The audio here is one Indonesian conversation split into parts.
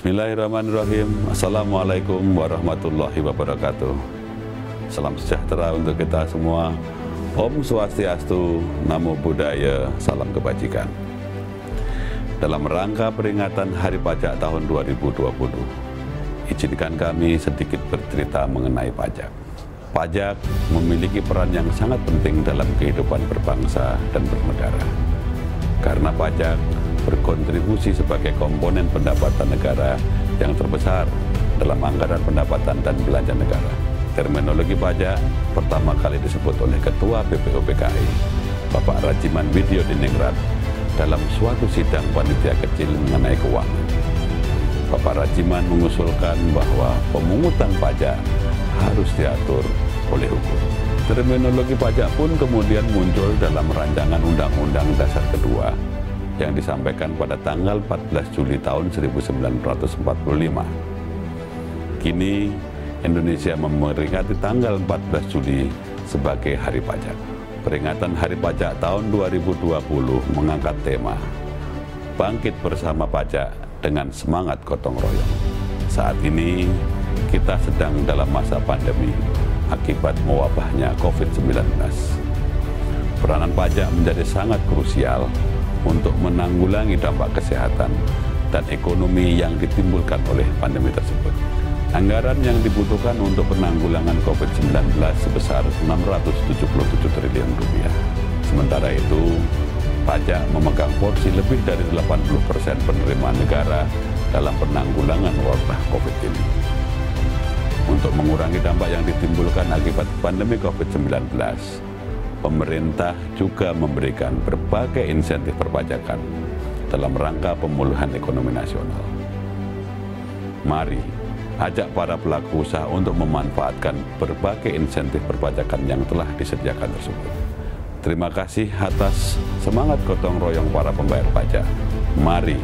Bismillahirrahmanirrahim. Assalamualaikum warahmatullahi wabarakatuh. Salam sejahtera untuk kita semua. Om Swastiastu, Namo Buddhaya, salam kebajikan. Dalam rangka peringatan Hari Pajak tahun 2020, izinkan kami sedikit bercerita mengenai pajak. Pajak memiliki peran yang sangat penting dalam kehidupan berbangsa dan bernegara. Karena pajak berkontribusi sebagai komponen pendapatan negara yang terbesar dalam anggaran pendapatan dan belanja negara. Terminologi pajak pertama kali disebut oleh Ketua BPUPKI, Bapak Rajiman Widyodiningrat, dalam suatu sidang panitia kecil mengenai keuangan. Bapak Rajiman mengusulkan bahwa pemungutan pajak harus diatur oleh hukum. Terminologi pajak pun kemudian muncul dalam rancangan Undang-Undang Dasar Kedua yang disampaikan pada tanggal 14 Juli tahun 1945. Kini, Indonesia memperingati tanggal 14 Juli sebagai Hari Pajak. Peringatan Hari Pajak tahun 2020 mengangkat tema Bangkit Bersama Pajak dengan Semangat Gotong Royong. Saat ini, kita sedang dalam masa pandemi akibat mewabahnya COVID-19. Peranan pajak menjadi sangat krusial untuk menanggulangi dampak kesehatan dan ekonomi yang ditimbulkan oleh pandemi tersebut. Anggaran yang dibutuhkan untuk penanggulangan COVID-19 sebesar 677 triliun rupiah. Sementara itu, pajak memegang porsi lebih dari 80% penerimaan negara dalam penanggulangan wabah COVID ini. Untuk mengurangi dampak yang ditimbulkan akibat pandemi COVID-19, pemerintah juga memberikan berbagai insentif perpajakan dalam rangka pemulihan ekonomi nasional. Mari ajak para pelaku usaha untuk memanfaatkan berbagai insentif perpajakan yang telah disediakan tersebut. Terima kasih atas semangat gotong royong para pembayar pajak. Mari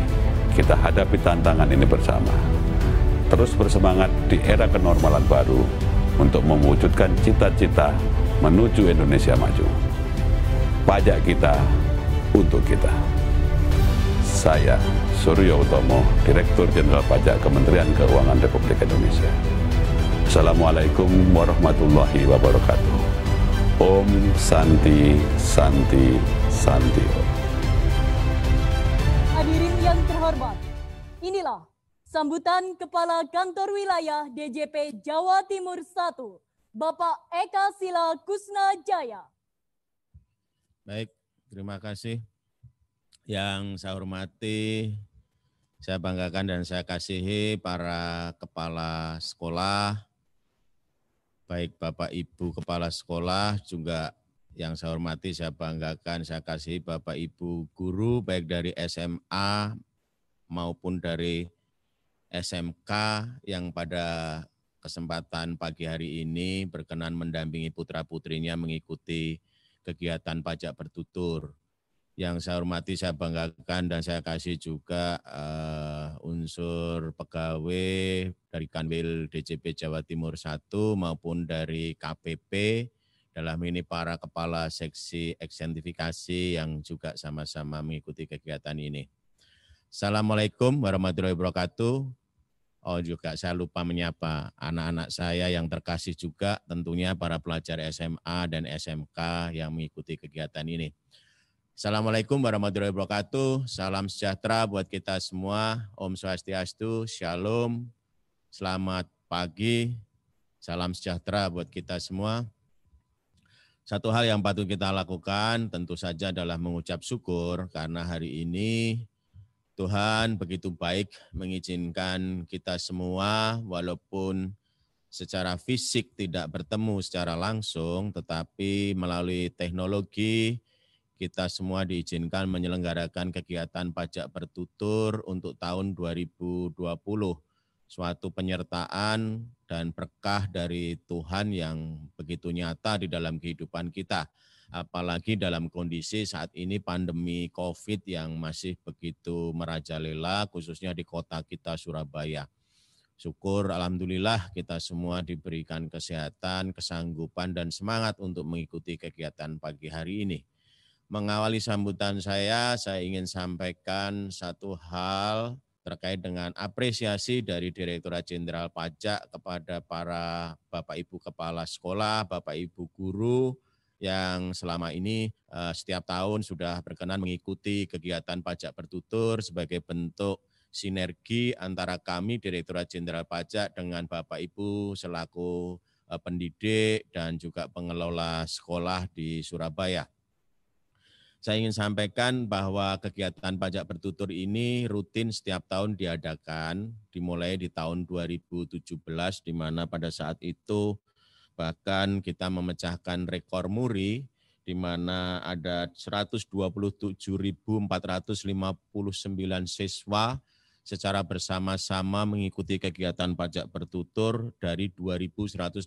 kita hadapi tantangan ini bersama. Terus bersemangat di era kenormalan baru untuk mewujudkan cita-cita menuju Indonesia maju. Pajak kita untuk kita. Saya Suryo Utomo, Direktur Jenderal Pajak Kementerian Keuangan Republik Indonesia. Assalamualaikum warahmatullahi wabarakatuh. Om Santi Santi Santi Om. Hadirin yang terhormat, inilah sambutan Kepala Kantor Wilayah DJP Jawa Timur 1, Bapak Eka Sila Kusna Jaya. Baik, terima kasih. Yang saya hormati, saya banggakan dan saya kasihi para kepala sekolah, baik Bapak Ibu kepala sekolah, juga yang saya hormati, saya banggakan, saya kasihi Bapak Ibu guru, baik dari SMA maupun dari SMK yang pada kesempatan pagi hari ini berkenan mendampingi putra-putrinya mengikuti kegiatan pajak bertutur. Yang saya hormati, saya banggakan dan saya kasih juga unsur pegawai dari Kanwil DJP Jawa Timur 1 maupun dari KPP, dalam ini para kepala seksi eksentifikasi yang juga sama-sama mengikuti kegiatan ini. Assalamualaikum warahmatullahi wabarakatuh. Oh juga saya lupa menyapa anak-anak saya yang terkasih juga, tentunya para pelajar SMA dan SMK yang mengikuti kegiatan ini. Assalamualaikum warahmatullahi wabarakatuh. Salam sejahtera buat kita semua. Om Swastiastu, Shalom, selamat pagi, salam sejahtera buat kita semua. Satu hal yang patut kita lakukan tentu saja adalah mengucap syukur karena hari ini Tuhan begitu baik mengizinkan kita semua walaupun secara fisik tidak bertemu secara langsung, tetapi melalui teknologi kita semua diizinkan menyelenggarakan kegiatan pajak bertutur untuk tahun 2020. Suatu penyertaan dan berkah dari Tuhan yang begitu nyata di dalam kehidupan kita. Apalagi dalam kondisi saat ini pandemi COVID yang masih begitu merajalela, khususnya di kota kita Surabaya. Syukur alhamdulillah kita semua diberikan kesehatan, kesanggupan, dan semangat untuk mengikuti kegiatan pagi hari ini. Mengawali sambutan saya ingin sampaikan satu hal terkait dengan apresiasi dari Direktorat Jenderal Pajak kepada para Bapak Ibu Kepala Sekolah, Bapak Ibu Guru yang selama ini setiap tahun sudah berkenan mengikuti kegiatan pajak bertutur sebagai bentuk sinergi antara kami Direktorat Jenderal Pajak dengan Bapak Ibu selaku pendidik dan juga pengelola sekolah di Surabaya. Saya ingin sampaikan bahwa kegiatan pajak bertutur ini rutin setiap tahun diadakan, dimulai di tahun 2017, di mana pada saat itu bahkan kita memecahkan rekor muri, di mana ada 127.459 siswa secara bersama-sama mengikuti kegiatan pajak bertutur dari 2.182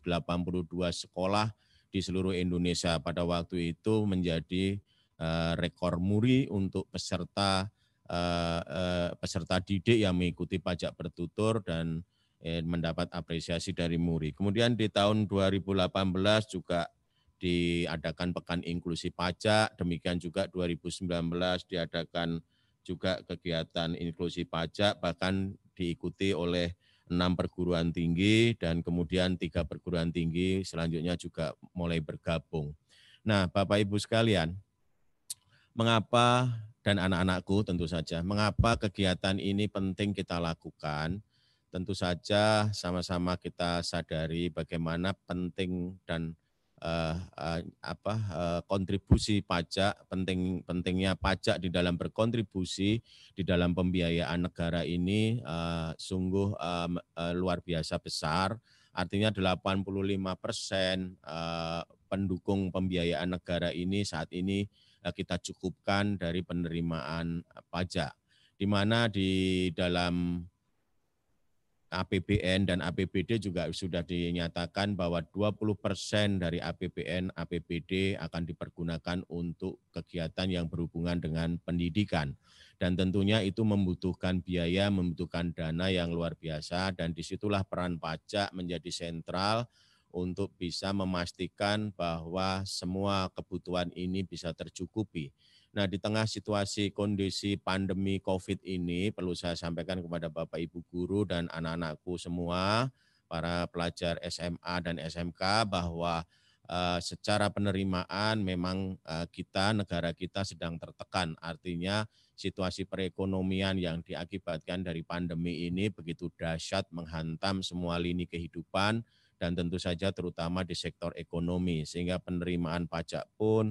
sekolah di seluruh Indonesia. Pada waktu itu menjadi rekor muri untuk peserta didik yang mengikuti pajak bertutur dan mendapat apresiasi dari muri. Kemudian di tahun 2018 juga diadakan Pekan Inklusi Pajak, demikian juga 2019 diadakan juga kegiatan inklusi pajak, bahkan diikuti oleh 6 perguruan tinggi dan kemudian 3 perguruan tinggi selanjutnya juga mulai bergabung. Nah, Bapak Ibu sekalian, mengapa, dan anak-anakku tentu saja, mengapa kegiatan ini penting kita lakukan? Tentu saja sama-sama kita sadari bagaimana penting dan kontribusi pajak, pentingnya pajak di dalam berkontribusi di dalam pembiayaan negara ini sungguh luar biasa besar. Artinya 85% pendukung pembiayaan negara ini saat ini kita cukupkan dari penerimaan pajak, di mana di dalam APBN dan APBD juga sudah dinyatakan bahwa 20% dari APBN, APBD akan dipergunakan untuk kegiatan yang berhubungan dengan pendidikan. Dan tentunya itu membutuhkan biaya, membutuhkan dana yang luar biasa, dan disitulah peran pajak menjadi sentral untuk bisa memastikan bahwa semua kebutuhan ini bisa tercukupi. Nah, di tengah situasi kondisi pandemi COVID ini, perlu saya sampaikan kepada Bapak Ibu Guru dan anak-anakku semua, para pelajar SMA dan SMK, bahwa secara penerimaan memang negara kita sedang tertekan. Artinya situasi perekonomian yang diakibatkan dari pandemi ini begitu dahsyat menghantam semua lini kehidupan, dan tentu saja terutama di sektor ekonomi, sehingga penerimaan pajak pun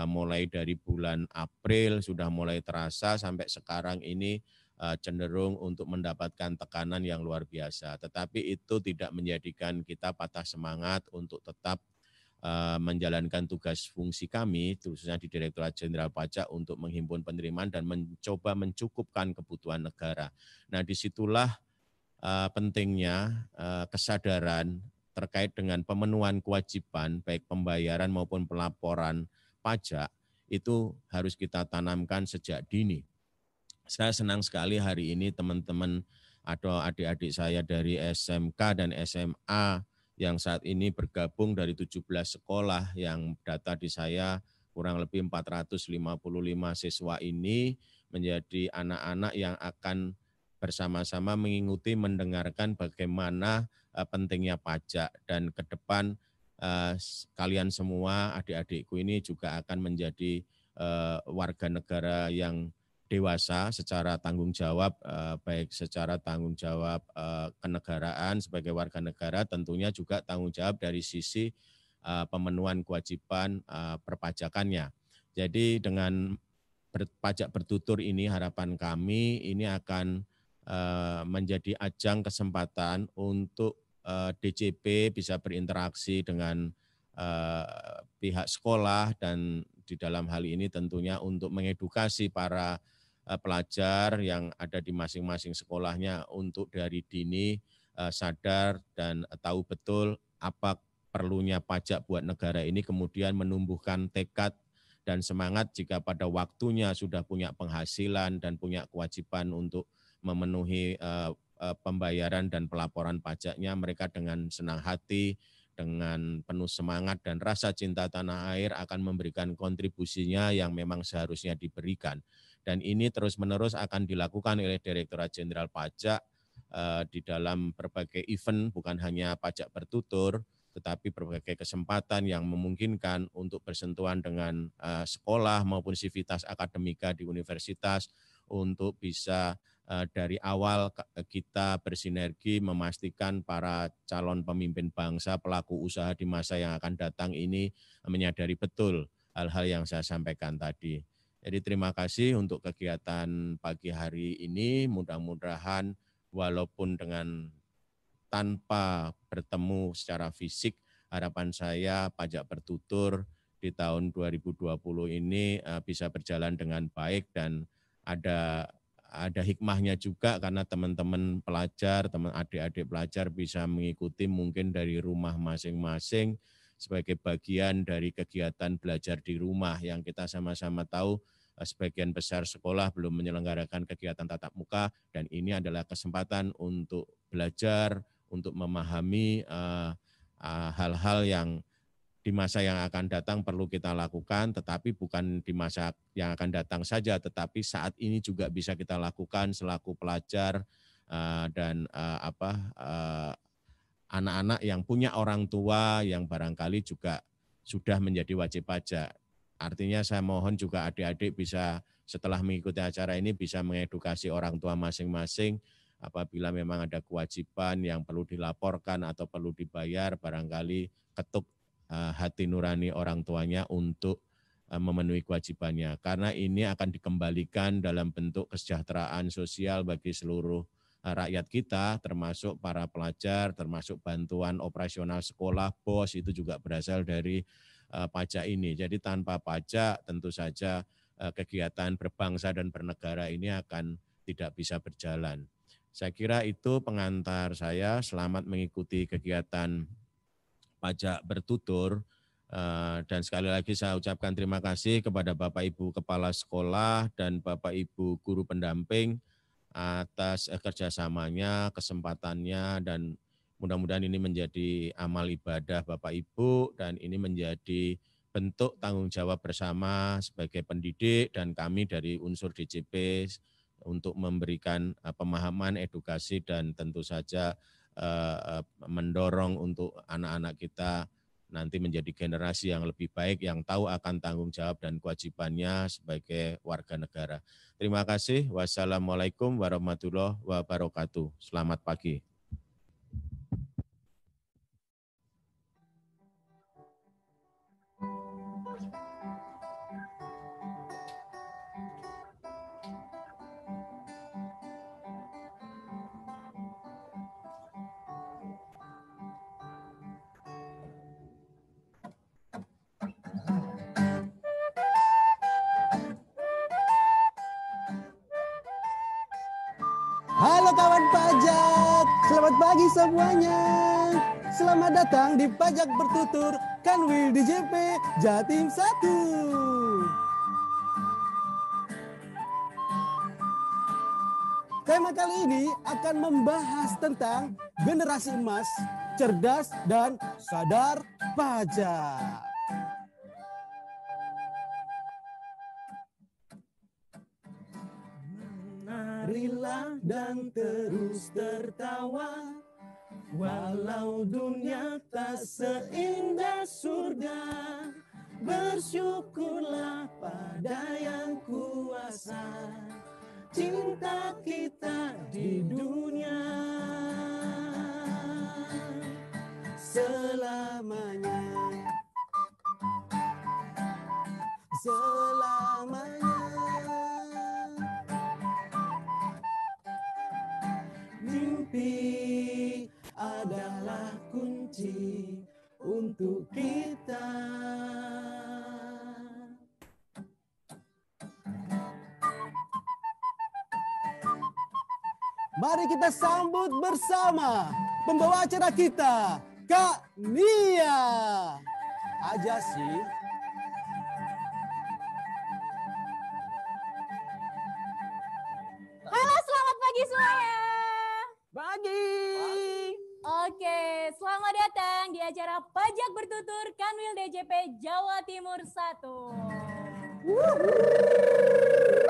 mulai dari bulan April sudah mulai terasa sampai sekarang ini cenderung untuk mendapatkan tekanan yang luar biasa. Tetapi itu tidak menjadikan kita patah semangat untuk tetap menjalankan tugas fungsi kami, khususnya di Direktorat Jenderal Pajak untuk menghimpun penerimaan dan mencoba mencukupkan kebutuhan negara. Nah, disitulah pentingnya kesadaran terkait dengan pemenuhan kewajiban baik pembayaran maupun pelaporan pajak itu harus kita tanamkan sejak dini. Saya senang sekali hari ini teman-teman atau adik-adik saya dari SMK dan SMA yang saat ini bergabung dari 17 sekolah yang data di saya kurang lebih 455 siswa ini menjadi anak-anak yang akan bersama-sama mengikuti mendengarkan bagaimana pentingnya pajak, dan ke depan kalian semua adik-adikku ini juga akan menjadi warga negara yang dewasa secara tanggung jawab, baik secara tanggung jawab kenegaraan sebagai warga negara, tentunya juga tanggung jawab dari sisi pemenuhan kewajiban perpajakannya. Jadi dengan pajak bertutur ini harapan kami ini akan menjadi ajang kesempatan untuk DJP bisa berinteraksi dengan pihak sekolah, dan di dalam hal ini tentunya untuk mengedukasi para pelajar yang ada di masing-masing sekolahnya untuk dari dini sadar dan tahu betul apa perlunya pajak buat negara ini, kemudian menumbuhkan tekad dan semangat jika pada waktunya sudah punya penghasilan dan punya kewajiban untuk memenuhi pembayaran dan pelaporan pajaknya, mereka dengan senang hati, dengan penuh semangat dan rasa cinta tanah air akan memberikan kontribusinya yang memang seharusnya diberikan. Dan ini terus-menerus akan dilakukan oleh Direktorat Jenderal Pajak di dalam berbagai event, bukan hanya pajak bertutur, tetapi berbagai kesempatan yang memungkinkan untuk bersentuhan dengan sekolah maupun sivitas akademika di universitas untuk bisa dari awal kita bersinergi memastikan para calon pemimpin bangsa, pelaku usaha di masa yang akan datang ini menyadari betul hal-hal yang saya sampaikan tadi. Jadi terima kasih untuk kegiatan pagi hari ini, mudah-mudahan walaupun dengan tanpa bertemu secara fisik, harapan saya pajak bertutur di tahun 2020 ini bisa berjalan dengan baik dan ada hikmahnya juga karena teman-teman pelajar, teman adik-adik pelajar bisa mengikuti mungkin dari rumah masing-masing sebagai bagian dari kegiatan belajar di rumah yang kita sama-sama tahu sebagian besar sekolah belum menyelenggarakan kegiatan tatap muka dan ini adalah kesempatan untuk belajar, untuk memahami hal-hal yang di masa yang akan datang perlu kita lakukan, tetapi bukan di masa yang akan datang saja, tetapi saat ini juga bisa kita lakukan selaku pelajar dan anak-anak yang punya orang tua yang barangkali juga sudah menjadi wajib pajak. Artinya saya mohon juga adik-adik bisa setelah mengikuti acara ini bisa mengedukasi orang tua masing-masing apabila memang ada kewajiban yang perlu dilaporkan atau perlu dibayar, barangkali ketuk hati nurani orang tuanya untuk memenuhi kewajibannya. Karena ini akan dikembalikan dalam bentuk kesejahteraan sosial bagi seluruh rakyat kita, termasuk para pelajar, termasuk bantuan operasional sekolah, BOS, itu juga berasal dari pajak ini. Jadi tanpa pajak tentu saja kegiatan berbangsa dan bernegara ini akan tidak bisa berjalan. Saya kira itu pengantar saya. Selamat mengikuti kegiatan pajak bertutur dan sekali lagi saya ucapkan terima kasih kepada Bapak Ibu Kepala Sekolah dan Bapak Ibu Guru Pendamping atas kerjasamanya, kesempatannya dan mudah-mudahan ini menjadi amal ibadah Bapak Ibu dan ini menjadi bentuk tanggung jawab bersama sebagai pendidik dan kami dari unsur DJP untuk memberikan pemahaman, edukasi dan tentu saja mendorong untuk anak-anak kita nanti menjadi generasi yang lebih baik, yang tahu akan tanggung jawab dan kewajibannya sebagai warga negara. Terima kasih. Wassalamualaikum warahmatullahi wabarakatuh. Selamat pagi. Halo kawan pajak, selamat pagi semuanya. Selamat datang di Pajak Bertutur Kanwil DJP Jatim 1. Tema kali ini akan membahas tentang generasi emas, cerdas dan sadar pajak. Marilah dan terus tertawa, walau dunia tak seindah surga. Bersyukurlah pada yang kuasa, cinta kita di dunia selamanya. Selamanya. Mimpi adalah kunci untuk kita. Mari kita sambut bersama pembawa acara kita, Kak Nia. Aja sih. Halo, selamat pagi semuanya. Pagi. Oke, selamat datang di acara Pajak Bertutur Kanwil DJP Jawa Timur 1.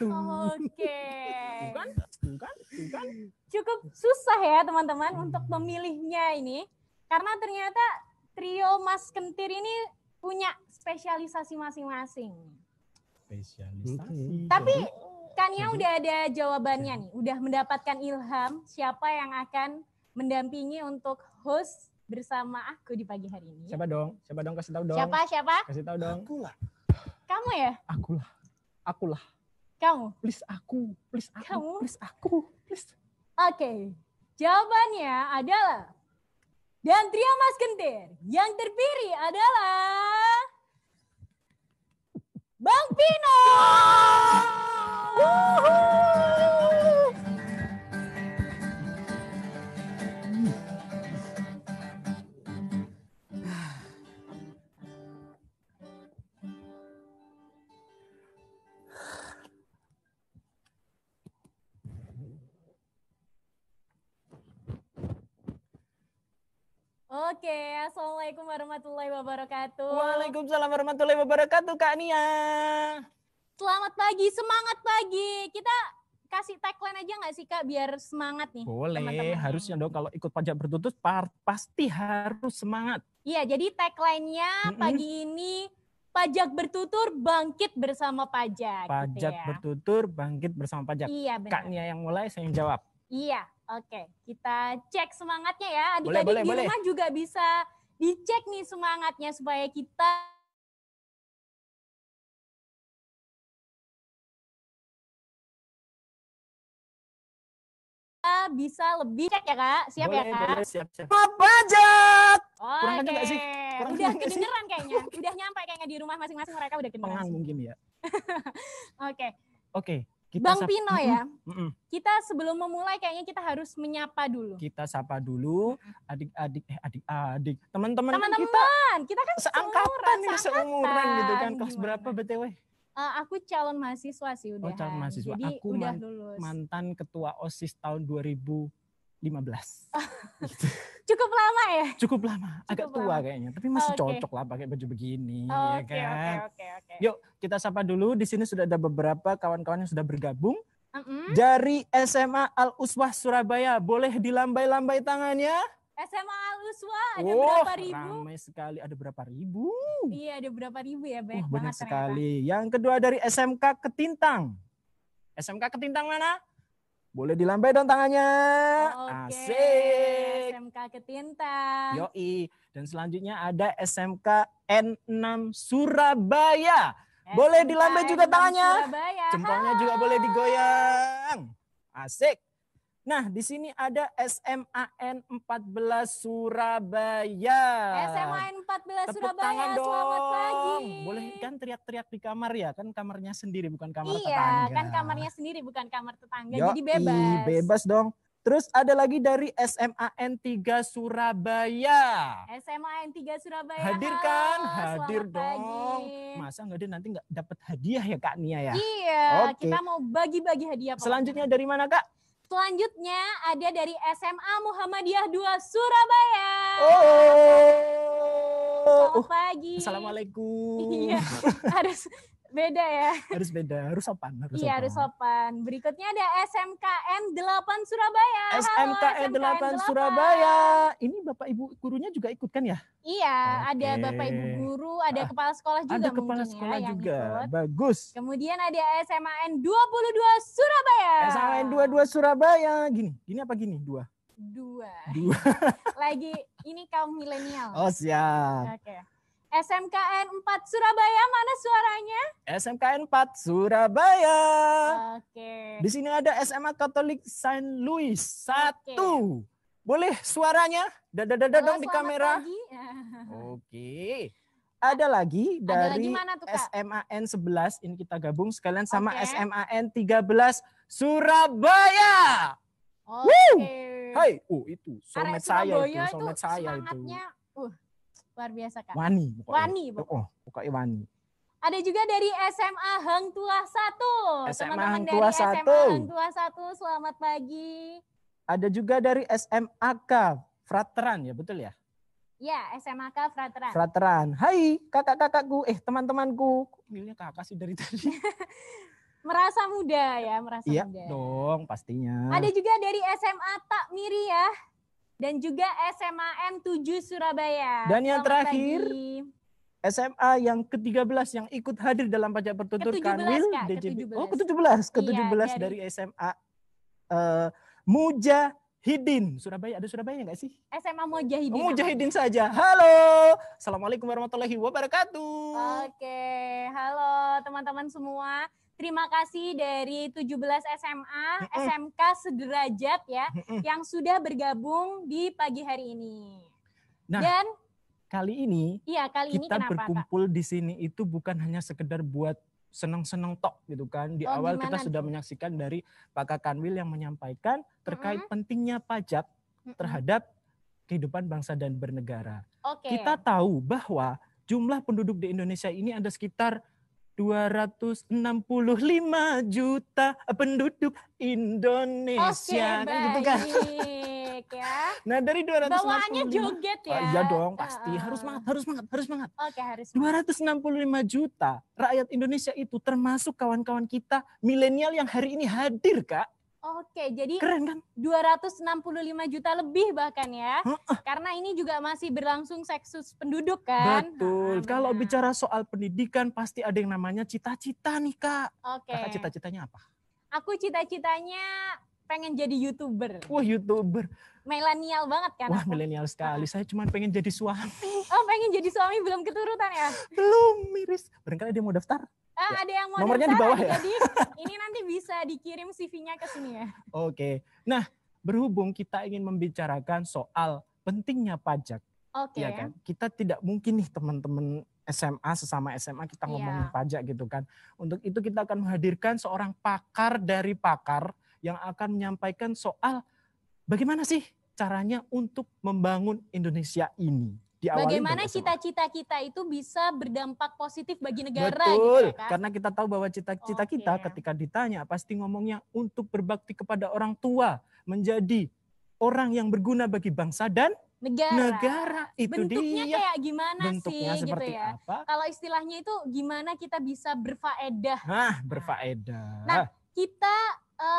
Oke. Cukup susah ya teman-teman untuk memilihnya ini. Karena ternyata trio Mas Kentir ini punya spesialisasi masing-masing. Spesialisasi. Tapi Kania udah ada jawabannya nih. Udah mendapatkan ilham siapa yang akan mendampingi untuk host bersama aku di pagi hari ini. Siapa dong? Siapa dong? Kasih tahu dong. Siapa? Kasih tahu dong. Kamu ya? Akulah. Kamu? Please aku. Kamu? Please aku. Please. Oke. Jawabannya adalah dan trio Mas Kentir yang terpilih adalah Bang Pino. Oke, assalamualaikum warahmatullahi wabarakatuh. Waalaikumsalam warahmatullahi wabarakatuh, Kak Nia. Selamat pagi, semangat pagi. Kita kasih tagline aja nggak sih Kak, biar semangat nih. Boleh, teman-teman. harusnya dong kalau ikut pajak bertutur pasti harus semangat. Iya, jadi tagline-nya pagi ini pajak bertutur bangkit bersama pajak. Pajak gitu ya. bertutur bangkit bersama pajak. Iya Kak benar. Nia yang mulai, saya yang jawab. Iya, oke. Kita cek semangatnya ya. Boleh, Adik-adik di boleh. rumah juga bisa dicek nih semangatnya supaya kita bisa lebih cek ya Kak. Siap ya Kak? Boleh, siap. Pajak! Kurang Oke. kenceng nggak sih? Kurang Udah kenceng nggak sih? kedengeran kayaknya. Udah nyampe kayaknya di rumah masing-masing mereka udah kedengeran. Pengang mungkin ya. Oke. Oke. Bang Pino ya. Mm-mm. Kita sebelum memulai kayaknya kita harus menyapa dulu. Kita sapa dulu adik-adik. Teman-teman kan kita Teman-teman, kita kan seangkatan nih, seumuran gitu kan. Kelas Gimana? berapa BTW? Aku calon mahasiswa sih udah. Oh, calon mahasiswa. Jadi Aku udah lulus. mantan ketua OSIS tahun 2015. Cukup lama ya? Cukup lama, agak Cukup tua lama. kayaknya. Tapi masih Oke. cocok lah pakai baju begini, Oke, ya kan? oke. Yuk, kita sapa dulu. Di sini sudah ada beberapa kawan-kawan yang sudah bergabung. Mm-mm. Dari SMA Al Uswah Surabaya, boleh dilambai-lambai tangannya? SMA Al-Uswa ada berapa ribu? Ramai sekali, ada berapa ribu? Iya, ada berapa ribu ya? Banyak Banyak banget ternyata. sekali. Yang kedua dari SMK Ketintang. SMK Ketintang mana? Boleh dilambai dong tangannya. Oke, Asik. SMK Ketintang. Yoi. Dan selanjutnya ada SMK N6 Surabaya. Boleh dilambai juga SMKN tangannya. Surabaya. Jempolnya juga boleh digoyang. Asik. Nah, di sini ada SMAN 14 Surabaya. SMAN 14 Tepuk Surabaya, tangan dong. selamat pagi. Boleh kan teriak-teriak di kamar ya? Kan kamarnya sendiri bukan kamar Iya, tetangga. kan kamarnya sendiri bukan kamar tetangga, Yoi, jadi bebas. bebas dong. Terus ada lagi dari SMAN 3 Surabaya. SMAN 3 Surabaya. Hadir halo, kan? selamat Hadir dong. pagi. Masa nggak ada nanti nggak dapat hadiah ya Kak Nia ya? Iya, Oke. kita mau bagi-bagi hadiah. pokoknya. Selanjutnya dari mana Kak? Selanjutnya ada dari SMA Muhammadiyah 2 Surabaya. Selamat pagi. Assalamualaikum. Iya, harus beda ya. Harus beda, harus sopan. Iya, harus sopan. Berikutnya ada SMKN 8 Surabaya. Halo, SMKN 8 Surabaya. Ini Bapak Ibu gurunya juga ikut kan ya? Iya, ada Oke. Bapak Ibu guru, ada kepala sekolah juga Ada kepala mungkin sekolah ya yang juga. ikut. Bagus. Kemudian ada SMAN 22 Surabaya. SMAN 22 Surabaya. Gini apa gini? Dua. Dua. Dua. Lagi ini kaum milenial. Oh siap. Oke. SMKN 4 Surabaya, mana suaranya? SMKN 4 Surabaya. Oke. Di sini ada SMA Katolik Saint Louis 1. Oke. Boleh suaranya? Dada Halo, dong di selamat kamera. pagi. Oke. Ada lagi Ada lagi dari mana tuh, Kak? SMAN 11. Ini kita gabung sekalian sama Oke. SMAN 13 Surabaya. Oke. Hai, itu Arek soulmate saya Surabaya itu, soulmate saya itu. semangatnya, luar biasa Kak. Wani pokoknya. Wani, Oh, pokoknya wani. Ada juga dari SMA Hang Tuah 1. SMA Teman-teman Hang dari Tuah SMA 1. Hang Tuah 1, selamat pagi. Ada juga dari SMAK Frateran ya, betul ya? Ya, SMAK Frateran. Frateran. Hai, kakak-kakakku, teman-temanku. Kok milihnya kakak sih dari tadi? Merasa muda ya, merasa Iya muda. dong, pastinya. Ada juga dari SMA Takmiriyah dan juga SMAN 7 Surabaya. Dan yang Selamat terakhir, pagi. SMA yang ke-13 yang ikut hadir dalam pajak bertutur Ke-17, Kanwil Kak, DJB. ke-17. Oh, ke-17. Ke-17 Iya, dari SMA Mujahidin. Surabaya, ada Surabaya nggak sih? SMA Mujahidin. Oh, Mujahidin saja. Halo. Assalamualaikum warahmatullahi wabarakatuh. Oke, halo teman-teman semua. Terima kasih dari 17 SMA, SMK sederajat ya, yang sudah bergabung di pagi hari ini. Nah, Dan kali ini kali ini kita kenapa Kak? berkumpul di sini itu bukan hanya sekedar buat senang-senang tok gitu kan. Di Oh, awal kita gimana sudah tuh? menyaksikan dari Pak Kakanwil yang menyampaikan terkait pentingnya pajak terhadap kehidupan bangsa dan bernegara. Oke. Kita tahu bahwa jumlah penduduk di Indonesia ini ada sekitar 265 juta penduduk Indonesia. Oke, Kan gitu kan. baik ya. Nah, dari 265 Bawaannya joget ya. Oh, iya dong, pasti. Harus semangat. Oke, harus. 265 juta rakyat Indonesia itu termasuk kawan-kawan kita milenial yang hari ini hadir, Kak. Oke, jadi Keren kan? 265 juta lebih bahkan ya. Karena ini juga masih berlangsung sensus penduduk kan. Betul. Nah, Kalau benar. bicara soal pendidikan pasti ada yang namanya cita-cita nih, Kak. Oke. Kakak cita-citanya apa? Aku cita-citanya pengen jadi YouTuber. Wah, YouTuber. Milenial banget kan Wah, aku. milenial sekali. Saya cuma pengen jadi suami. Oh, pengen jadi suami belum keturutan ya? Belum, miris. Barangkali dia mau daftar. Ya. Ada yang mau Nomornya daftar, di bawah ya? Jadi ini nanti bisa dikirim CV-nya ke sini ya. Oke. Nah, berhubung kita ingin membicarakan soal pentingnya pajak. Oke. Ya kan? Kita tidak mungkin nih teman-teman SMA, sesama SMA kita ngomongin pajak gitu kan. Untuk itu kita akan menghadirkan seorang pakar dari pakar yang akan menyampaikan soal bagaimana sih caranya untuk membangun Indonesia ini. Diawali Bagaimana dari SMA. cita-cita kita itu bisa berdampak positif bagi negara Betul, gitu ya, Kak? karena kita tahu bahwa cita-cita kita Oke. ketika ditanya pasti ngomongnya untuk berbakti kepada orang tua, menjadi orang yang berguna bagi bangsa dan negara. Itu Bentuknya dia. kayak gimana Bentuknya sih seperti gitu ya? apa? Kalau istilahnya itu gimana kita bisa berfaedah. Nah, berfaedah. Nah, kita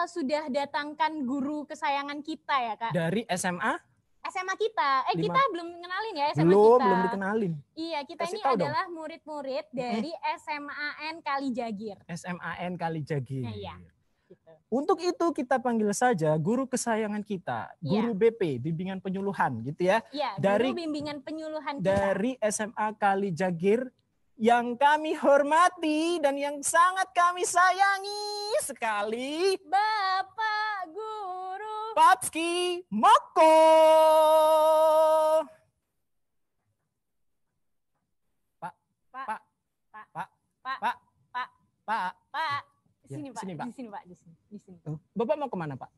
sudah datangkan guru kesayangan kita ya Kak. Dari SMA? SMA kita. Kita belum kenalin ya SMA Belum, kita. belum dikenalin. Iya, kita Kasih ini tahu dong. adalah murid-murid dari SMAN Kalijagir. SMAN Kalijagir. Iya. Gitu. Untuk itu kita panggil saja guru kesayangan kita, guru BP, bimbingan penyuluhan gitu ya. Iya, Dari- guru bimbingan penyuluhan kita. Dari SMA Kalijagir yang kami hormati dan yang sangat kami sayangi sekali, Bapak Guru. Papski Moko. Pak. Pak. Pak. Pak. Pak. Pak. Pak. Pak, Pak. Ya, Sini, Pak. sini, Pak. Di sini, Pak. Di sini. Di sini. Bapak mau kemana, Pak?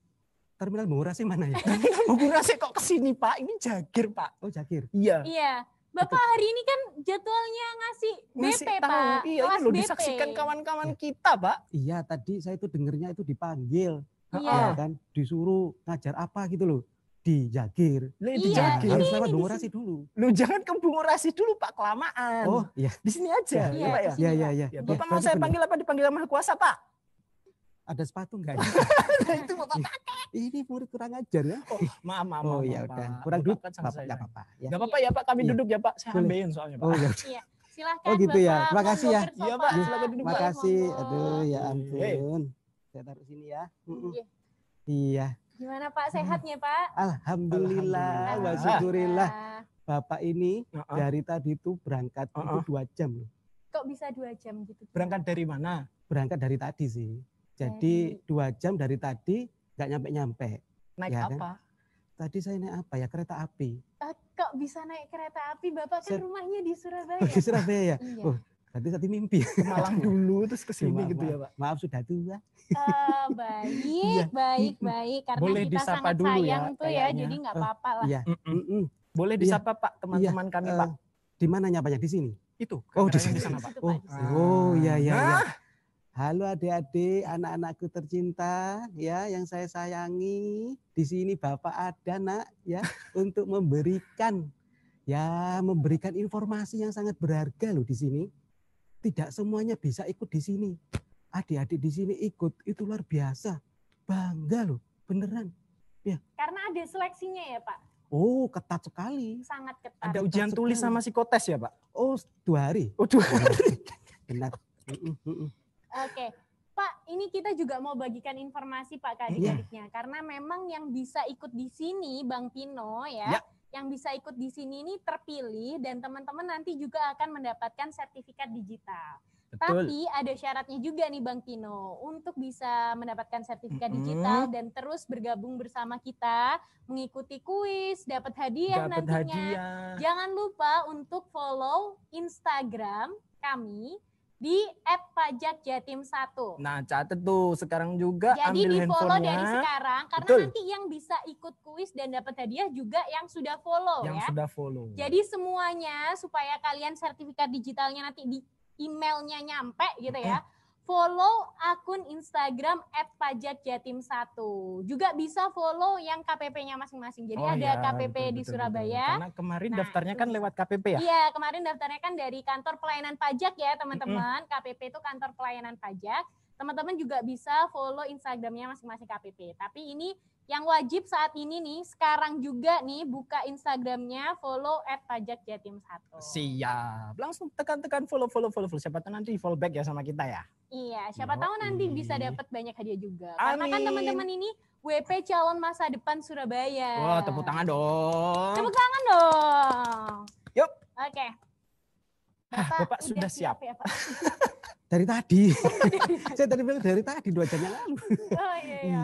Terminal Bungurasi mana ya? Buku nasi kok kesini, Pak? Ini Jagir, Pak. Oh, Jakir. Iya. Iya. Bapak hari ini kan jadwalnya ngasih Ngasih BP, tahu. Pak. Iya, Kelas ini loh BP. disaksikan kawan-kawan kita, Pak. Iya, tadi saya itu dengernya itu dipanggil. Iya. Ya kan, disuruh ngajar apa gitu loh. Di Jakir. Lah, Iya, di Nah, Jagir. harus ini lewat di Bungurasi dulu. Lu jangan ke Bungurasi dulu, Pak, kelamaan. Oh, iya. Di sini aja, Iya, ya, Pak ya. di sini, Iya, iya, Pak. iya. Ya, Bapak Iya, mau saya benar. panggil apa? Dipanggil Maha Kuasa, Pak? Ada sepatu enggak? Itu Bapak. Ini murid kurang ajar ya. Maaf, maaf, Oh maaf, iya Pak. udah. Kurang Bapak duit, kan sama saya. enggak apa-apa ya. Gak apa-apa ya, Pak. Kami Iya. duduk ya, Pak. Saya Boleh. ambeien soalnya, Pak. Oh ya. Iya. Silahkan Oh, gitu ya. Bapak. Terima kasih Monggo ya. bersofa. Iya, Pak. Silakan duduk, Pak. Makasih. Monggo. Aduh ya Hey. ampun. Saya taruh sini ya. Iya. Iya. Gimana Pak sehatnya Pak? Alhamdulillah. Alhamdulillah. Wa syukurillah. Ah, Bapak ini Heeh. dari tadi itu berangkat itu Heeh. 2 jam loh. Kok bisa 2 jam gitu? Berangkat dari mana? Berangkat dari tadi sih. Jadi 2 jam dari tadi nggak nyampe-nyampe. Naik Ya, kan? apa? Tadi saya naik apa ya? Kereta api. Kok bisa naik kereta api? Bapak kan Set- rumahnya di Surabaya. Di Surabaya ya. Iya. Oh, tadi tadi mimpi. Ke Malang dulu, terus ke sini Maaf, gitu ya, Pak. Maaf sudah tua. Baik, baik. Karena Boleh kita disapa sangat dulu ya, sayang tuh ya, kayaknya. jadi nggak apa-apa lah. Iya. Mm-mm. Mm-mm. Boleh Iya. disapa, Pak, teman-teman kami, Eh, Pak. Di mana nyapanya? Di sini. Itu. Oh, di kameranya sini. di sana, Pak. Situ, Oh, Pak, di sini. oh ya ya ya. Nah. Halo adik-adik, anak-anakku tercinta ya yang saya sayangi. Di sini Bapak ada nak ya untuk memberikan informasi yang sangat berharga loh di sini. Tidak semuanya bisa ikut di sini. Adik-adik di sini ikut itu luar biasa. Bangga loh, beneran. Karena ada seleksinya ya Pak, Oh, ketat sekali. sangat ketat. Ada ujian tulis sama psikotes ya, Pak? Oh, 2 hari. Oh, tuh. Benar. Mm-mm. Oke, Pak, ini kita juga mau bagikan informasi Pak ke adik-adiknya. Karena memang yang bisa ikut di sini, Bang Pino ya, yang bisa ikut di sini ini terpilih dan teman-teman nanti juga akan mendapatkan sertifikat digital. Betul. Tapi ada syaratnya juga nih Bang Pino, untuk bisa mendapatkan sertifikat Mm-mm. digital dan terus bergabung bersama kita, mengikuti kuis, dapat hadiah Dapat nantinya. hadiah. Jangan lupa untuk follow Instagram kami di @pajakjatim1. Nah, catet tuh sekarang juga Jadi ambil di follow handphonenya dari sekarang karena Betul. nanti yang bisa ikut kuis dan dapat hadiah juga yang sudah follow yang ya. sudah follow. Jadi semuanya supaya kalian sertifikat digitalnya nanti di emailnya nyampe gitu ya. Follow akun Instagram @pajakjatim1. Juga bisa follow yang KPP-nya masing-masing. Jadi Oh ada iya, KPP betul, di betul, Surabaya. betul. Karena kemarin Nah, daftarnya kan itu lewat KPP ya? Iya, kemarin daftarnya kan dari kantor pelayanan pajak ya teman-teman. KPP itu kantor pelayanan pajak. Teman-teman juga bisa follow Instagramnya masing-masing KPP. Tapi ini yang wajib saat ini nih, sekarang juga nih buka Instagramnya, follow @pajakjatim1. Siap. Langsung tekan-tekan follow. Siapa tahu nanti follow back ya sama kita ya. Iya, siapa tahu nanti bisa dapat banyak hadiah juga. Amin. Karena kan teman-teman ini WP calon masa depan Surabaya. Wah, tepuk tangan dong. Tepuk tangan dong. Yuk. Oke. Bapak sudah siap. ya, Pak? Dari tadi. Saya tadi bilang dari tadi 2 jam yang lalu. Oh iya, Iya.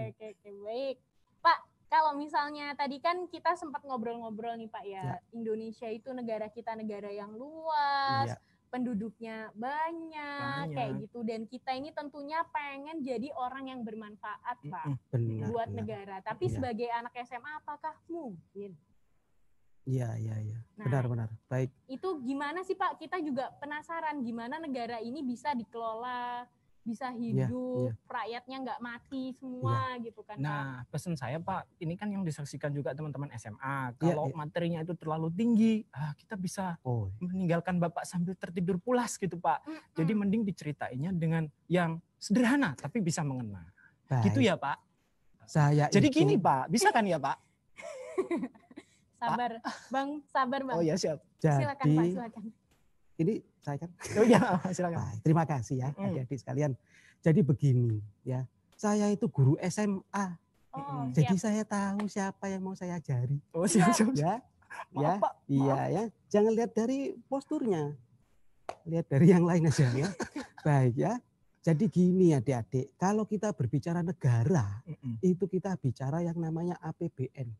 oke, baik. Pak, kalau misalnya tadi kan kita sempat ngobrol-ngobrol nih Pak ya, Indonesia itu negara kita negara yang luas, Iya. penduduknya banyak, Banyak. kayak gitu. Dan kita ini tentunya pengen jadi orang yang bermanfaat Pak Benar. buat benar. negara. Tapi Iya. sebagai anak SMA apakah mungkin? Iya. Nah, Benar. Baik. Itu gimana sih Pak? Kita juga penasaran gimana negara ini bisa dikelola, bisa hidup, rakyatnya nggak mati semua gitu kan Pak. Nah, pesan saya Pak, ini kan yang disaksikan juga teman-teman SMA. Iya, Kalau iya. materinya itu terlalu tinggi, kita bisa Oh, meninggalkan Bapak sambil tertidur pulas gitu Pak. Mm-mm. Jadi mending diceritainnya dengan yang sederhana tapi bisa mengena. baik. Gitu ya Pak. Saya Jadi itu, gini Pak, bisa kan ya Pak? Sabar, Bang, sabar Bang. Oh ya siap. Silakan Pak, Jadi silakan. ini saya kan. Oh iya, silakan. Baik, terima kasih ya adik-adik sekalian. Jadi begini ya. Saya itu guru SMA. Oh, Jadi siap. saya tahu siapa yang mau saya ajari. Oh siap. Ya. Maaf, Ya. Pak. Iya ya. Jangan lihat dari posturnya. lihat dari yang lain aja ya. Baik ya. Jadi gini adik-adik, kalau kita berbicara negara, itu kita bicara yang namanya APBN.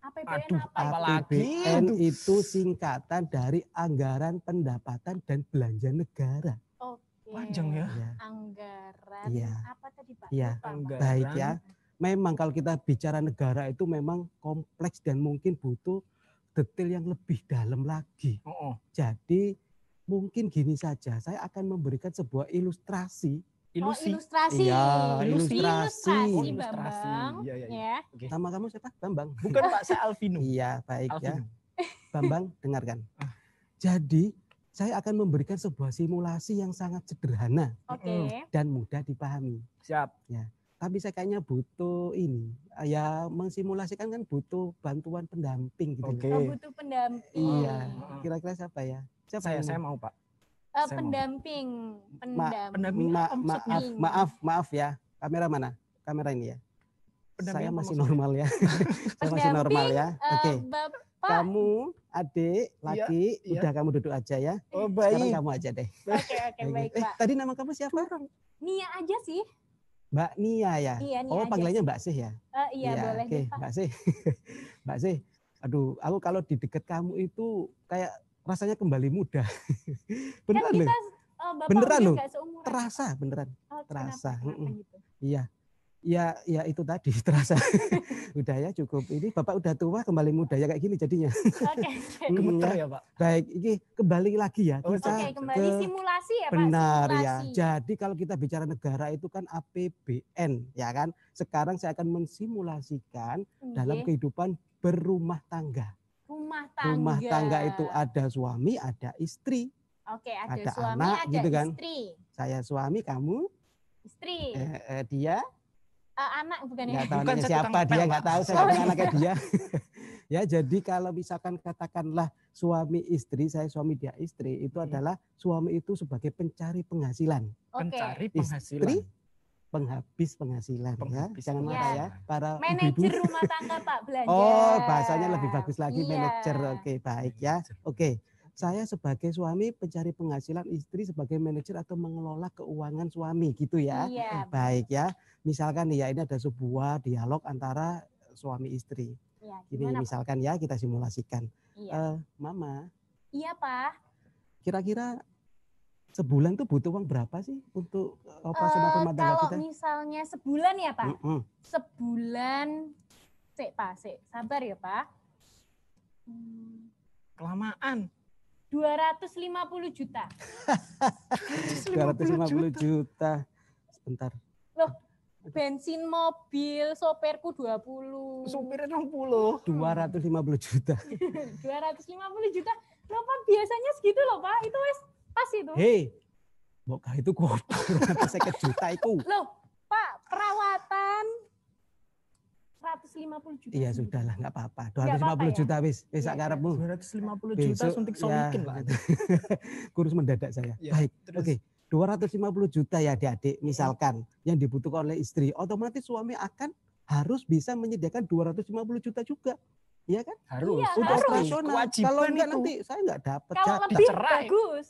APBN Aduh, apa? apalagi APBN itu singkatan dari Anggaran Pendapatan dan Belanja Negara. Oke. Panjang ya. Ya. Anggaran Iya. apa tadi Pak? Iya. Lupa, Pak. Anggaran. Baik ya. Memang kalau kita bicara negara itu memang kompleks dan mungkin butuh detail yang lebih dalam lagi. Oh, Jadi mungkin gini saja, saya akan memberikan sebuah ilustrasi. ilusi. Oh, ilustrasi. Iya, Ilustrasi, Oh, ilustrasi, ilustrasi. Bambang. Iya, iya, iya. Ya. Oke. Nama kamu siapa? Bambang. Bukan Pak, saya Alvino. Iya, baik ya. Alvino. Bambang, dengarkan. Jadi saya akan memberikan sebuah simulasi yang sangat sederhana Oke. dan mudah dipahami. Siap. Tapi saya kayaknya butuh ini, ya mensimulasikan kan butuh bantuan pendamping gitu. Oke. Oh, butuh pendamping. Iya, kira-kira siapa ya? Siapa Saya yang saya mau Pak. Eh, Saya mau. pendamping. Pendamping apa maksudnya? maaf ya. Kamera mana? Kamera ini ya. Pendamping Saya apa masih maksudnya? normal ya. Saya masih normal ya. Oke. Bapak. Kamu adik, laki, iya. udah kamu duduk aja ya. Oh, Sekarang baik. kamu aja deh. Oke, baik Pak. Tadi nama kamu siapa? Nia aja sih. Mbak Nia ya. Iya, Nia Oh, aja panggilannya sih. Mbak Sih ya. Iya, boleh Oke, deh Pak. Mbak Sih. Mbak Sih. Aduh, aku kalau di dekat kamu itu kayak rasanya kembali muda. Kan Beneran kita loh. Bapak Beneran udah loh. nggak seumuran. Terasa beneran. Oh, terasa. Kenapa gitu? Iya. Ya itu tadi terasa. Udah ya cukup. Ini Bapak udah tua kembali muda ya kayak gini jadinya. Oke. Gemeter ya Pak. Baik, ini kembali lagi ya. Oh, Kita Oke, kembali ke- simulasi ya Pak. Benar ya. Simulasi. Jadi kalau kita bicara negara itu kan APBN ya kan. Sekarang saya akan mensimulasikan dalam Oke. kehidupan berumah tangga. Rumah tangga. Rumah tangga itu ada suami, ada istri. Oke, ada ada suami, anak, ada gitu kan. istri. Saya suami, kamu, Istri. dia Anak bukan ya? nggak tahu Bukan namanya saya siapa tukang dia pel, nggak Pak. tahu saya Oh, nggak kenal iya. anaknya dia. Ya jadi kalau misalkan katakanlah suami istri, saya suami dia istri, itu adalah suami itu sebagai pencari penghasilan. Oke. Pencari Istri penghasilan. penghabis penghasilan Penghabis ya. Jangan penghasilan. marah ya para Manajer ibu-ibu. rumah tangga Pak belanja. Oh, bahasanya lebih bagus lagi Iya. manajer. Oke, baik ya. Oke. Saya sebagai suami pencari penghasilan, istri sebagai manajer atau mengelola keuangan suami gitu ya. Iya. Baik ya. Misalkan nih ya ini ada sebuah dialog antara suami istri. Iya, Ini gimana Pak? misalkan ya kita simulasikan. Iya. Mama, Iya Pak. kira-kira sebulan tuh butuh uang berapa sih untuk operasional rumah tangga Kalau kita? misalnya sebulan ya Pak. Mm-mm. Sebulan. Sabar ya Pak. Kelamaan. 250 juta. 250 juta. Sebentar. Bensin mobil, sopirku 20. Supirnya 60. 250 juta. 250 juta. Loh Pak, biasanya segitu loh Pak. Itu wes pas itu. Hei, mbok itu kok 250 juta itu. Loh, Pak, perawatan 150 juta. Iya segitu. sudahlah nggak apa-apa. Nggak apa-apa 250 ya? juta wis Iya, karepmu. 250 juta suntik somikin Pak. Kurus mendadak saya. Ya, Baik. terus? Oke. 250 juta ya adik-adik misalkan yang dibutuhkan oleh istri, otomatis suami akan harus bisa menyediakan 250 juta juga. Iya kan? Harus. Iya, Untuk harus. operasional. Kewajiban Kalau enggak itu. nanti saya enggak dapat Kalau jatah. lebih cerai. bagus.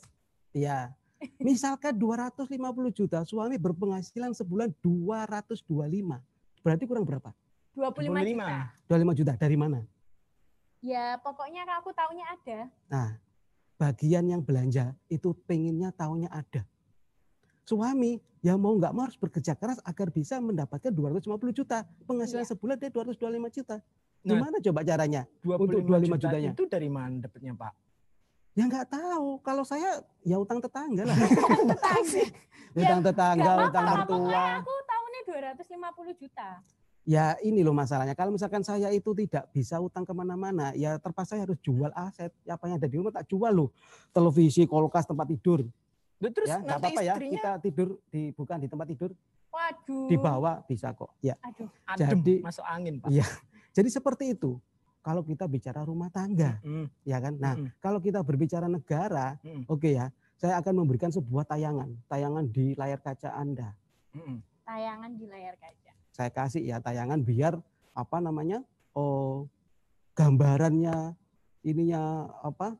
Iya. Misalkan 250 juta, suami berpenghasilan sebulan 225. Berarti kurang berapa? 25 juta. 25 juta dari mana? Ya, pokoknya aku taunya ada. Nah, bagian yang belanja itu pengennya taunya ada. Suami yang mau nggak mau harus bekerja keras agar bisa mendapatkan 250 juta. Penghasilan Iya. sebulan dia 225 juta. Nah, Gimana coba caranya? 25 Untuk 25 juta jutanya. itu dari mana dapatnya Pak? Ya nggak tahu. Kalau saya ya utang tetangga lah. Tetangga. Utang tetangga, Nggak utang apa-apa, mertua. pokoknya aku tahunnya 250 juta. Ya ini loh masalahnya. Kalau misalkan saya itu tidak bisa utang kemana-mana, ya terpaksa saya harus jual aset. Apa yang ada di rumah tak jual loh. Televisi, kulkas, tempat tidur. Loh, terus Ya nggak nanti apa-apa ya. istrinya Kita tidur bukan di tempat tidur, Waduh. di bawah bisa kok. Ya. Aduh. adem, jadi- masuk angin Pak. Iya. Jadi seperti itu. Kalau kita bicara rumah tangga, Mm. ya kan. Nah, Mm. kalau kita berbicara negara, Mm. oke ya. Saya akan memberikan sebuah tayangan di layar kaca Anda. Mm. Tayangan di layar kaca. Saya kasih ya tayangan biar apa namanya? gambarannya ininya apa?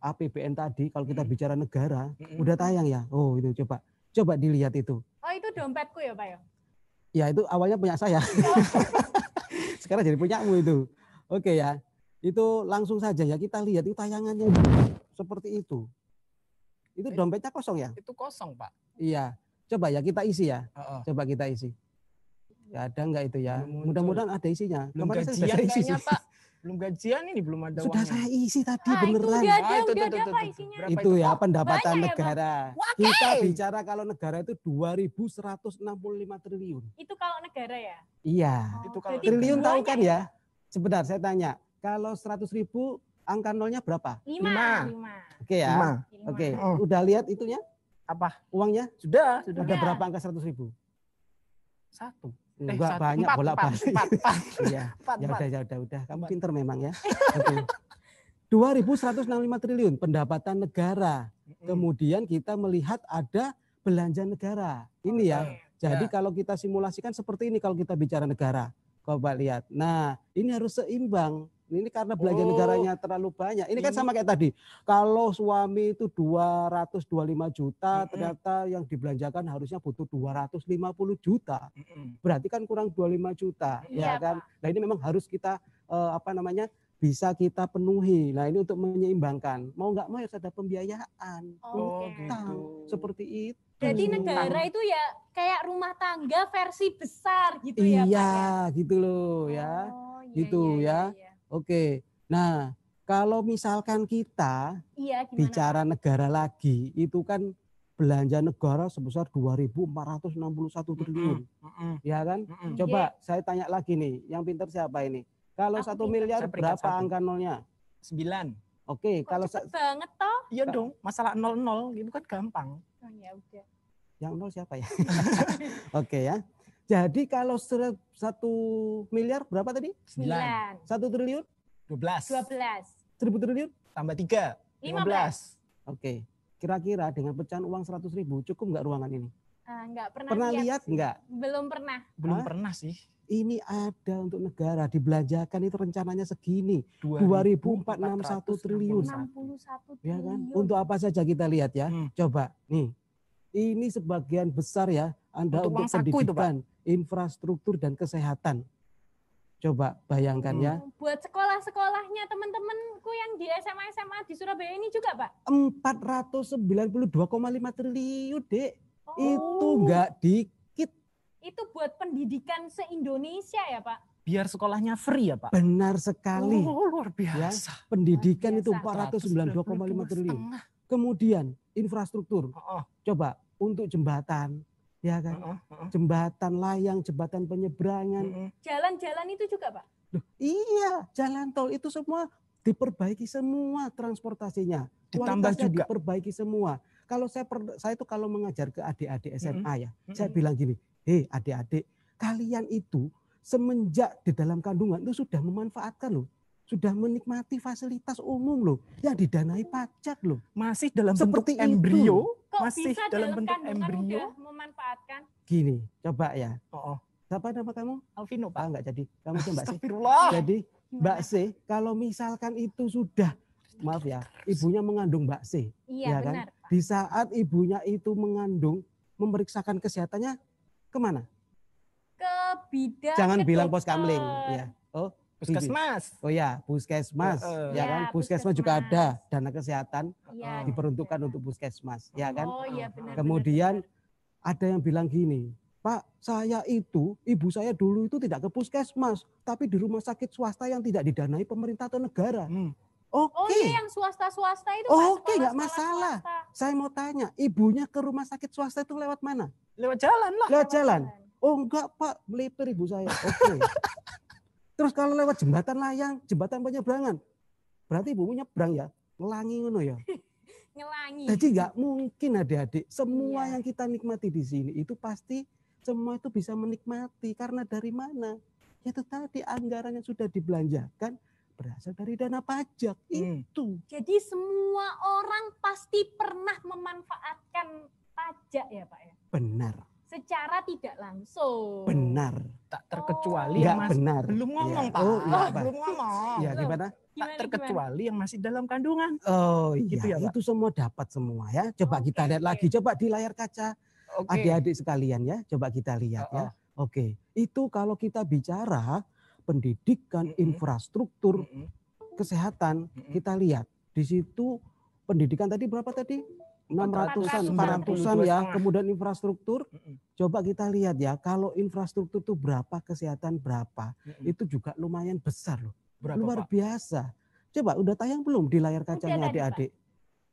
APBN tadi kalau kita bicara negara udah tayang ya. Oh itu coba dilihat itu. Oh itu dompetku ya Pak ya? Ya itu awalnya punya saya. Sekarang jadi punyamu itu. Oke ya. Itu langsung saja ya kita lihat itu tayangannya seperti itu. Itu dompetnya kosong ya? Itu kosong, Pak. Iya. Coba ya kita isi ya. Heeh. Coba kita isi. Ya ada enggak itu ya? Belum muncul. Mudah-mudahan ada isinya. Belum Kemarin gajian saya isi kayaknya, sih. Pak. Belum gajian ini belum ada Sudah uangnya. saya isi tadi Itu beneran. udah Ah, ada, itu, udah itu, ada itu, Pak itu. isinya. Berapa Itu ya pendapatan banyak ya, Pak? negara. Wah, Kita oke. bicara kalau negara itu 2.165 triliun. Itu kalau negara ya? Iya. Itu kalau Berarti Triliun tahu banyak kan ya? Sebentar saya tanya. Kalau 100.000 angka nolnya berapa? 5. Lima. Oke ya. 5. Oke. Oh. Udah lihat itunya? Apa? Uangnya? Sudah. Udah berapa angka 100.000? 1. Enggak banyak bolak-balik. 4. Iya. Ya udah. Kamu Empat. pinter memang ya. Oke. 2.165 triliun pendapatan negara. Kemudian kita melihat ada belanja negara. Ini ya. Jadi kalau kita simulasikan seperti ini kalau kita bicara negara. Coba lihat. Nah, ini harus seimbang. Ini karena belanja negaranya terlalu banyak. Ini kan sama kayak tadi. Kalau suami itu 225 juta, ternyata yang dibelanjakan harusnya butuh 250 juta. Berarti kan kurang 25 juta, Iya, ya kan? Pak. Nah, ini memang harus kita bisa kita penuhi. Nah, ini untuk menyeimbangkan. Mau nggak mau harus ada pembiayaan. Oh, Utang. gitu. Seperti itu. Jadi negara itu ya kayak rumah tangga versi besar gitu ya Pak Iya, ya? gitu loh ya. Oh, iya, Gitu ya. Iya. Oke. Nah, kalau misalkan kita Iya, gimana? bicara negara lagi, itu kan belanja negara sebesar 2.461 triliun. Ya kan? Coba saya tanya lagi nih, yang pintar siapa ini? Kalau Aku 1 pintar. miliar Saya peringkat berapa 1. angka nolnya? 9. Oke, Kok kalau cepet banget toh? Iya dong, masalah 00 gitu kan gampang. Oh ya udah. yang nol siapa ya? Oke ya. Jadi kalau 1 miliar berapa tadi? 9. 1 triliun? 12. 12. 1.000 triliun? Tambah 3. 15. Oke. Kira-kira dengan pecahan uang 100.000 cukup nggak ruangan ini? Enggak pernah, Pernah lihat sih. nggak? Belum pernah. Belum Hah? pernah sih. Ini ada untuk negara dibelanjakan itu rencananya segini. 2.461 triliun. 61 Ya kan? triliun. Untuk apa saja kita lihat ya. Coba nih. Ini sebagian besar ya Anda Untuk untuk uang saku itu, Pak. pendidikan, infrastruktur dan kesehatan. Coba bayangkan ya. Buat sekolah-sekolahnya teman-temanku yang di SMA di Surabaya ini juga, Pak. 492,5 triliun, Dek. Oh, Itu enggak dikit. itu buat pendidikan se-Indonesia ya, Pak? Biar sekolahnya free ya Pak? Benar sekali. Oh, luar biasa. Pendidikan Luar itu biasa. 492,5 triliun. Kemudian infrastruktur. Coba untuk jembatan, ya kan? Jembatan layang, jembatan penyeberangan. Jalan-jalan itu juga, Pak? Loh, iya, jalan tol itu semua diperbaiki semua transportasinya. Ditambah Kualitasnya juga. diperbaiki semua. Kalau saya itu kalau mengajar ke adik-adik SMA ya, saya bilang gini, hei adik-adik, kalian itu semenjak di dalam kandungan itu sudah memanfaatkan loh. Sudah menikmati fasilitas umum loh, yang didanai pajak loh. Masih dalam Seperti bentuk embrio. Kok Masih bisa dalam bentuk kandungan embrio. udah memanfaatkan? Gini, coba ya. Oh, Siapa nama kamu? Alvino Pak. Enggak jadi. Kamu aja Mbak C. Astagfirullah. Jadi Mbak C, kalau misalkan itu sudah, maaf ya, ibunya mengandung Mbak C. Iya, ya kan? benar, Pak. Di saat ibunya itu mengandung, memeriksakan kesehatannya kemana? Ke bidang Jangan ke bilang dokter. poskamling. Ya. Oh, Puskesmas. Oh ya, puskesmas. Ya Iya, kan? Puskesmas juga puskesmas. ada dana kesehatan Iya, diperuntukkan untuk puskesmas. Ya kan? Oh iya benar. Kemudian ada yang bilang gini, Pak, saya itu, ibu saya dulu itu tidak ke puskesmas, tapi di rumah sakit swasta yang tidak didanai pemerintah atau negara. Oh Oke, iya yang swasta-swasta itu Pak, oke, nggak sekolah-sekolah masalah. swasta. Saya mau tanya, ibunya ke rumah sakit swasta itu lewat mana? Lewat jalan lah. Lewat jalan. Oh enggak Pak, melipir ibu saya. Oke. Terus kalau lewat jembatan layang, jembatan penyeberangan, berarti ibu nyebrang ya, ngelangi ngono ya. Ngelangi. Jadi nggak mungkin adik-adik, semua Iya. yang kita nikmati di sini itu pasti semua itu bisa menikmati karena dari mana? Ya itu tadi anggaran yang sudah dibelanjakan berasal dari dana pajak itu. Jadi semua orang pasti pernah memanfaatkan pajak ya Pak ya? Benar. secara tidak langsung. Benar. Tak terkecuali Enggak yang masih benar. belum ngomong, Ya. Pak. Oh, iya, Pak. Belum ngomong. Ya, gimana? Tak terkecuali yang masih dalam kandungan. Oh iya, Gitu ya, Pak? itu semua dapat semua ya. Coba Oke, kita lihat oke. lagi, coba di layar kaca Oke. adik-adik sekalian ya. Coba kita lihat ya. Oke, itu kalau kita bicara pendidikan, infrastruktur, kesehatan, kita lihat di situ pendidikan tadi berapa tadi? 600-an, 400-an ya. Kemudian infrastruktur, coba kita lihat ya. Kalau infrastruktur itu berapa, kesehatan berapa, itu juga lumayan besar loh. Berapa, Luar Pak? biasa. Coba udah tayang belum di layar kacanya tadi, Pak. adik-adik?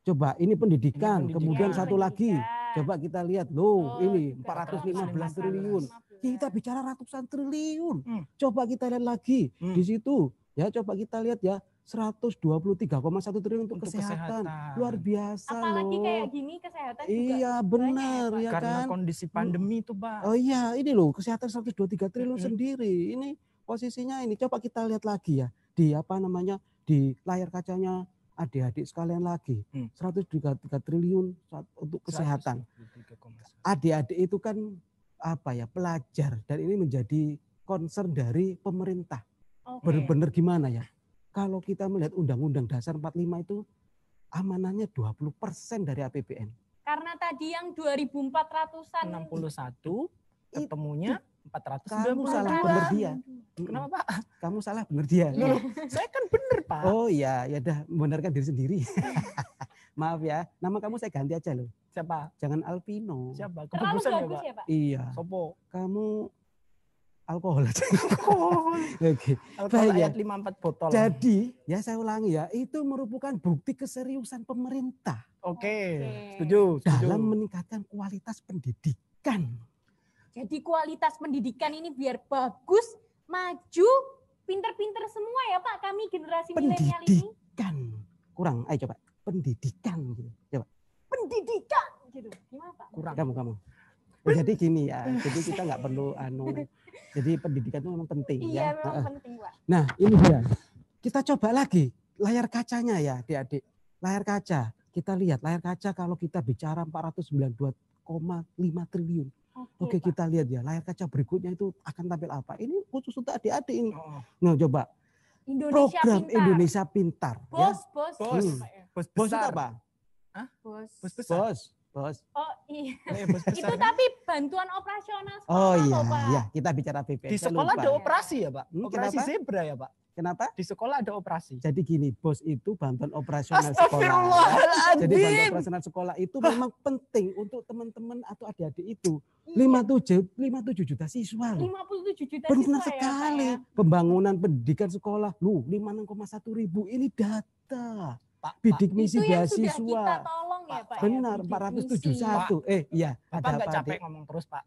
Coba ini pendidikan, Ini pendidikan. kemudian satu lagi. Pendidikan. Coba kita lihat loh, ini juga 415 triliun. 415. Kita bicara ratusan triliun. Hmm. Coba kita lihat lagi Hmm. di situ. Ya, coba kita lihat ya 123,1 triliun untuk Untuk kesehatan. kesehatan. Luar biasa Apalagi loh. kayak gini kesehatan juga Iya banyak benar Pak. ya Karena kan. kondisi pandemi itu, Pak. Oh iya, ini loh kesehatan 123 triliun Mm-mm. sendiri. Ini posisinya ini. Coba kita lihat lagi ya di apa namanya di layar kacanya adik-adik sekalian lagi. 123 triliun untuk kesehatan. 123,1. Adik-adik itu kan apa ya pelajar dan ini menjadi concern dari pemerintah. Oke. Benar-benar gimana ya? Kalau kita melihat Undang-Undang Dasar 45 itu amanahnya 20% dari APBN. Karena tadi yang 2.400-an 61 ketemunya 492. Kamu salah bener dia. Kenapa, Pak? Kamu salah bener dia. Loh, saya kan bener, Pak. Oh iya, ya udah membenarkan diri sendiri. Maaf ya, nama kamu saya ganti aja loh. Siapa? Jangan Alvino. Siapa? terlalu Keputusan ya, bagus Pak? ya Pak? Iya, Sopo? kamu alkohol aja. Alkohol. Oke. Alkohol Baik, ya. ayat 54 botol. Jadi, ya saya ulangi ya, itu merupakan bukti keseriusan pemerintah Oke. Oke. Setuju. dalam meningkatkan kualitas pendidikan. Jadi kualitas pendidikan ini biar bagus, maju, pinter-pinter semua ya Pak, kami generasi milenial ini. Pendidikan. Kurang, ayo coba. Pendidikan gitu. Coba. Pendidikan gitu. Gimana Pak? Kurang. Kamu. Oh, jadi gini ya, jadi kita nggak perlu jadi pendidikan itu memang penting Iya ya. memang penting Pak. Nah ini dia, kita coba lagi layar kacanya ya adik-adik. Layar kaca, kita lihat layar kaca kalau kita bicara 492,5 triliun. Oke Pak. kita lihat ya layar kaca berikutnya itu akan tampil apa. Ini khusus untuk adik-adik ini. Oh. Nah coba, Indonesia program Pintar. Indonesia Pintar. Ya. Bos, bos. Bos. Pak, ya? Bos Bos itu besar. apa? Bos. Bos besar. Bos. Oh iya. Bos besar. Itu tapi bantuan operasional sekolah Oh iya, loh, Pak. ya kita bicara BPS. Di Saya sekolah lupa. ada operasi ya, Pak? Operasi kenapa? zebra ya, Pak? Kenapa? Di sekolah ada operasi. Jadi gini, bos itu bantuan operasional sekolah. Jadi bantuan Astagfirullahaladzim. operasional sekolah itu memang penting untuk teman-teman atau adik-adik itu. Iya. 57 juta siswa loh. 57 juta Benar siswa sekali. ya Pak ya. Pembangunan pendidikan sekolah. Lu 56,1 ribu ini data. Pak, Bidik misi Itu yang sudah kita beasiswa. tolong ya Pak. Benar, ya, bidik misi. 471. Iya, Bapak ada nggak apa capek adik? ngomong terus, Pak.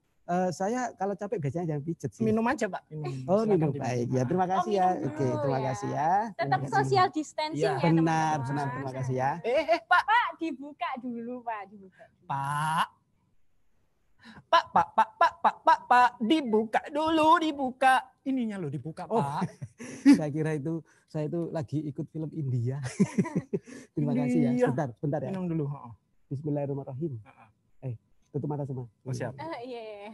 Saya kalau capek biasanya jangan pijet sih. Minum aja, Pak. Minum. Oh Silakan minum, diminum. baik. Ya terima kasih ya. minum Oke, dulu terima ya. kasih ya. Tetap Terima kasih. social distancing Iya, ya Benar, teman-teman. terima kasih ya. Pak. Pak dibuka dulu Pak, dibuka. Pak. Pak, dibuka dulu, dibuka. Ininya loh dibuka, Oh. Pak. Saya kira itu saya itu lagi ikut film India. Terima kasih ya. Iya. Bentar ya. Minum dulu. Oh. Bismillahirrahmanirrahim. Tutup mata semua. Oh, siap. Iya.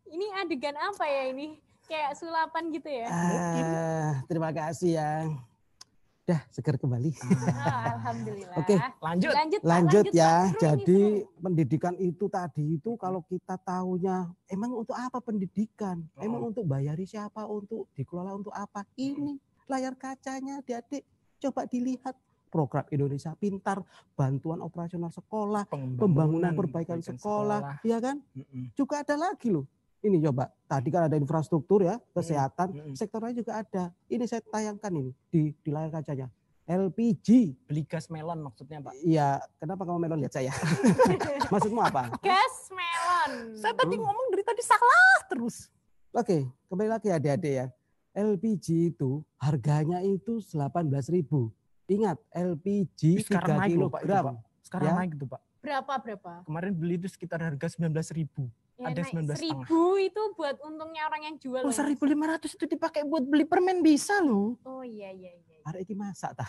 Ini adegan apa ya ini? Kayak sulapan gitu ya? Terima kasih ya. Dah seger kembali. Ah, Alhamdulillah. Oke, Lanjut, Pak, Lanjut ya. Pak. Seru ini, Jadi seru. pendidikan itu tadi itu kalau kita tahunya emang untuk apa pendidikan? Oh. Emang untuk bayari siapa? Untuk dikelola untuk apa? Ini layar kacanya adik-adik. Coba dilihat program Indonesia Pintar, bantuan operasional sekolah, pembangunan perbaikan sekolah, ya kan? Juga ada lagi loh. Ini coba, tadi kan ada infrastruktur ya, kesehatan, sektor lain juga ada. Ini saya tayangkan ini di layar kacanya. LPG. Beli gas melon maksudnya, Pak. Iya, kenapa kamu melon lihat saya? Maksudmu apa? Gas melon. Saya tadi ngomong dari tadi salah terus. Oke, kembali lagi adik-adik ya. LPG itu harganya itu 18.000. Ingat, LPG Sekarang 3 naik loh, Pak, itu, kilogram. Pak. Sekarang Ya. naik gitu, Pak. Berapa? Kemarin beli itu sekitar harga 19.000. Ya, Ada naik 19,5. 1.000 itu buat untungnya orang yang jual. Oh, loh, Mas. 1.500 itu dipakai buat beli permen bisa loh. Oh iya. arek iki masak ta.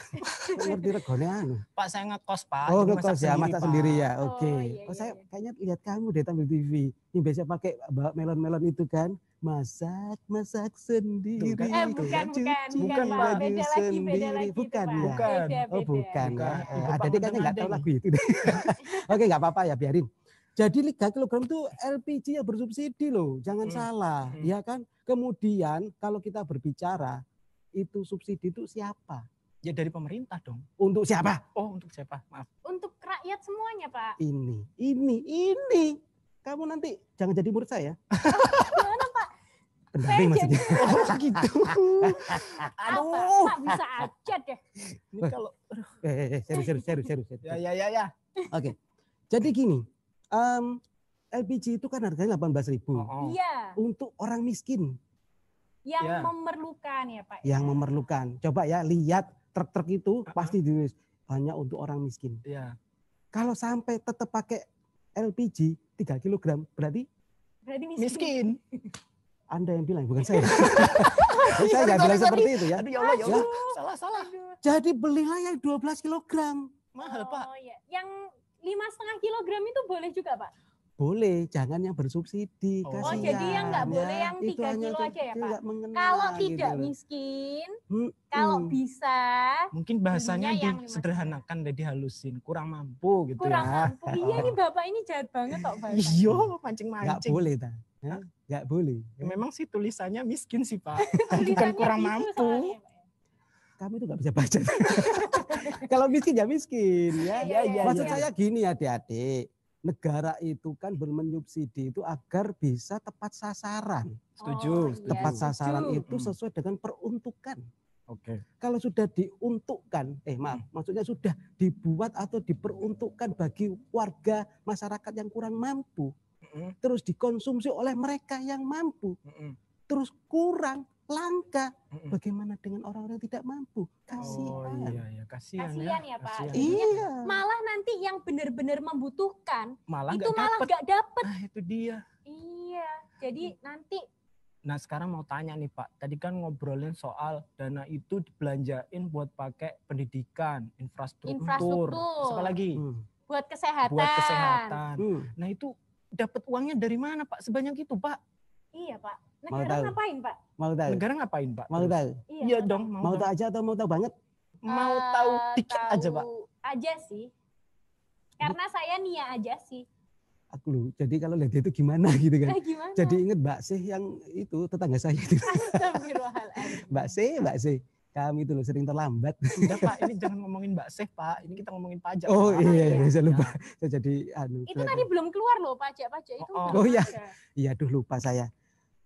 Kok ngerti regane anu. Pak saya ngekos Pak. Oh, jadi ngekos ya, masak Pak. sendiri ya. Oh, Oke. iya, Oh, saya iya. kayaknya lihat kamu deh tampil TV. Ini biasa pakai bawa melon-melon itu kan. Masak sendiri. Tuh kan. Bukan, cuci bukan, Pak. Pak. Beda lagi, beda sendiri. lagi itu, Bukan Pak. ya. Bukan. Beda, Oh, beda. bukan ya. Bukan. Ibu Ada Pak kayaknya nggak Mendeng tahu ada lagu itu deh. Oke, nggak apa-apa ya, biarin. Jadi 3 kilogram itu LPG yang bersubsidi loh, jangan salah, ya kan? Kemudian kalau kita berbicara itu subsidi itu siapa? Ya dari pemerintah dong. Untuk siapa? Oh untuk siapa? Maaf. Untuk rakyat semuanya, Pak. Ini. Kamu nanti jangan jadi murid saya. Gimana, Pak? Pendamping maksudnya. Oh gitu. Apa? Pak bisa aja deh. Ini kalau Serius. ya. Oke. Jadi gini, LPG itu kan harganya 18.000. Oh. Iya, Untuk orang miskin yang Ya. memerlukan ya, Pak. yang memerlukan. Coba ya lihat truk-truk itu Uh-uh. pasti ditulis hanya untuk orang miskin. Iya. Kalau sampai tetap pakai LPG 3 kg berarti Berarti Miskin. Anda yang bilang bukan saya. Saya nggak bilang seperti itu ya. Aduh ya Allah ya Allah. Salah. Aduh. Jadi belilah yang 12 kg. Mahal Pak. Oh iya. Yang 5,5 kilogram itu boleh juga, Pak? Boleh, jangan yang bersubsidi. Oh, Kasihan, jadi yang nggak boleh yang Itu 3 hanya kilo untuk aja ya, dia Pak? nggak mengenal Kalau gitu tidak loh. miskin, Hmm, kalau hmm. bisa Mungkin bahasanya Belinya yang disederhanakan dan dihalusin. Kurang mampu gitu kurang ya. mampu. Iya, ini Bapak ini jahat banget kok, Pak. Iya, nggak mancing-mancing. boleh ta? Ya, nggak boleh. Ya, memang sih tulisannya miskin sih Pak. Bukan Tulisannya kurang gitu mampu. soalnya, Pak. Kamu itu nggak bisa baca. Kalau miskin ya miskin ya. Iya, Maksud iya. saya gini adik-adik, negara itu kan menyubsidi itu agar bisa tepat sasaran. Setuju. Oh, iya, Tepat setuju. sasaran itu Hmm. sesuai dengan peruntukan. Oke. Kalau sudah diuntukkan, maksudnya sudah dibuat atau diperuntukkan bagi warga masyarakat yang kurang mampu, Mm-mm. terus dikonsumsi oleh mereka yang mampu, Mm-mm. terus kurang, langka, Mm-mm. bagaimana dengan orang-orang yang tidak mampu? Oh Kasihan. iya, kasihan Kasihan ya, Pak. Kasihan. Iya. Malah nanti yang benar-benar membutuhkan Malah itu nggak malah dapet. nggak dapet. Nah itu dia. Iya, jadi nanti Nah sekarang mau tanya nih Pak, tadi kan ngobrolin soal dana itu dibelanjain buat pakai pendidikan, infrastruktur, apa lagi? Hmm. buat kesehatan. Buat kesehatan. Hmm. Nah itu dapat uangnya dari mana Pak? Sebanyak itu Pak? Iya, Pak. Mau Negara tahu? ngapain, Pak? Mau tahu? Negara ngapain Pak? Mau Terus? tahu? Iya dong, Mau tahu aja atau mau tahu banget? Mau tahu dikit aja Pak. Tahu aja sih. Karena saya Nia aja sih. Aku loh, jadi kalau lihat dia itu gimana gitu kan. Gimana? Jadi inget Mbak Sih yang itu tetangga saya itu. Astagfirullahaladzim. Mbak Sih, kami itu loh sering terlambat. Udah Pak, ini jangan ngomongin Mbak Seh Pak, ini kita ngomongin pajak. Oh Pak. iya, iya. saya lupa. Saya jadi Itu tadi belum keluar loh pajak-pajak itu. Oh, belum oh iya. ada. Iya, aduh lupa saya.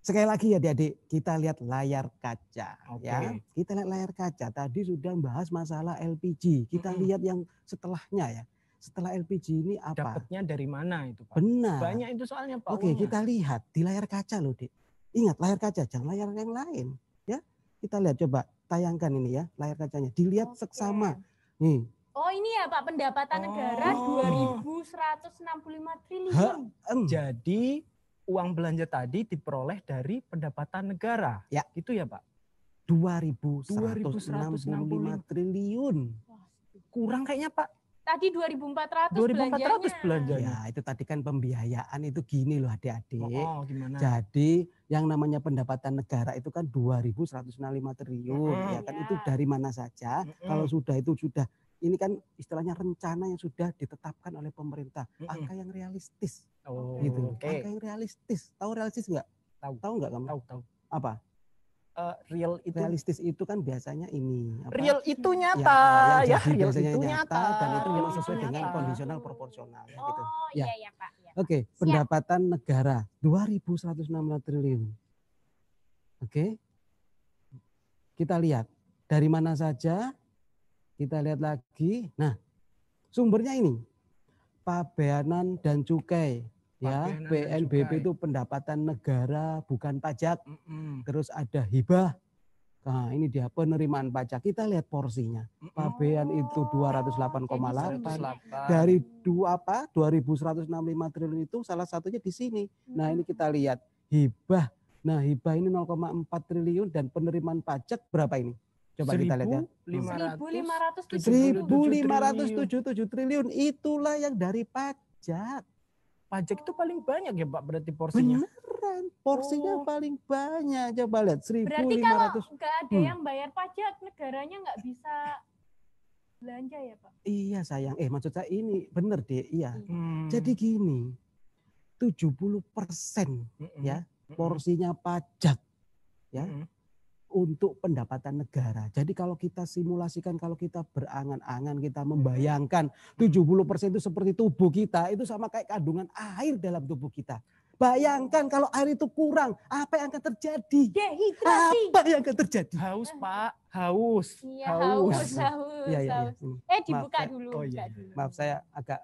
Sekali lagi ya adik-adik, kita lihat layar kaca. Oke. Ya, kita lihat layar kaca. Tadi sudah bahas masalah LPG. Kita Mm-mm. lihat yang setelahnya ya. Setelah LPG ini apa? Dapatnya dari mana itu Pak? Benar. Banyak itu soalnya Pak. Oke, uangnya. kita lihat di layar kaca loh, Dik. Ingat layar kaca, jangan layar yang lain. Ya, kita lihat coba tayangkan ini ya layar kacanya. Dilihat Oke. seksama. Nih, Oh ini ya Pak, pendapatan negara Oh. 2.165 triliun. HM. Jadi uang belanja tadi diperoleh dari pendapatan negara. Ya. Gitu ya Pak. 2.165 triliun. Kurang kayaknya Pak. Tadi 2.400 2.400 belanjanya. Ya, itu tadi kan pembiayaan itu gini loh adik-adik. Oh, gimana? Jadi yang namanya pendapatan negara itu kan 2.165 triliun. Mm-mm. Ya kan Ya. itu dari mana saja. Mm-mm. Kalau sudah itu sudah ini kan istilahnya rencana yang sudah ditetapkan oleh pemerintah. Mm-mm. Angka yang realistis Oh, gitu. oke. Angka yang realistis. Tahu realistis enggak? Tahu. Tahu enggak kamu? Tahu. Apa? Real itu Realistis itu kan biasanya ini apa? real itu Ya, nyata yang ya, jadi real biasanya itu nyata nyata dan itu memang Real sesuai itu dengan nyata. kondisional proporsional ya gitu. Oh Ya. iya ya Pak. Ya. Oke, pendapatan negara 2.165 triliun. Oke. Kita lihat dari mana saja. Kita lihat lagi. Nah, sumbernya ini. Pabeanan dan Cukai ya, Pabeanan dan PNBP Cukai. itu pendapatan negara bukan pajak. Mm-mm. Terus ada hibah. Nah, ini dia penerimaan pajak. Kita lihat porsinya. Pabean itu 208,8. 208. Dari 2.165 triliun itu salah satunya di sini. Nah, ini kita lihat hibah. Nah, hibah ini 0,4 triliun dan penerimaan pajak berapa ini? Coba kita lihat ya. 1.577 1.577 triliun itulah yang dari pajak. Pajak itu paling banyak ya Pak berarti porsinya. Beneran, porsinya paling banyak. Coba lihat 1.500. Berarti kalau nggak ada yang bayar pajak, negaranya nggak bisa belanja ya Pak? Iya sayang, maksud saya ini bener deh, iya. Hmm. Jadi gini, 70% ya porsinya pajak ya untuk pendapatan negara. Jadi kalau kita simulasikan, kalau kita berangan-angan, kita membayangkan 70% itu seperti tubuh kita, itu sama kayak kandungan air dalam tubuh kita. Bayangkan kalau air itu kurang, apa yang akan terjadi? Dehidrasi. Apa yang akan terjadi? Haus Pak, haus. Iya, haus. Iya. Dibuka Maaf, dulu. Oh, iya. buka dulu. Maaf saya agak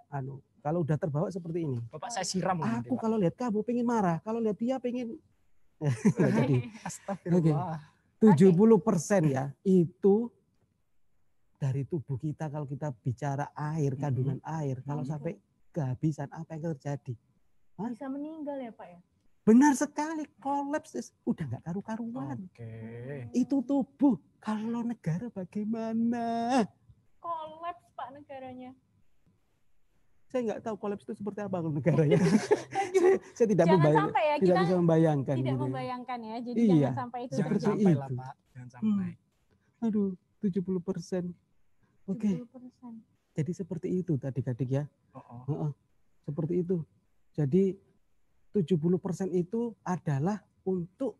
kalau udah terbawa seperti ini. Bapak saya siram nanti, Aku Pak. kalau lihat kamu pengen marah, kalau lihat dia pengen jadi Astagfirullah. 70% ya itu dari tubuh kita kalau kita bicara air, kandungan air, kalau sampai kehabisan apa yang terjadi? Bisa meninggal ya Pak ya? Benar sekali, kolaps udah nggak karu-karuan. Oke. Itu tubuh. Kalau negara bagaimana? Kolaps Pak negaranya. Saya nggak tahu kolaps itu seperti apa kalau negara ya. saya tidak Jangan membayangkan, sampai ya, tidak kita bisa membayangkan. tidak gitu ya. membayangkan ya. Jadi Iya. jangan sampai itu Jangan Seperti sampai lah itu. Pak, jangan sampai. Aduh, 70%. Oke, 70%. jadi seperti itu tadi adik ya. Oh. Heeh, seperti itu. Jadi 70% itu adalah untuk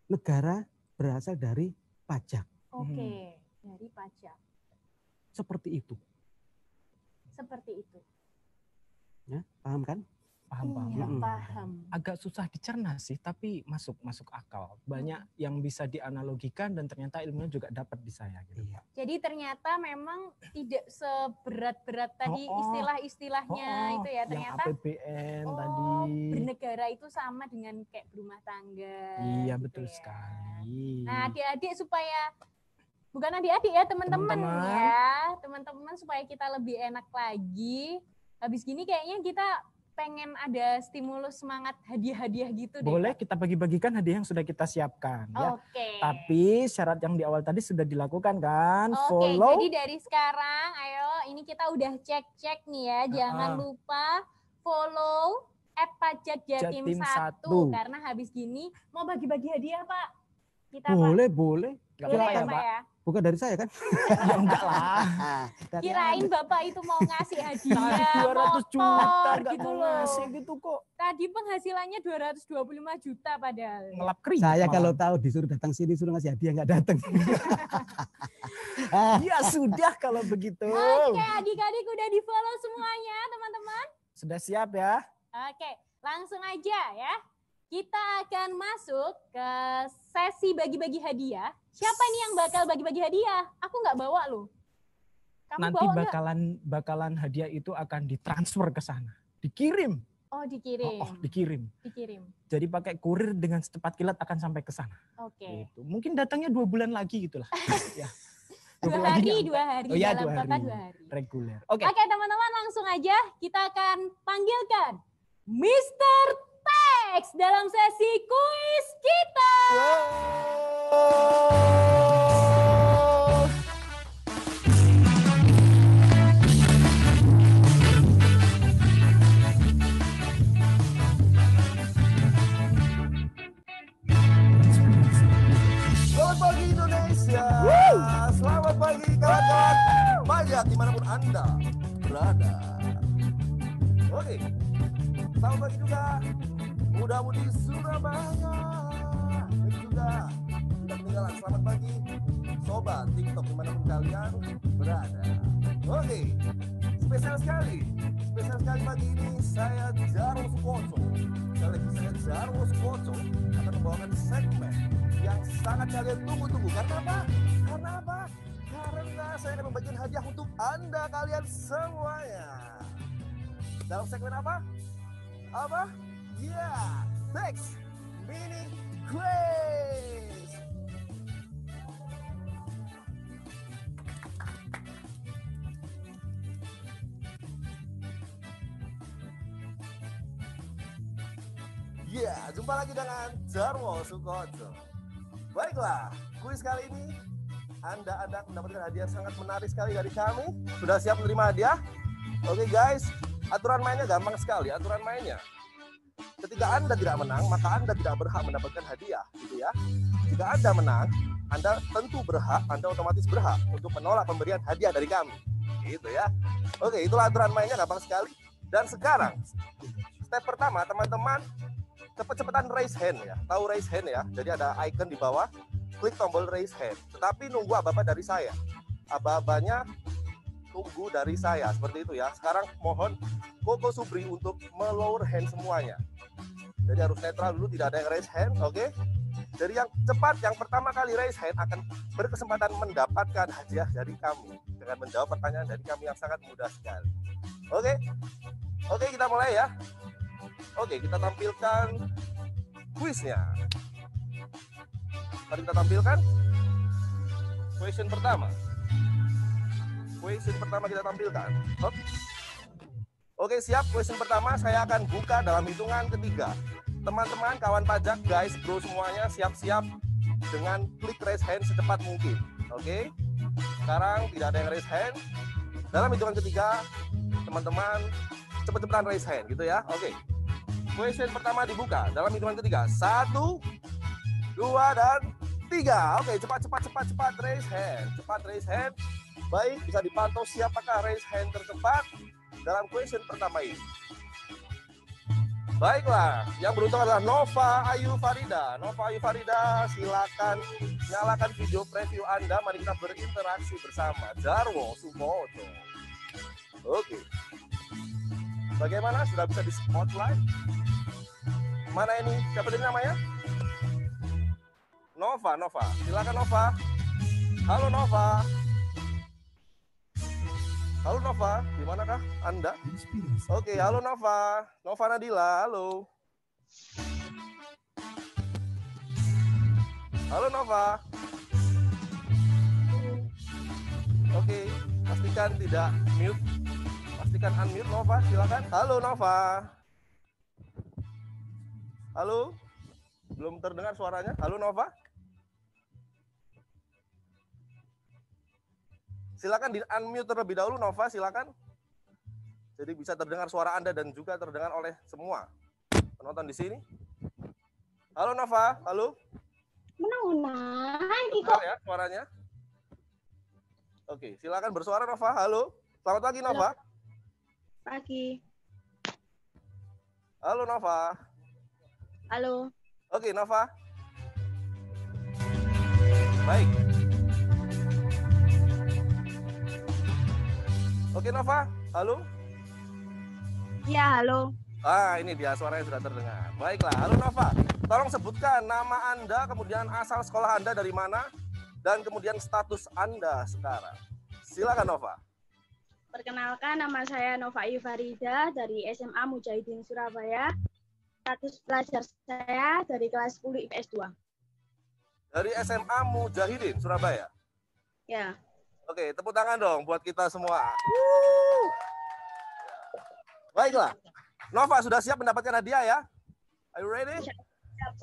negara berasal dari pajak. Oke, dari pajak. Seperti itu. Seperti itu. Ya, paham kan? Paham. Iya, paham. Agak susah dicerna sih, tapi masuk akal. Banyak yang bisa dianalogikan dan ternyata ilmunya juga dapat di saya. Gitu. Iya. Jadi ternyata memang tidak seberat-berat tadi Oh, istilah-istilahnya itu ya. Yang Ternyata APBN tadi. bernegara itu sama dengan kayak berumah tangga. Iya gitu betul ya. sekali. Nah adik-adik supaya, bukan adik-adik ya teman-teman Teman-teman. ya. Teman-teman supaya kita lebih enak lagi. Habis gini kayaknya kita pengen ada stimulus semangat hadiah-hadiah gitu deh. Boleh kita bagi-bagikan hadiah yang sudah kita siapkan ya. Oke. Tapi syarat yang di awal tadi sudah dilakukan kan? Oke, Follow. jadi dari sekarang ayo ini kita udah cek-cek nih ya. Jangan lupa follow @pajakjatim1 Jatim 1. karena habis gini mau bagi-bagi hadiah, Pak. Kita Boleh. Boleh Gak ya, apa-apa ya, Pak Pak. ya. Bukan dari saya kan? Ya enggak lah. Dari Kirain Anda. Bapak itu mau ngasih hadiah Tadi 200 juta motor enggak gitu mau loh. ngasih gitu kok. Tadi penghasilannya 225 juta padahal. Ngelap keringat. Saya malah. kalau tahu disuruh datang sini suruh ngasih hadiah nggak datang. Ya sudah kalau begitu. Oke, adik-adik udah di-follow semuanya, teman-teman. Sudah siap ya? Oke, langsung aja ya. Kita akan masuk ke sesi bagi-bagi hadiah. Siapa nih yang bakal bagi-bagi hadiah? Aku nggak bawa loh. Kamu Nanti bawa nggak? bakalan hadiah itu akan ditransfer ke sana. Dikirim. Oh, dikirim. Dikirim. Dikirim. Jadi pakai kurir dengan secepat kilat akan sampai ke sana. Oke. Gitu. Mungkin datangnya 2 bulan lagi gitulah. Ya. 2 bulan lagi hari, nyampe. 2 hari. Oh iya, Dalam 2 kota hari. 2 hari. Reguler. Oke. Oke, teman-teman langsung aja kita akan panggilkan Mr. Tex dalam sesi kuis kita. Selamat pagi Indonesia. Selamat pagi kawan-kawan pajak dimanapun Anda berada. Oke, selamat pagi juga muda-mudi Surabaya. Dan juga tidak ketinggalan selamat pagi sobat TikTok dimanapun kalian berada. Oke, spesial sekali pagi ini saya Jarwo Sukoco. Saya Jarwo Sukoco akan membawakan segmen yang sangat kalian tunggu-tunggu. Karena apa? Karena saya akan membagikan hadiah untuk Anda kalian semuanya. Dalam segmen apa? Ya, Tex Mini Quiz. Ya, jumpa lagi dengan Jarwo Sukoco. Baiklah, kuis kali ini Anda mendapatkan hadiah sangat menarik sekali dari kami. Sudah siap menerima hadiah? Oke guys, aturan mainnya gampang sekali. Aturan mainnya, ketika Anda tidak menang, maka Anda tidak berhak mendapatkan hadiah, gitu ya. Jika Anda menang, Anda tentu berhak, Anda otomatis berhak untuk menolak pemberian hadiah dari kami, gitu ya. Oke, itulah aturan mainnya, gampang sekali. Dan sekarang, step pertama, teman-teman, cepet-cepetan raise hand ya. Tahu raise hand ya? Jadi ada icon di bawah, klik tombol raise hand. Tetapi nunggu aba-aba dari saya. Aba-abanya tunggu dari saya, seperti itu ya. Sekarang mohon Koko Subri untuk melower hand semuanya. Jadi harus netral dulu, tidak ada yang raise hand, oke? Jadi yang cepat, yang pertama kali raise hand akan berkesempatan mendapatkan hadiah dari kami dengan menjawab pertanyaan dari kami yang sangat mudah sekali. Oke? Oke, kita mulai ya. Oke, kita tampilkan kuisnya. Mari kita tampilkan question pertama. Question pertama kita tampilkan. Oke, siap. Question pertama saya akan buka dalam hitungan ketiga. Teman-teman, kawan pajak, guys, bro semuanya siap-siap dengan klik raise hand secepat mungkin. Oke. Sekarang tidak ada yang raise hand. Dalam hitungan ketiga, teman-teman cepet-cepetan raise hand gitu ya. Oke. Question pertama dibuka dalam hitungan ketiga. 1, 2, dan 3. Oke, cepat raise hand. Cepat raise hand. Baik, bisa dipantau siapakah raise hand tercepat dalam question pertama ini. Baiklah, yang beruntung adalah Nova Ayu Farida. Nova Ayu Farida, silakan nyalakan video preview Anda. Mari kita berinteraksi bersama. Jarwo Sumoto. Oke. Bagaimana? Sudah bisa di spotlight? Mana ini? Siapa ini namanya? Nova. Silakan Nova. Halo Nova. Halo Nova, di manakah Anda? Oke, halo Nova. Nova Nadila, halo. Halo Nova. Oke, pastikan tidak mute. Pastikan unmute Nova, silakan. Halo Nova. Halo. Belum terdengar suaranya. Halo Nova. Silakan di unmute terlebih dahulu Nova, silakan. Jadi bisa terdengar suara Anda dan juga terdengar oleh semua penonton di sini. Halo Nova, halo. Dengar ya suaranya? Oke, silakan bersuara Nova. Halo. Selamat pagi Nova. Pagi. Halo Nova. Halo. Oke, Nova. Baik. Oke Nova, halo? Ya, halo. Ah, ini dia suaranya sudah terdengar. Baiklah, halo Nova. Tolong sebutkan nama Anda, kemudian asal sekolah Anda dari mana, dan kemudian status Anda sekarang. Silakan Nova. Perkenalkan, nama saya Nova Ayu Farida dari SMA Mujahidin Surabaya. Status pelajar saya dari kelas 10 IPS 2. Dari SMA Mujahidin Surabaya? Ya. Oke, tepuk tangan dong buat kita semua. Baiklah. Nova sudah siap mendapatkan hadiah ya? Are you ready?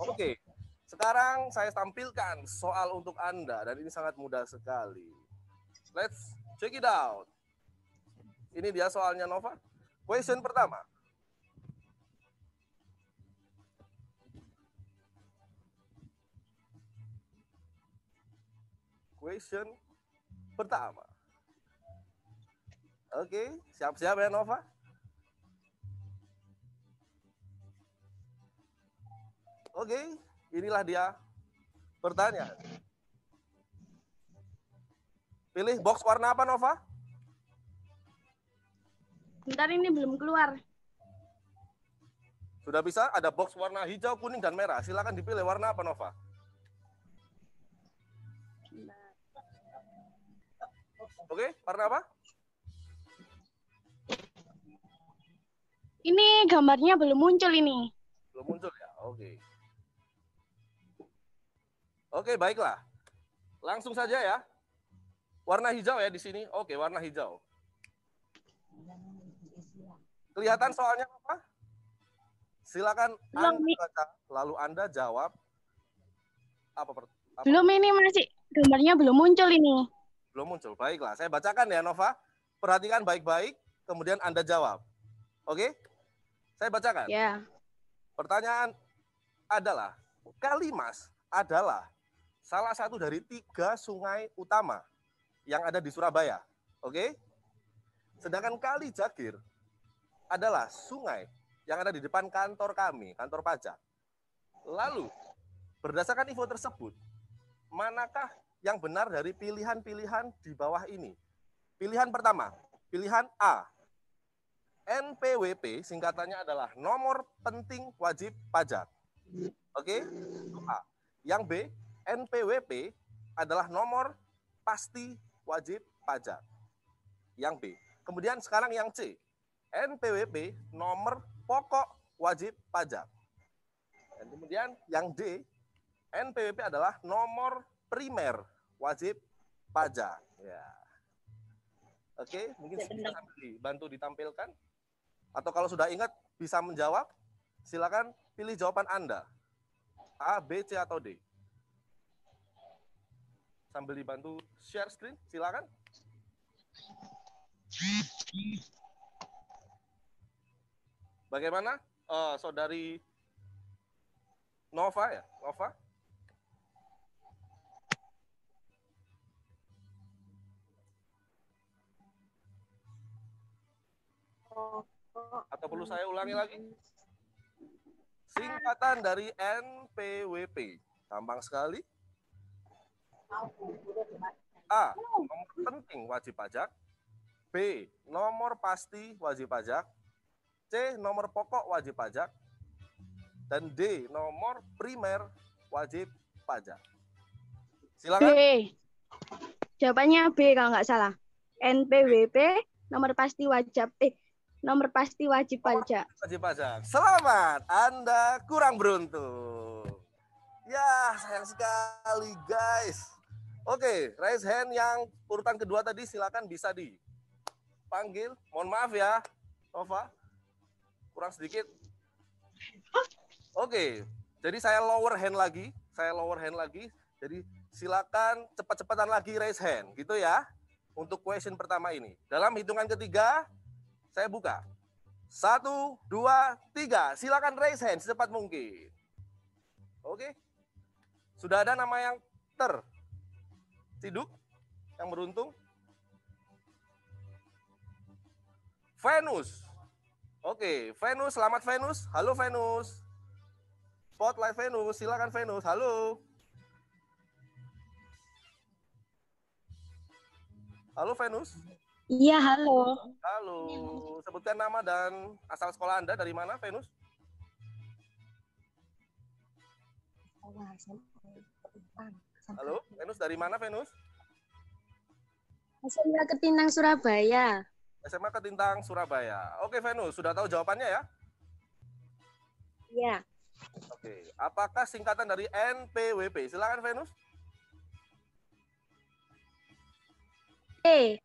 Oke. Sekarang saya tampilkan soal untuk Anda dan ini sangat mudah sekali. Let's check it out. Ini dia soalnya Nova. Question pertama. Question pertama. Oke, siap-siap ya Nova. Oke, inilah dia pertanyaan. Pilih box warna apa Nova? Bentar, ini belum keluar. Sudah bisa? Ada box warna hijau, kuning, dan merah. Silakan dipilih warna apa Nova? Oke, warna apa? Ini gambarnya belum muncul ini. Belum muncul ya? Oke. Oke, baiklah. Langsung saja ya. Warna hijau ya di sini. Oke, warna hijau. Kelihatan soalnya apa? Silakan Anda baca, lalu Anda jawab. Apa? Belum, ini masih Gambarnya belum muncul ini. Belum muncul. Baiklah, saya bacakan ya Nova. Perhatikan baik-baik, kemudian Anda jawab. Oke? Saya bacakan. Ya. Pertanyaan adalah, Kalimas adalah salah satu dari 3 sungai utama yang ada di Surabaya. Oke? Sedangkan Kali Jagir adalah sungai yang ada di depan kantor kami, kantor pajak. Lalu, berdasarkan info tersebut, manakah yang benar dari pilihan-pilihan di bawah ini? Pilihan pertama, pilihan A. NPWP singkatannya adalah nomor penting wajib pajak. Oke? Itu A. Yang B, NPWP adalah nomor pasti wajib pajak. Yang B. Kemudian sekarang yang C. NPWP nomor pokok wajib pajak. Dan kemudian yang D, NPWP adalah nomor primer wajib pajak. Ya. Oke, mungkin bisa dibantu ditampilkan. Atau kalau sudah ingat bisa menjawab, silakan pilih jawaban Anda. A, B, C, atau D. Sambil dibantu share screen, silakan. Bagaimana, saudari Nova ya, Nova? Atau perlu saya ulangi lagi? Singkatan dari NPWP. Gampang sekali. A. Nomor penting wajib pajak. B. Nomor pasti wajib pajak. C. Nomor pokok wajib pajak. Dan D. Nomor primer wajib pajak. Silakan. B. Jawabannya B kalau nggak salah. NPWP nomor pasti wajib pajak. Wajib pajak. Selamat, Anda kurang beruntung. Ya, sayang sekali guys. Oke, raise hand yang urutan kedua tadi silakan bisa dipanggil. Mohon maaf ya, Nova. Kurang sedikit. Oke, jadi saya lower hand lagi. Jadi silakan cepat-cepatan lagi raise hand, gitu ya. Untuk question pertama ini. Dalam hitungan ketiga, saya buka. 1, 2, 3. Silakan raise hand secepat mungkin. Oke. Sudah ada nama yang terciduk, yang beruntung? Venus. Oke, Venus, selamat Venus. Halo Venus. Spotlight Venus, silakan Venus. Halo. Halo Venus. Iya, halo. Halo. Sebutkan nama dan asal sekolah Anda dari mana, Venus? Halo, Venus dari mana, Venus? SMA Ketintang Surabaya. SMA Ketintang Surabaya. Oke, Venus, sudah tahu jawabannya ya? Iya. Oke, apakah singkatan dari NPWP? Silakan Venus. E.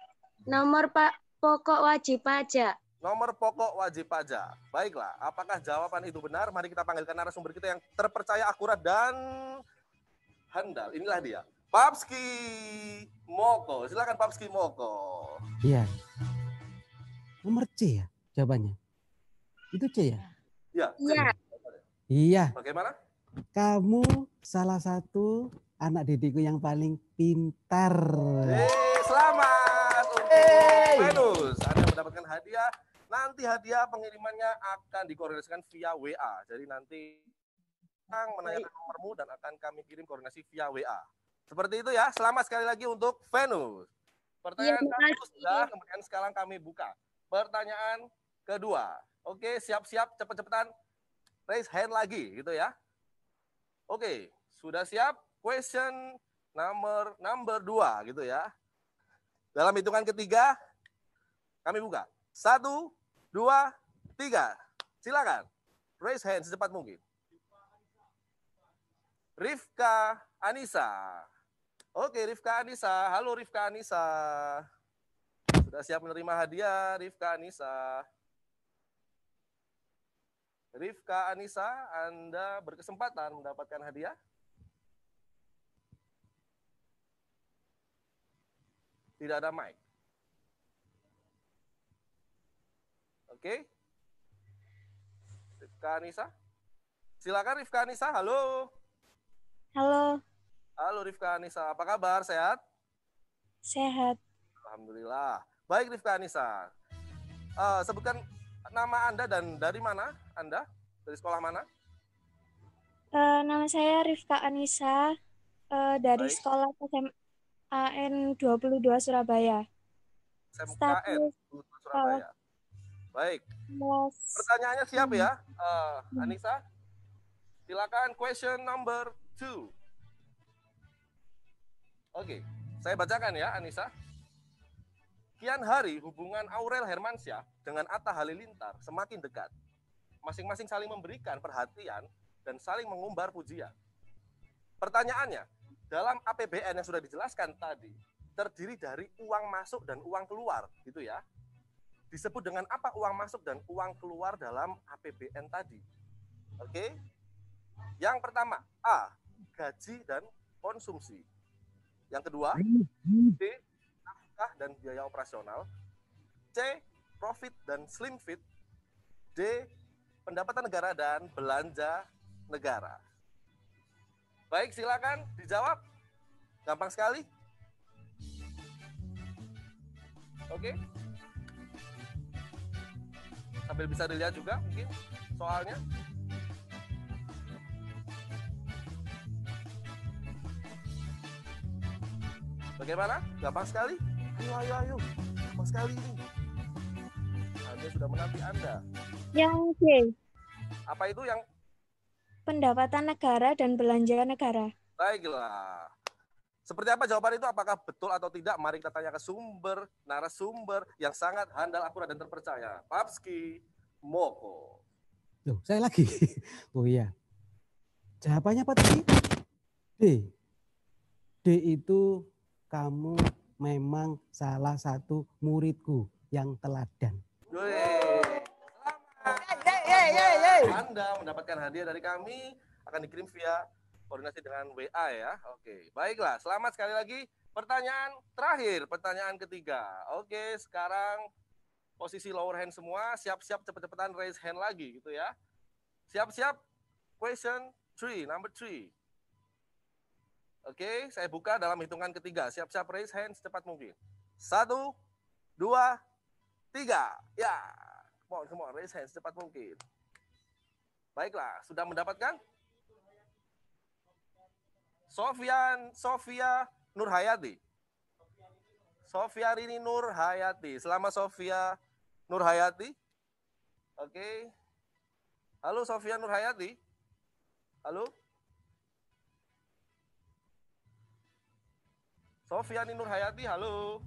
Nomor pokok wajib pajak. Nomor pokok wajib pajak. Baiklah, apakah jawaban itu benar? Mari kita panggilkan narasumber kita yang terpercaya, akurat, dan handal. Inilah dia, Papski Moko. Silakan Papski Moko. Iya. Nomor C ya jawabannya. Itu C ya? Ya. Iya. Iya. Bagaimana? Kamu salah satu anak didikku yang paling pintar. Selamat untuk Venus. Anda mendapatkan hadiah. Nanti hadiah pengirimannya akan dikoordinasikan via WA. Jadi nanti menanyakan nomormu dan akan kami kirim koordinasi via WA. Seperti itu ya. Selamat sekali lagi untuk Venus. Pertanyaan satu sudah, kemudian sekarang kami buka pertanyaan kedua. Oke, siap-siap, cepet-cepetan raise hand lagi gitu ya. Oke, sudah siap? Question number 2 gitu ya. Dalam hitungan ketiga, kami buka. 1, 2, 3. Silakan. Raise hand secepat mungkin. Rifka Anissa. Oke, Rifka Anissa. Halo Rifka Anissa. Sudah siap menerima hadiah, Rifka Anissa. Rifka Anissa, Anda berkesempatan mendapatkan hadiah. Tidak ada mic. Oke. Rifka Anissa. Silakan Rifka Anissa. Halo. Halo, Halo Rifka Anissa. Apa kabar? Sehat? sehat. Alhamdulillah. Baik Rifka Anissa. Sebutkan nama Anda dan dari mana Anda? Dari sekolah mana? Nama saya Rifka Anissa dari Baik. sekolah SMAN 22 Surabaya. SMKN Surabaya. Baik. Pertanyaannya siap ya, Anissa? Silakan question number 2. Oke, saya bacakan ya, Anissa. Kian hari hubungan Aurel Hermansyah dengan Atta Halilintar semakin dekat. Masing-masing saling memberikan perhatian dan saling mengumbar pujian. Pertanyaannya, dalam APBN yang sudah dijelaskan tadi, terdiri dari uang masuk dan uang keluar, gitu ya. Disebut dengan apa uang masuk dan uang keluar dalam APBN tadi? Oke. Yang pertama, A, gaji dan konsumsi. Yang kedua, B, nafkah dan biaya operasional. C, profit dan slim fit. D, pendapatan negara dan belanja negara. Baik, silakan dijawab. Gampang sekali. Oke. Sambil bisa dilihat juga mungkin soalnya. Bagaimana? Gampang sekali? Ayo. Gampang sekali ini. Anda sudah menanti Anda. Yang C, Apa itu yang? pendapatan negara dan belanja negara. Baiklah. Seperti apa jawaban itu? Apakah betul atau tidak? Mari kita tanya ke sumber, narasumber yang sangat handal, akurat, dan terpercaya. Papski Moko. Loh, saya lagi. Oh iya. Jawabannya apa tadi? D. D itu kamu memang salah satu muridku yang teladan. Anda mendapatkan hadiah dari kami, akan dikirim via koordinasi dengan WA ya. Oke, baiklah. Selamat sekali lagi. Pertanyaan terakhir, pertanyaan ketiga. Oke, sekarang posisi lower hand semua, siap-siap cepet-cepetan raise hand lagi gitu ya. Siap-siap question 3, number 3. Oke, saya buka dalam hitungan ketiga. Siap-siap raise hand secepat mungkin. 1, 2, 3. Ya, come on, raise hand secepat mungkin. Baiklah, sudah mendapatkan? Sofia Nurhayati. Sofiarini Nurhayati. Selamat Sofia Nurhayati. Oke. Halo Sofia Nurhayati. Halo. Sofiani Nurhayati, halo.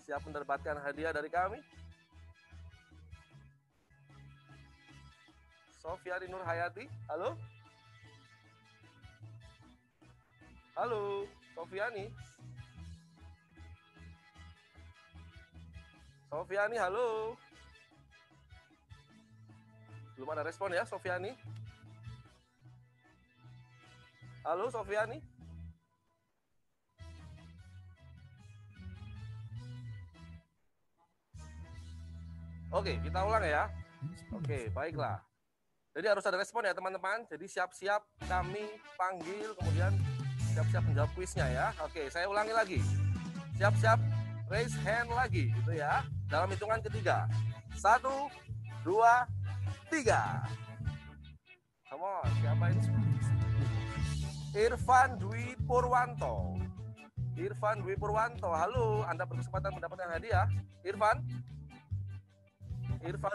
Siap mendapatkan hadiah dari kami? Sofiani Nurhayati, halo. Halo, Sofiani. Sofiani, halo. Belum ada respon ya, Sofiani. Halo, Sofiani. Oke, kita ulang ya. Oke, baiklah. Jadi harus ada respon ya, teman-teman. Jadi siap-siap kami panggil, kemudian siap-siap menjawab kuisnya ya. Oke, saya ulangi lagi. Siap-siap raise hand lagi gitu ya. Dalam hitungan ketiga. 1, 2, 3. Come on, siapa ini? Irfan Dwi Purwanto. Irfan Dwi Purwanto. Halo, Anda berkesempatan mendapatkan hadiah. Irfan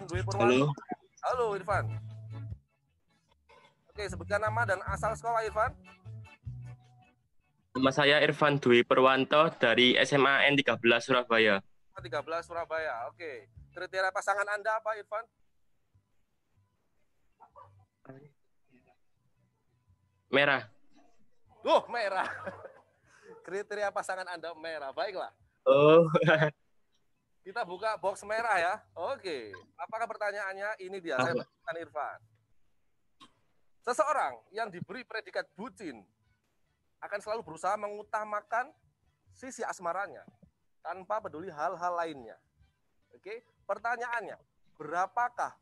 Dwi Purwanto. Halo Irfan. Oke, sebutkan nama dan asal sekolah Irfan. Nama saya Irfan Dwi Purwanto dari SMAN 13 Surabaya. 13 Surabaya. Oke. Kriteria pasangan Anda apa, Irfan? Merah. Oh, merah. Kriteria pasangan Anda merah. Baiklah. Oh. Kita buka box merah ya. Oke. Apakah pertanyaannya? Ini dia. Saya bacakan Irfan. Seseorang yang diberi predikat bucin akan selalu berusaha mengutamakan sisi asmaranya tanpa peduli hal-hal lainnya. Oke, pertanyaannya, berapakah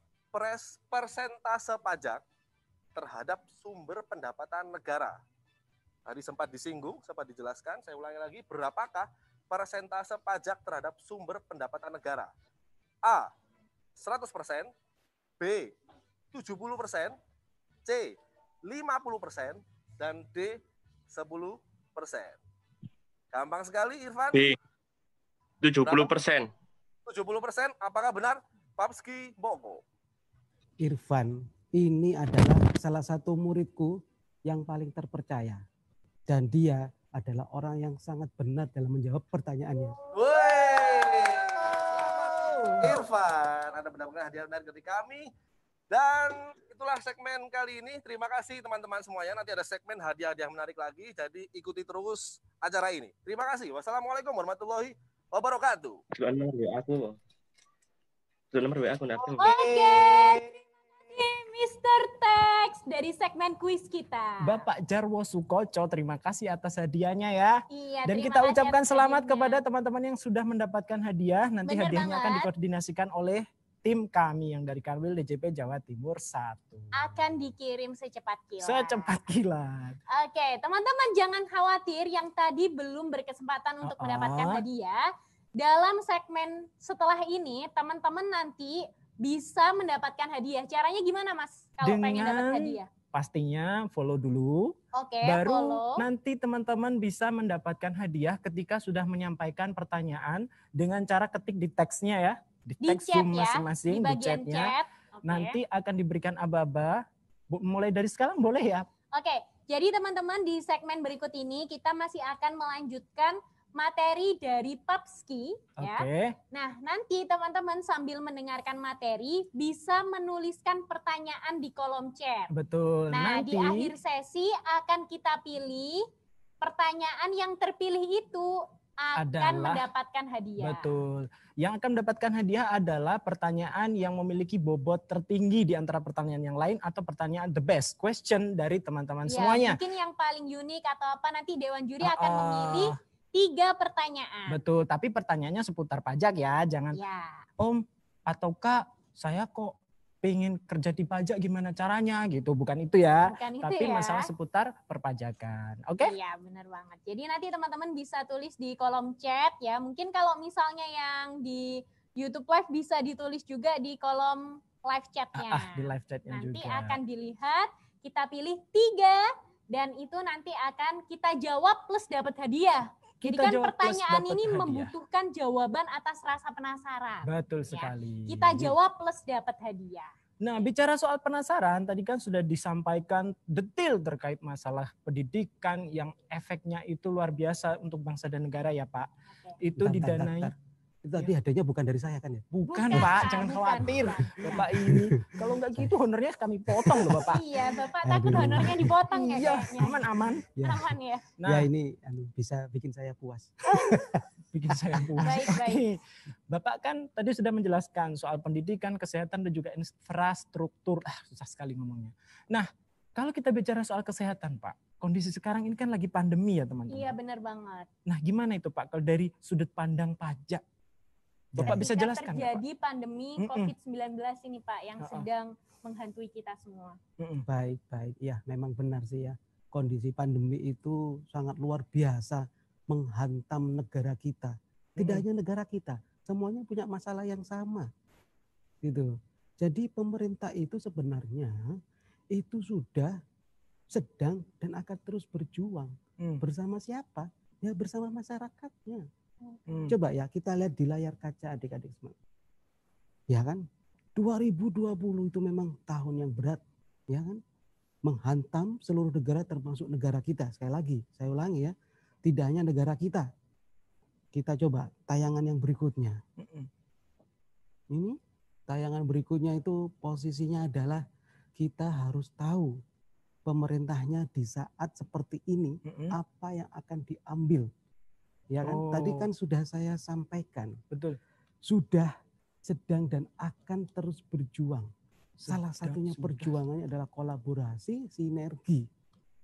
persentase pajak terhadap sumber pendapatan negara? Tadi sempat disinggung, sempat dijelaskan, saya ulangi lagi, berapakah persentase pajak terhadap sumber pendapatan negara? A, 100%, B, 70%, C, 50%, dan D, 10%. Gampang sekali, Irfan. B, 70%. 70%, apakah benar? Papski Bogo. Irfan, ini adalah salah satu muridku yang paling terpercaya. Dan dia adalah orang yang sangat benar dalam menjawab pertanyaannya. Wey, Irfan, Anda benar-benar hadiah menarik dari kami. Dan itulah segmen kali ini. Terima kasih teman-teman semuanya. Nanti ada segmen hadiah-hadiah menarik lagi. Jadi ikuti terus acara ini. Terima kasih. Wassalamualaikum warahmatullahi wabarakatuh. Oke, Mr. Tex dari segmen kuis kita. Bapak Jarwo Sukoco, terima kasih atas hadiahnya ya. Iya, Dan terima kita kasih ucapkan atas selamat hadiahnya. kepada teman-teman yang sudah mendapatkan hadiah. Nanti Bener hadiahnya akan banget. dikoordinasikan oleh tim kami yang dari Kanwil DJP Jawa Timur 1. Akan dikirim secepat kilat. Secepat kilat. Oke, teman-teman jangan khawatir yang tadi belum berkesempatan untuk mendapatkan hadiah. Dalam segmen setelah ini, teman-teman nanti bisa mendapatkan hadiah. Caranya gimana, Mas? Kalau pengen dapat hadiah? Pastinya follow dulu. Oke, Baru follow. nanti teman-teman bisa mendapatkan hadiah ketika sudah menyampaikan pertanyaan dengan cara ketik di teksnya ya. Di Di teks chat Zoom ya, masing-masing, di di bagian chatnya. chat. Oke. Nanti akan diberikan aba-aba. Mulai dari sekarang boleh ya? Oke, jadi teman-teman di segmen berikut ini kita masih akan melanjutkan materi dari Papski ya. Oke. Nah, nanti teman-teman sambil mendengarkan materi bisa menuliskan pertanyaan di kolom chat. Betul. Nah, Nanti di akhir sesi akan kita pilih pertanyaan yang terpilih itu akan Adalah- mendapatkan hadiah. betul. Yang akan mendapatkan hadiah adalah pertanyaan yang memiliki bobot tertinggi di antara pertanyaan yang lain atau pertanyaan the best question dari teman-teman Ya, semuanya. mungkin yang paling unik atau apa nanti Dewan Juri akan memilih 3 pertanyaan. Betul, tapi pertanyaannya seputar pajak ya. Jangan, Ya. Om atau Kak, saya kok pengen kerja di pajak gimana caranya gitu. Bukan itu ya. Bukan itu Tapi ya. masalah seputar perpajakan. Oke? Iya, benar banget. Jadi nanti teman-teman bisa tulis di kolom chat ya. Mungkin kalau misalnya yang di YouTube Live bisa ditulis juga di kolom live chatnya. Di live chatnya Nanti juga. akan dilihat, kita pilih 3 dan itu nanti akan kita jawab plus dapat hadiah. Jadi Kita kan jawab plus pertanyaan dapat ini hadiah. membutuhkan jawaban atas rasa penasaran. Betul sekali. Kita jawab plus dapat hadiah. Nah, bicara soal penasaran, tadi kan sudah disampaikan detail terkait masalah pendidikan yang efeknya itu luar biasa untuk bangsa dan negara ya Pak. Itu Bentar, bentar, didanai. bentar. Itu tadi hadiahnya bukan dari saya kan ya? Bukan, Bukan, Pak, jangan bukan, khawatir. bukan. Bapak ini, kalau nggak gitu honornya kami potong loh Bapak. Iya, Bapak takut Aduh. honornya dipotong ya Iya, kayaknya. aman-aman. Ya, Aman ya. Nah, ya ini bisa bikin saya puas. bikin saya puas. Baik, baik. Oke. Bapak kan tadi sudah menjelaskan soal pendidikan, kesehatan, dan juga infrastruktur. Susah sekali ngomongnya. Nah, kalau kita bicara soal kesehatan Pak, kondisi sekarang ini kan lagi pandemi ya teman-teman. Iya, benar banget. Nah gimana itu Pak, kalau dari sudut pandang pajak? Bapak bisa Ketika jelaskan nggak, Pak? terjadi pandemi COVID-19 ini Pak yang sedang menghantui kita semua. Baik, baik. Ya, memang benar sih ya. Kondisi pandemi itu sangat luar biasa menghantam negara kita. Tidak hanya negara kita, semuanya punya masalah yang sama. Gitu. Jadi pemerintah itu sebenarnya itu sudah sedang dan akan terus berjuang. Bersama siapa? Ya bersama masyarakatnya. Coba ya kita lihat di layar kaca adik-adik semua. Ya kan? 2020 itu memang tahun yang berat, ya kan? Menghantam seluruh negara termasuk negara kita. Sekali lagi, saya ulangi ya. Tidak hanya negara kita. Kita coba tayangan yang berikutnya. Ini tayangan berikutnya itu posisinya adalah kita harus tahu pemerintahnya di saat seperti ini apa yang akan diambil. Ya kan? Tadi kan sudah saya sampaikan. Betul. Sudah, sedang dan akan terus berjuang. Salah satunya perjuangannya adalah kolaborasi, sinergi.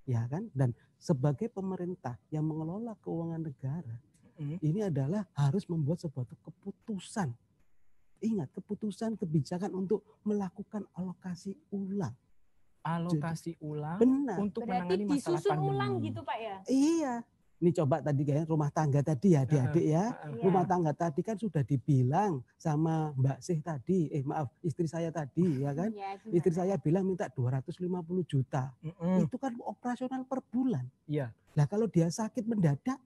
Ya kan? Dan sebagai pemerintah yang mengelola keuangan negara, Ini adalah harus membuat sebuah keputusan. Ingat, keputusan kebijakan untuk melakukan alokasi ulang. Alokasi ulang Benar. untuk Berarti menangani masalah disusun pandemi. ulang gitu Pak ya? Iya. Ini coba tadi kayak rumah tangga tadi ya adik-adik ya. Iya. Rumah tangga tadi kan sudah dibilang sama Mbak Sih tadi, maaf istri saya tadi ya kan. Iya, gimana? Istri saya bilang minta 250 juta. Itu kan operasional per bulan. Iya. Nah kalau dia sakit mendadak,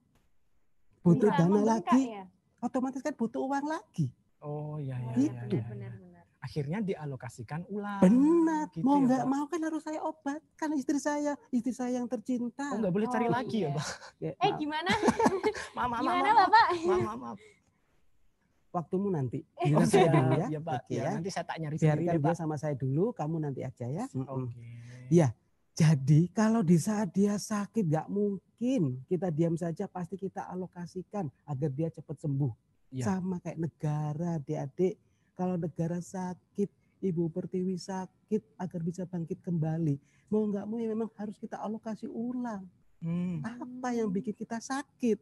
butuh Bisa dana membengkak lagi, ya? otomatis kan butuh uang lagi. Oh iya Oh, iya. iya, iya, benar. iya. Akhirnya dialokasikan ulang. Benar, Gitu mau ya, nggak Pak? mau kan harus saya obatkan istri saya yang tercinta. Oh nggak boleh cari Oh, lagi iya. ya Pak? Ya, maaf, Gimana? Maaf. Gimana Bapak? Maaf. waktumu nanti. Oh, Giliran saya siap. dulu ya. Iya Pak. Oke Ya, ya. nanti saya tak nyari sendiri Biarkan deh dia Pak. sama saya dulu, kamu nanti aja ya. Oke. Iya. Jadi kalau di saat dia sakit nggak mungkin kita diam saja, pasti kita alokasikan agar dia cepat sembuh. Iya. Sama kayak negara, adik-adik. Kalau negara sakit, Ibu Pertiwi sakit agar bisa bangkit kembali. Mau nggak mau ya memang harus kita alokasi ulang. Apa yang bikin kita sakit?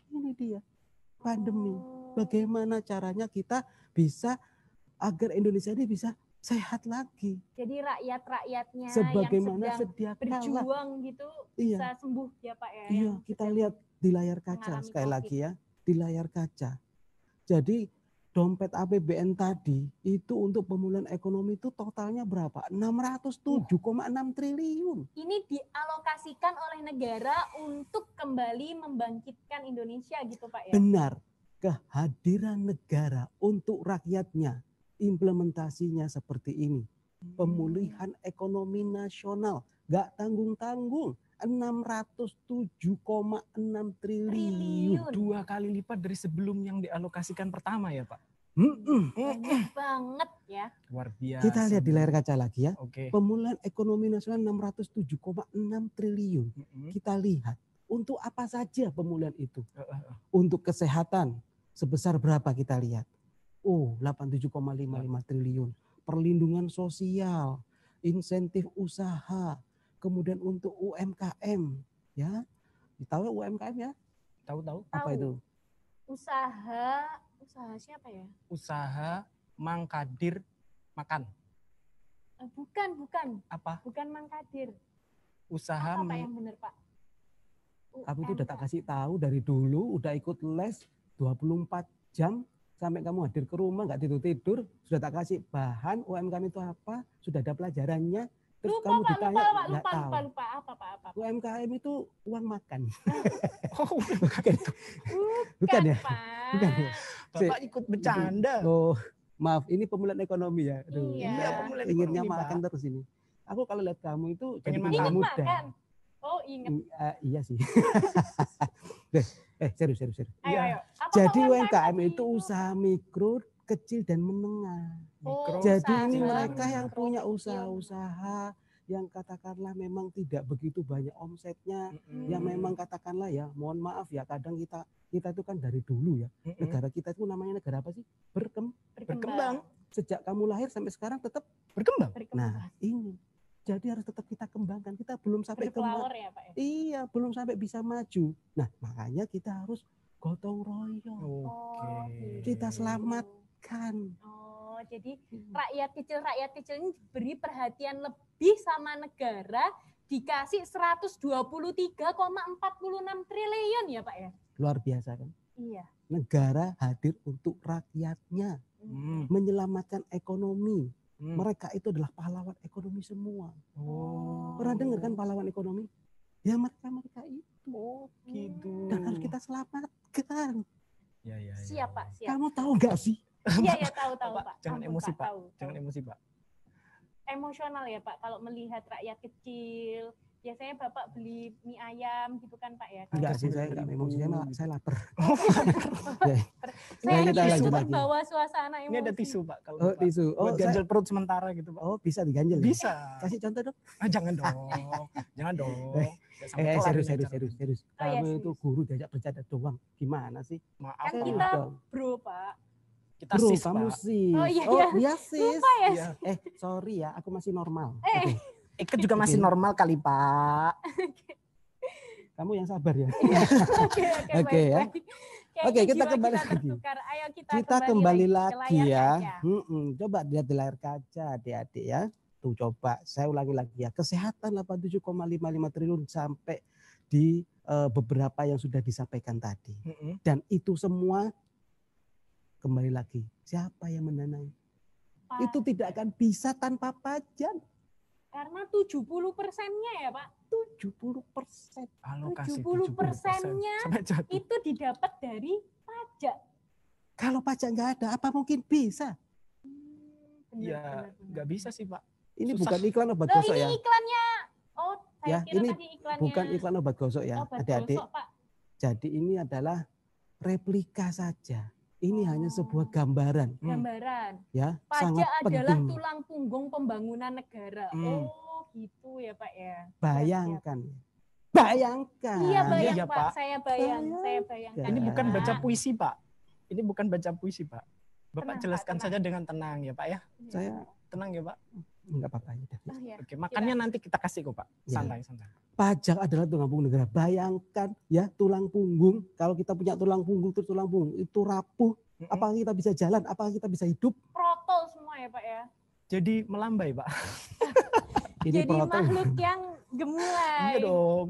Ini dia pandemi. Bagaimana caranya kita bisa agar Indonesia ini bisa sehat lagi. Jadi rakyat-rakyatnya Sebagaimana yang sedang sedia kala. berjuang gitu Iya. bisa sembuh ya Pak ya? Iya, yang kita sedang lihat di layar kaca mengalami sekali COVID. lagi ya, di layar kaca. Jadi dompet APBN tadi itu untuk pemulihan ekonomi itu totalnya berapa? 607,6 triliun. Ini dialokasikan oleh negara untuk kembali membangkitkan Indonesia gitu Pak ya? Benar, kehadiran negara untuk rakyatnya, implementasinya seperti ini. Pemulihan ekonomi nasional, gak tanggung-tanggung, 607,6 triliun. 2 kali lipat dari sebelum yang dialokasikan pertama ya Pak. Banyak banget ya. Luar biasa. Kita lihat di layar kaca lagi ya. Oke. Pemulihan ekonomi nasional 607,6 triliun. Kita lihat untuk apa saja pemulihan itu. Untuk kesehatan sebesar berapa kita lihat? Oh, 87,55 triliun. Perlindungan sosial, insentif usaha, kemudian untuk UMKM, ya. Tahu UMKM ya? Tahu. Apa Tahu. itu? Usaha siapa ya? Usaha mangkadir makan. Bukan. Apa? Bukan Mangkadir. Usaha Apa Pak yang benar Pak? Kamu itu udah tak UMK. kasih tahu dari dulu, udah ikut les 24 jam sampai kamu hadir ke rumah nggak tidur-tidur, sudah tak kasih bahan UMKM itu apa, sudah ada pelajarannya, terus Lupa kamu Pak, ditanya nggak tahu. lupa. Apa? UMKM itu uang makan. Oh, Bukan ya? Pak. Bukan ya? Bapak ikut bercanda. Oh, maaf, ini pemulihan ekonomi ya. Aduh, Iya. ini Iya, pemulihan inginnya ekonomi, makan Pak. terus ini. Aku kalau lihat kamu itu jadi Pengen pemuda Ingat muda. makan. Oh ingat. Iya sih. Serius. Ayo. Apa Jadi Pak UMKM tadi? itu usaha mikro, kecil dan menengah. Oh, Jadi usaha ini mikro, mereka yang mikro, punya kecil. usaha-usaha yang katakanlah memang tidak begitu banyak omsetnya, yang memang katakanlah ya, mohon maaf ya, kadang kita itu kan dari dulu ya, negara kita itu namanya negara apa sih? Berkembang. Sejak kamu lahir sampai sekarang tetap. Berkembang. Nah ini, jadi harus tetap kita kembangkan. Kita belum sampai Berflower ya Pak ya? Iya, belum sampai bisa maju. Nah makanya kita harus gotong royong. Oh, gitu. Kita selamatkan. Oh, jadi rakyat kecil ini diberi perhatian lebih sama negara, dikasih 123,46 triliun ya Pak ya? Luar biasa kan? Iya. Negara hadir untuk rakyatnya, menyelamatkan ekonomi. Mereka itu adalah pahlawan ekonomi semua. Oh. Pernah dengar kan pahlawan ekonomi? Ya mereka itu. Oh, gitu. Dan harus kita selamatkan. Ya. Siap Pak, siap. Kamu tahu nggak sih? Iya, tahu Pak, Pak. jangan Ampun, emosi Pak. tahu. Jangan emosi Pak. Emosional ya Pak kalau melihat rakyat kecil. Biasanya Bapak beli mie ayam gitu kan Pak ya? Enggak sih, saya enggak emosi, saya lapar. Saya kita lanjut ikut lagi. bawa suasana emosi. Ini ada tisu Pak kalau Oh, Bapak tisu. Oh, buat ganjel perut sementara gitu Pak. Oh, bisa diganjel ya? Bisa. Kasih contoh dong. Jangan dong. Jangan dong. Nggak sampai kelar Serius. ini acara. Oh, iya, Kamu itu serius. guru diajak bercanda doang. Gimana sih? Maaf. Kan Pak. kita dong. bro Pak. Kita Bro, sis kamu Pak. sis. Oh, iya, iya sis. Lupa ya? Iya. Sorry ya, aku masih normal. Eh. Oke. Ikat juga masih Oke. normal kali Pak. Kamu yang sabar ya. Oke, ya. baik. Oke, Kayaknya kita jiwa kembali kita lagi. tertukar. Ayo Kita kembali ke lagi layar ya. kaca. Coba lihat di layar kaca adik-adik ya. Tuh coba saya ulangi lagi ya. Kesehatan 87,55 triliun sampai di beberapa yang sudah disampaikan tadi. Dan itu semua kembali lagi. Siapa yang mendanai? Itu tidak akan bisa tanpa pajak. Karena 70%-nya ya Pak. 70%. Alokasi 70%-nya itu didapat dari pajak. Kalau pajak nggak ada, apa mungkin bisa? Ya, nggak bisa sih Pak. Ini Susah. bukan iklan obat Loh, gosok ini ya. iklannya. Oh, saya Ya, kira ini tadi iklannya. bukan iklan obat gosok ya, Obat adik-adik. gosok, Pak. Jadi ini adalah replika saja. Ini hanya sebuah gambaran. Gambaran. Ya, Pajak sangat adalah penting. tulang punggung pembangunan negara. Oh, gitu ya Pak ya. Bayangkan. Bayangkan. Iya, bayang Iya, Pak. Pak. Saya bayangkan. Ini bukan baca Ya. puisi Pak. Ini bukan baca puisi Pak. Bapak Tenang, jelaskan Pak, saja dengan tenang ya Pak ya. Saya Tenang ya Pak. enggak apa-apa ya. Oh, ya. Oke, makannya nanti kita kasih kok Pak. Ya. Santai-santai. Pajak adalah tulang punggung negara. Bayangkan ya, tulang punggung. Kalau kita punya tulang punggung, terus tulang punggung itu rapuh. Apakah kita bisa jalan? Apakah kita bisa hidup? Protol semua ya Pak ya. Jadi melambai Pak. Ini Jadi protol. makhluk yang gemulai. Iya dong.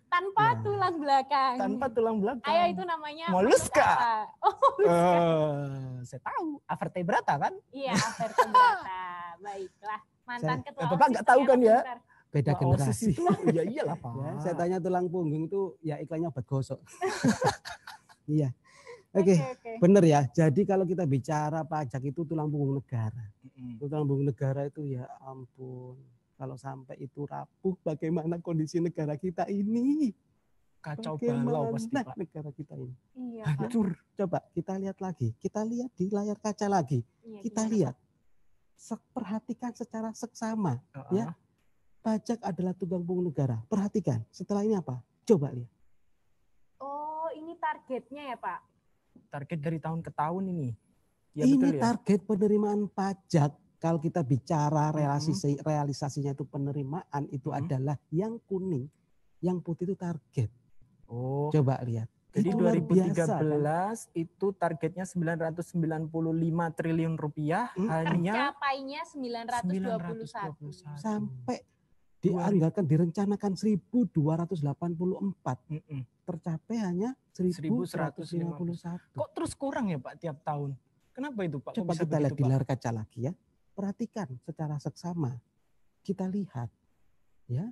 Tanpa Ya. tulang belakang. Tanpa tulang belakang. Ayo itu namanya Moluska. makhluk apa? Oh, moluska. Saya tahu. Avertebrata kan? Iya, vertebrata. Baiklah. Mantan Saya- ketua Bapak OSIS nggak tahu kan ya? pintar. Beda Wah, generasi. OSIS itu. Ya iyalah Pak. Ya, saya tanya tulang punggung itu ya iklannya obat gosok. Iya. Oke, benar ya. Jadi kalau kita bicara pajak itu tulang punggung negara. Tulang punggung negara itu ya ampun. Kalau sampai itu rapuh, bagaimana kondisi negara kita ini? Kacau Bagaimana balau pasti Pak. negara kita ini? Iya, Pak. Hancur. Coba kita lihat lagi. Kita lihat di layar kaca lagi. Iya, Kita gimana, lihat. Perhatikan secara seksama. Ya. Pajak adalah tulang punggung negara. Perhatikan. Setelah ini apa? Coba lihat. Oh, ini targetnya ya Pak. Target dari tahun ke tahun ini. Ya, Ini betul ya? target penerimaan pajak. Kalau kita bicara realisasinya itu penerimaan itu adalah yang kuning, yang putih itu target. Oh. Coba lihat. Jadi Itu luar 2013 biasa, kan? itu targetnya 995 triliun rupiah, hanya Tercapainya 921. Sampai dianggarkan direncanakan 1.284. Tercapai hanya 1.151. Kok terus kurang ya Pak tiap tahun? Kenapa itu Pak? Kok Coba bisa kita lihat begitu, di Pak? layar kaca lagi ya. Perhatikan secara seksama. Kita lihat ya.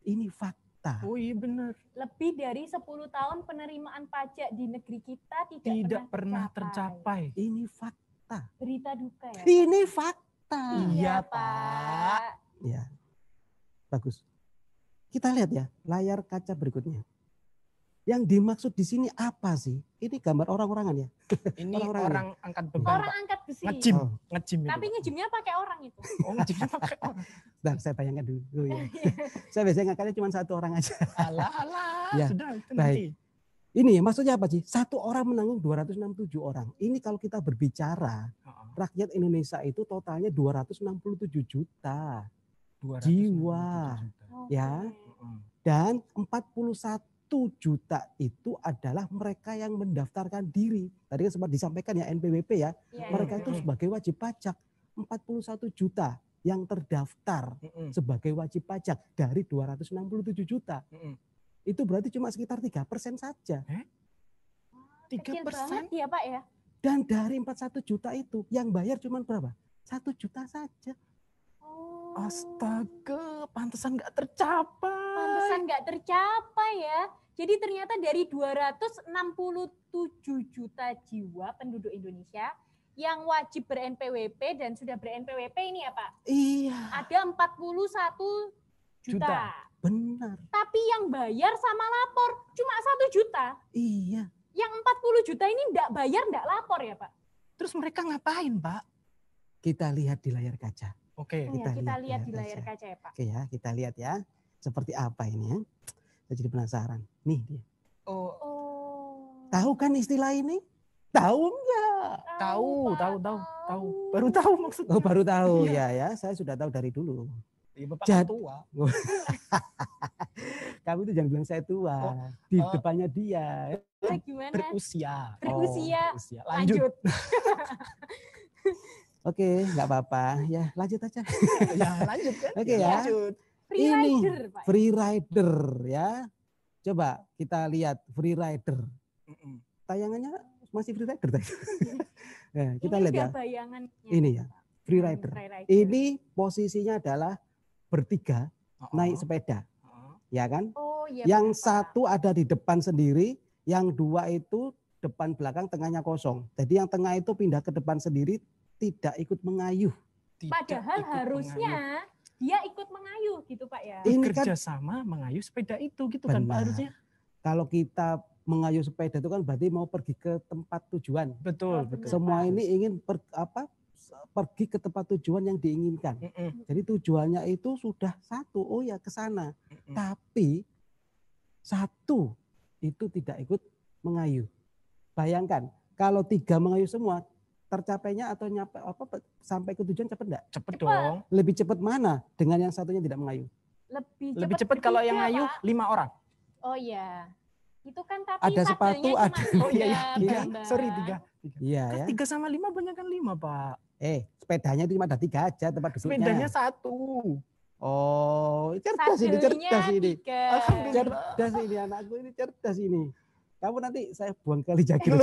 Ini fakta. Oh iya benar. Lebih dari 10 tahun penerimaan pajak di negeri kita Tidak pernah tercapai. Ini fakta. Berita duka ya. Ini fakta. Iya Pak. Ya. Bagus. Kita lihat ya layar kaca berikutnya. Yang dimaksud di sini apa sih? Ini gambar orang-orangan ya. Ini Orang-orangan orang angkat beban Orang Pak. angkat besi. Ngejim, Oh. ngejim itu. Tapi ngejimnya pakai orang itu. Oh ngejimnya pakai orang. Bentar, saya bayangkan dulu ya. Saya biasanya ngangkatnya cuma satu orang aja. Alah, Ya, sudah itu baik. nanti. Ini maksudnya apa sih? Satu orang menanggung 267 orang. Ini kalau kita berbicara rakyat Indonesia itu totalnya 267 juta 267 jiwa. juta. Ya. Dan 41 juta itu adalah mereka yang mendaftarkan diri. Tadi kan sempat disampaikan ya NPWP ya. Iya, Mereka itu sebagai wajib pajak. 41 juta yang terdaftar sebagai wajib pajak dari 267 juta. Itu berarti cuma sekitar 3% saja. 3%? Kecil banget ya Pak ya. Dan dari 41 juta itu yang bayar cuma berapa? 1 juta saja. Astaga, pantesan nggak tercapai. Pantesan nggak tercapai ya. Jadi ternyata dari 267 juta jiwa penduduk Indonesia yang wajib ber-NPWP dan sudah ber-NPWP ini ya Pak. Iya. Ada 41 juta. Benar. Tapi yang bayar sama lapor cuma 1 juta. Iya. Yang 40 juta ini enggak bayar, enggak lapor ya Pak? Terus mereka ngapain Pak? Kita lihat di layar kaca. Oke. Kita lihat di layar kaca ya Pak. Oke ya, kita lihat ya. Seperti apa ini ya. Saya jadi penasaran. Nih dia. Tahu kan istilah ini? Tahu enggak? Tahu. Baru tahu maksudnya. Oh, baru tahu ya. Saya sudah tahu dari dulu. Iya, Bapak Jad- kan tua. Kamu itu jangan bilang saya tua. Di depannya dia. Gimana? Berusia. Berusia. Berusia. Lanjut. Oke, nggak apa-apa. Ya, lanjut aja. Ya, lanjut kan? Oke ya. Lanjut. Free Ini rider, Pak. free rider ya. Coba kita lihat free rider. Tayangannya masih free rider tadi. Nah, kita Ini lihat ya. udah bayangannya. Ini ya, free rider. Free rider. Ini posisinya adalah bertiga naik sepeda. Ya kan? Oh, iya, Yang benar, Pak. satu ada di depan sendiri, yang dua itu depan belakang, tengahnya kosong. Jadi yang tengah itu pindah ke depan sendiri, tidak ikut mengayuh. Padahal harusnya dia ikut mengayuh gitu Pak ya. Ini Bekerja kan sama mengayuh sepeda itu gitu kan Pak benar. harusnya. Kalau kita mengayuh sepeda itu kan berarti mau pergi ke tempat tujuan. Betul, betul. Semua ini ingin pergi ke tempat tujuan yang diinginkan. Jadi tujuannya itu sudah satu, oh ya ke sana. Tapi satu itu tidak ikut mengayuh. Bayangkan kalau tiga mengayuh semua, tercapainya atau sampai ke tujuan cepat enggak? Cepet dong. Lebih cepat mana dengan yang satunya tidak mengayuh? Lebih cepat kalau yang ngayuh 5 orang. Oh iya. Itu kan tapi Ada sepatu, padelnya ada. cuma Oh iya, iya. tiga, 3. Mbak. Sorry 3. Iya ya. 3 sama 5 banyak kan 5 Pak. Sepedanya itu cuma ada 3 aja tempat duduknya. Sepedanya 1. Oh, cerdas ini, Sadelnya cerdas ini. 3. Alhamdulillah. Cerdas ini anakku ini, cerdas ini. Kamu nanti saya buang kali jagir.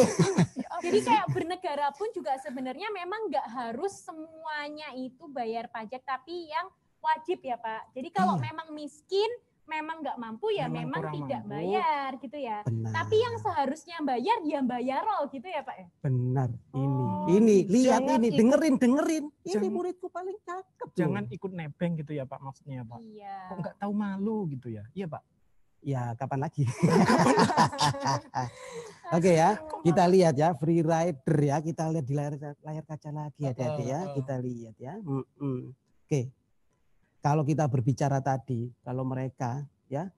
Jadi kayak bernegara pun juga sebenarnya memang nggak harus semuanya itu bayar pajak, tapi yang wajib ya Pak. Jadi kalau memang miskin, memang nggak mampu ya memang tidak mampu. bayar gitu ya. Benar. Tapi yang seharusnya bayar dia bayar loh gitu ya Pak ya. Benar. Oh. Ini lihat Jangan ini, ikut- dengerin. Ini Jangan- muridku paling cakep. tuh. Jangan ikut nebeng gitu ya Pak maksudnya Pak. Iya. Kok nggak tahu malu gitu ya? Iya Pak. Ya, kapan lagi? Oke ya, kita lihat ya free rider ya, kita lihat di layar kaca lagi hati-hati ya, kita lihat ya. Oke, kalau kita berbicara tadi, kalau mereka ya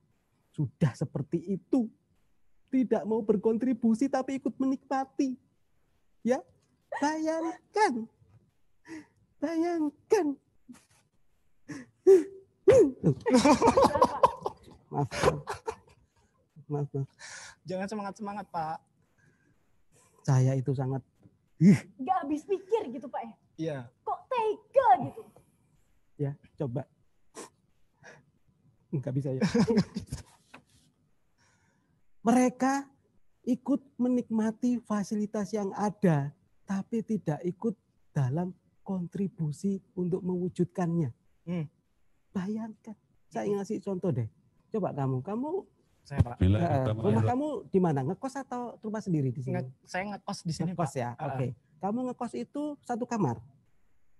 sudah seperti itu, tidak mau berkontribusi tapi ikut menikmati, ya bayangkan. Maaf. Jangan semangat-semangat Pak. Saya itu sangat Nggak habis pikir gitu Pak ya. Iya. Kok tega gitu. ya coba. Enggak bisa ya. Mereka ikut menikmati fasilitas yang ada, tapi tidak ikut dalam kontribusi untuk mewujudkannya. Bayangkan, saya ngasih contoh deh. Coba kamu Saya Pak. rumah kamu di mana? Ngekos atau rumah sendiri di sini? Saya ngekos di sini Ngekos Pak. ya, oke. Kamu ngekos itu satu kamar,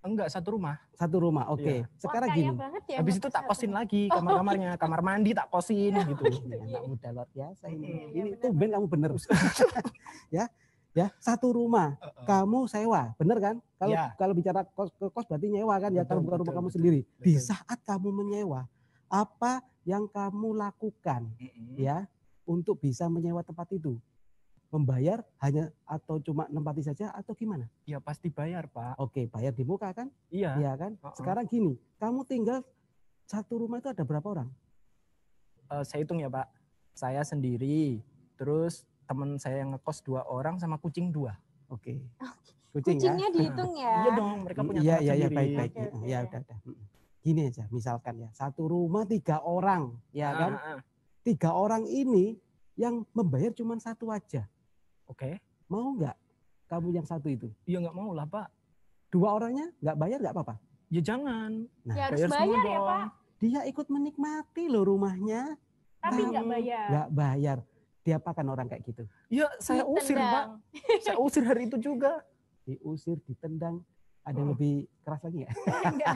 Enggak, satu rumah. oke. Iya. Sekarang Wah, kaya gini, banget ya, Habis Mas itu tak Satu. kosin lagi kamar-kamarnya. Kamar mandi tak kosin gitu. anak muda luar biasa ini. Iya, Ini benar, tumben kamu bener. ya satu rumah kamu sewa, bener kan? Kalau bicara kos berarti nyewa kan ya, Betul, kalau bukan rumah betul, kamu betul. sendiri. Di Betul. saat kamu menyewa, apa yang kamu lakukan ya untuk bisa menyewa tempat itu? Membayar hanya atau cuma nempati saja atau gimana? Ya pasti bayar Pak. Oke, bayar di muka kan? Iya. Iya kan? Sekarang gini, kamu tinggal satu rumah itu ada berapa orang? Saya hitung ya Pak. Saya sendiri, terus teman saya yang ngekos 2 orang sama kucing 2. Oke. Kucing ya? Kucingnya dihitung ya. Iya dong, mereka punya Iya, tempat iya, sendiri. baik. Oke, oke. Ya udah. Gini aja, misalkan ya, satu rumah 3 orang, ya kan? 3 orang ini yang membayar cuma satu aja. Oke. Mau nggak kamu yang satu itu? Iya nggak mau lah Pak. 2 orangnya nggak bayar nggak apa-apa. Ya jangan. Nah, Ya harus semua bayar ya dong. Pak. dia ikut menikmati loh rumahnya, Tapi nggak bayar. nggak bayar. Diapakan orang kayak gitu? Ya saya usir Pak. Ditendang. Saya usir hari itu juga. Diusir, ditendang. Ada yang lebih keras lagi nggak? Enggak.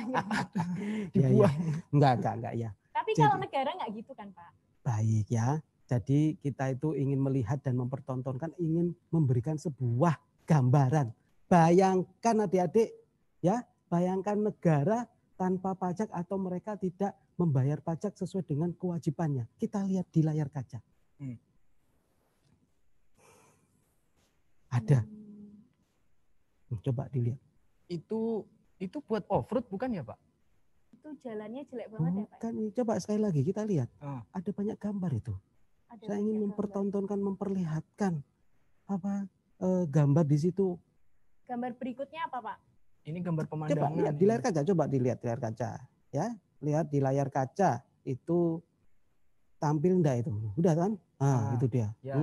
Dibuang. Enggak ya. Tapi Jadi- kalau negara nggak gitu kan Pak. Baik ya. Jadi kita itu ingin melihat dan mempertontonkan, ingin memberikan sebuah gambaran. Bayangkan adik-adik, ya, bayangkan negara tanpa pajak atau mereka tidak membayar pajak sesuai dengan kewajibannya. Kita lihat di layar kaca. Ada. Coba dilihat. Itu buat off-road bukan ya Pak? itu jalannya jelek banget ya Pak? Bukan, coba sekali lagi kita lihat. Ah. Ada banyak gambar itu. Ada Saya banyak ingin gambar. mempertontonkan, memperlihatkan gambar di situ. Gambar berikutnya apa Pak? Ini gambar Coba pemandangan. lihat di layar kaca, coba dilihat di layar kaca, ya. Lihat di layar kaca itu tampil enggak itu? Udah kan? Ah, Itu dia. ya.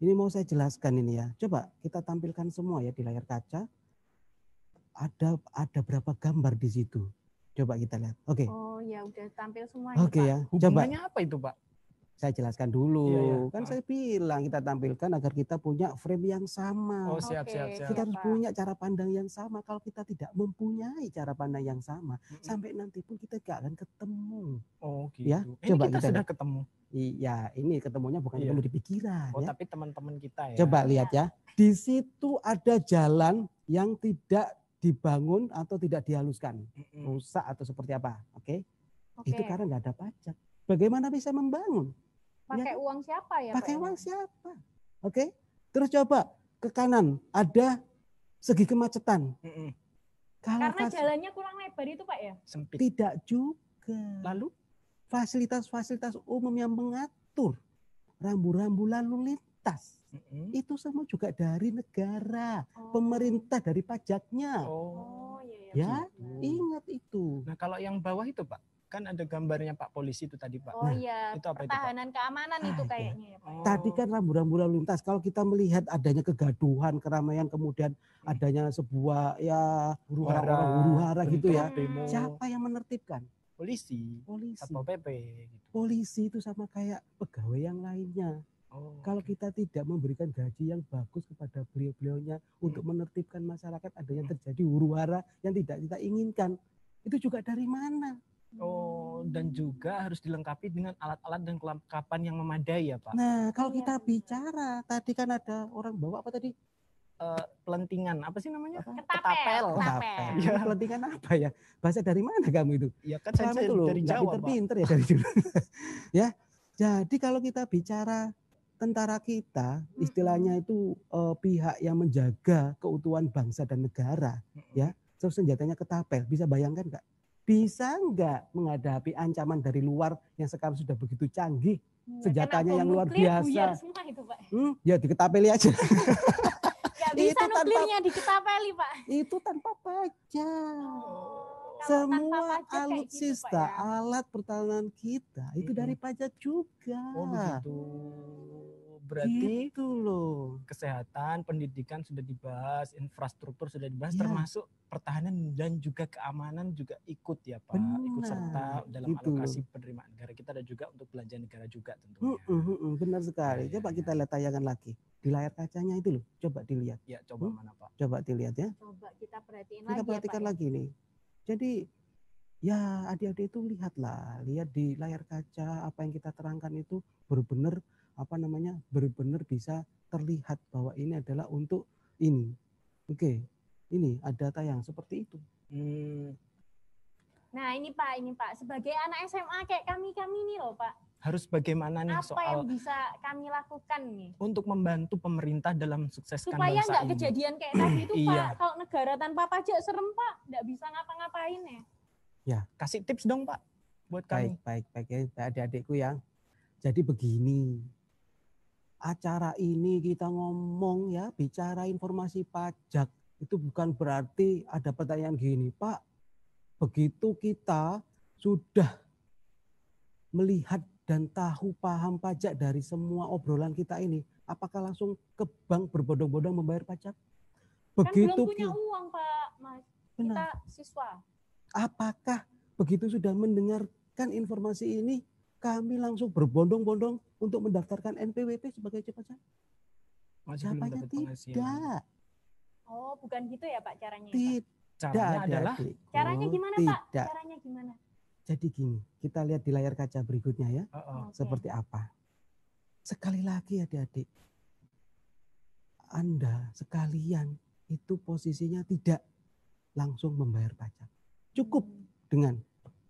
Ini mau saya jelaskan ini ya. Coba kita tampilkan semua ya di layar kaca. Ada berapa gambar di situ? Coba kita lihat. Oke. Oh ya udah tampil semua Oke Pak. ya. Coba Hubungannya apa itu Pak? saya jelaskan dulu. Iya, iya. Kan saya bilang kita tampilkan agar kita punya frame yang sama. Oh siap, Oke, siap, siap. Kita harus Pak. punya cara pandang yang sama. Kalau kita tidak mempunyai cara pandang yang sama, Mm-mm. sampai nanti pun kita gak akan ketemu. Oh gitu. Ya, Ini coba kita kita sudah lihat. ketemu. Iya, ini ketemunya bukan Iya. ketemu di pikiran. Oh Ya. tapi teman-teman kita ya. Coba lihat ya. Di situ ada jalan yang tidak dibangun atau tidak dihaluskan, Mm-mm. rusak atau seperti apa. Oke? Oke. Itu karena nggak ada pajak. Bagaimana bisa membangun? Pakai uang siapa ya Pakai Pak? uang siapa? Oke? Terus coba ke kanan ada segi kemacetan. Mm-mm. Kalau Karena jalannya kurang lebar itu Pak ya? Sempit. tidak juga. Lalu Fasilitas-fasilitas umum yang mengatur rambu-rambu lalu lintas Mm-mm. itu semua juga dari negara, Oh. pemerintah dari pajaknya. Oh. Oh iya Ya, benar. ingat itu. Nah kalau yang bawah itu Pak, kan ada gambarnya Pak polisi itu tadi Pak. Oh iya, itu apa itu, Pak? pertahanan keamanan itu Ada. kayaknya ya Pak. Oh. Tadi kan rambu-rambu lalu lintas. Kalau kita melihat adanya kegaduhan, keramaian, kemudian adanya sebuah ya Huru-hara, orang-orang huru-hara gitu ya. bentrok, demo. Siapa yang menertibkan? Polisi, Polisi. Satpol PP gitu. Polisi itu sama kayak pegawai yang lainnya. Oh. Kalau kita tidak memberikan gaji yang bagus kepada beliau-beliaunya untuk menertibkan masyarakat, ada yang terjadi huru-hara yang tidak kita inginkan. Itu juga dari mana? Oh, dan juga harus dilengkapi dengan alat-alat dan kelengkapan yang memadai ya Pak. Nah, kalau Iya, kita benar. bicara, tadi kan ada orang bawa apa tadi? Pelentingan, apa sih namanya? Ketapel. Ketapel. Ya. Pelantikan apa ya? Bahasa dari mana kamu itu? Ya kan Selama saya itu loh, dari nggak Jawa Pak. pinter-pinter ya dari dulu. Ya, jadi kalau kita bicara tentara kita, istilahnya itu pihak yang menjaga keutuhan bangsa dan negara, ya, terus senjatanya ketapel. Bisa bayangkan nggak? Bisa nggak menghadapi ancaman dari luar yang sekarang sudah begitu canggih, senjatanya yang luar Buyar biasa? semua itu Pak. Ya diketapeli aja. Gak bisa Itu tanpa- nuklirnya diketapeli Pak. Itu tanpa pajak. Kalau tanpa Semua pajak kayak alutsista, gitu, Pak, ya. alat pertahanan kita itu dari pajak juga. Oh begitu. Berarti Gitu loh. kesehatan, pendidikan sudah dibahas, infrastruktur sudah dibahas, Iya. termasuk pertahanan dan juga keamanan juga ikut ya Pak. Ikut Benar, serta dalam gitu alokasi loh. penerimaan negara kita dan juga untuk belanja negara juga tentunya. Benar sekali. Ya, Coba ya, kita lihat tayangan lagi. Di layar kacanya itu loh. Coba dilihat. Ya coba mana Pak. Coba dilihat ya. Coba kita perhatiin Kita lagi perhatikan ya Pak. lagi nih. Jadi ya adik-adik itu lihatlah. Lihat di layar kaca apa yang kita terangkan itu benar-benar benar-benar bisa terlihat bahwa ini adalah untuk ini. Oke. Ini ada tayang seperti itu. Nah ini Pak, sebagai anak SMA kayak kami ini loh Pak. Harus bagaimana nih Apa yang soal bisa kami lakukan nih? untuk membantu pemerintah dalam sukseskan Supaya bangsa nggak ini. kejadian kayak tadi itu Iya. Pak. Kalau negara tanpa pajak serem Pak, nggak bisa ngapa-ngapain ya. Kasih tips dong Pak buat kami. Baik ya adik-adikku ya. Jadi begini. Acara ini kita ngomong ya, bicara informasi pajak. Itu bukan berarti ada pertanyaan gini, Pak. Begitu kita sudah melihat dan tahu paham pajak dari semua obrolan kita ini, apakah langsung ke bank berbondong-bondong membayar pajak? Kan Begitu belum punya uang Pak, Mas. Kita Benar. siswa. Apakah begitu sudah mendengarkan informasi ini, kami langsung berbondong-bondong untuk mendaftarkan NPWP sebagai wajib pajak? Masih belum Jawabannya dapat penghasilan. tidak. Oh, bukan gitu ya Pak caranya. Ya, Pak? Tidak. Caranya adalah adik-adikku. Caranya gimana Pak? Tidak. Caranya gimana? Jadi gini, kita lihat di layar kaca berikutnya ya, Oke. seperti apa. Sekali lagi adik-adik, Anda sekalian itu posisinya tidak langsung membayar pajak. Cukup dengan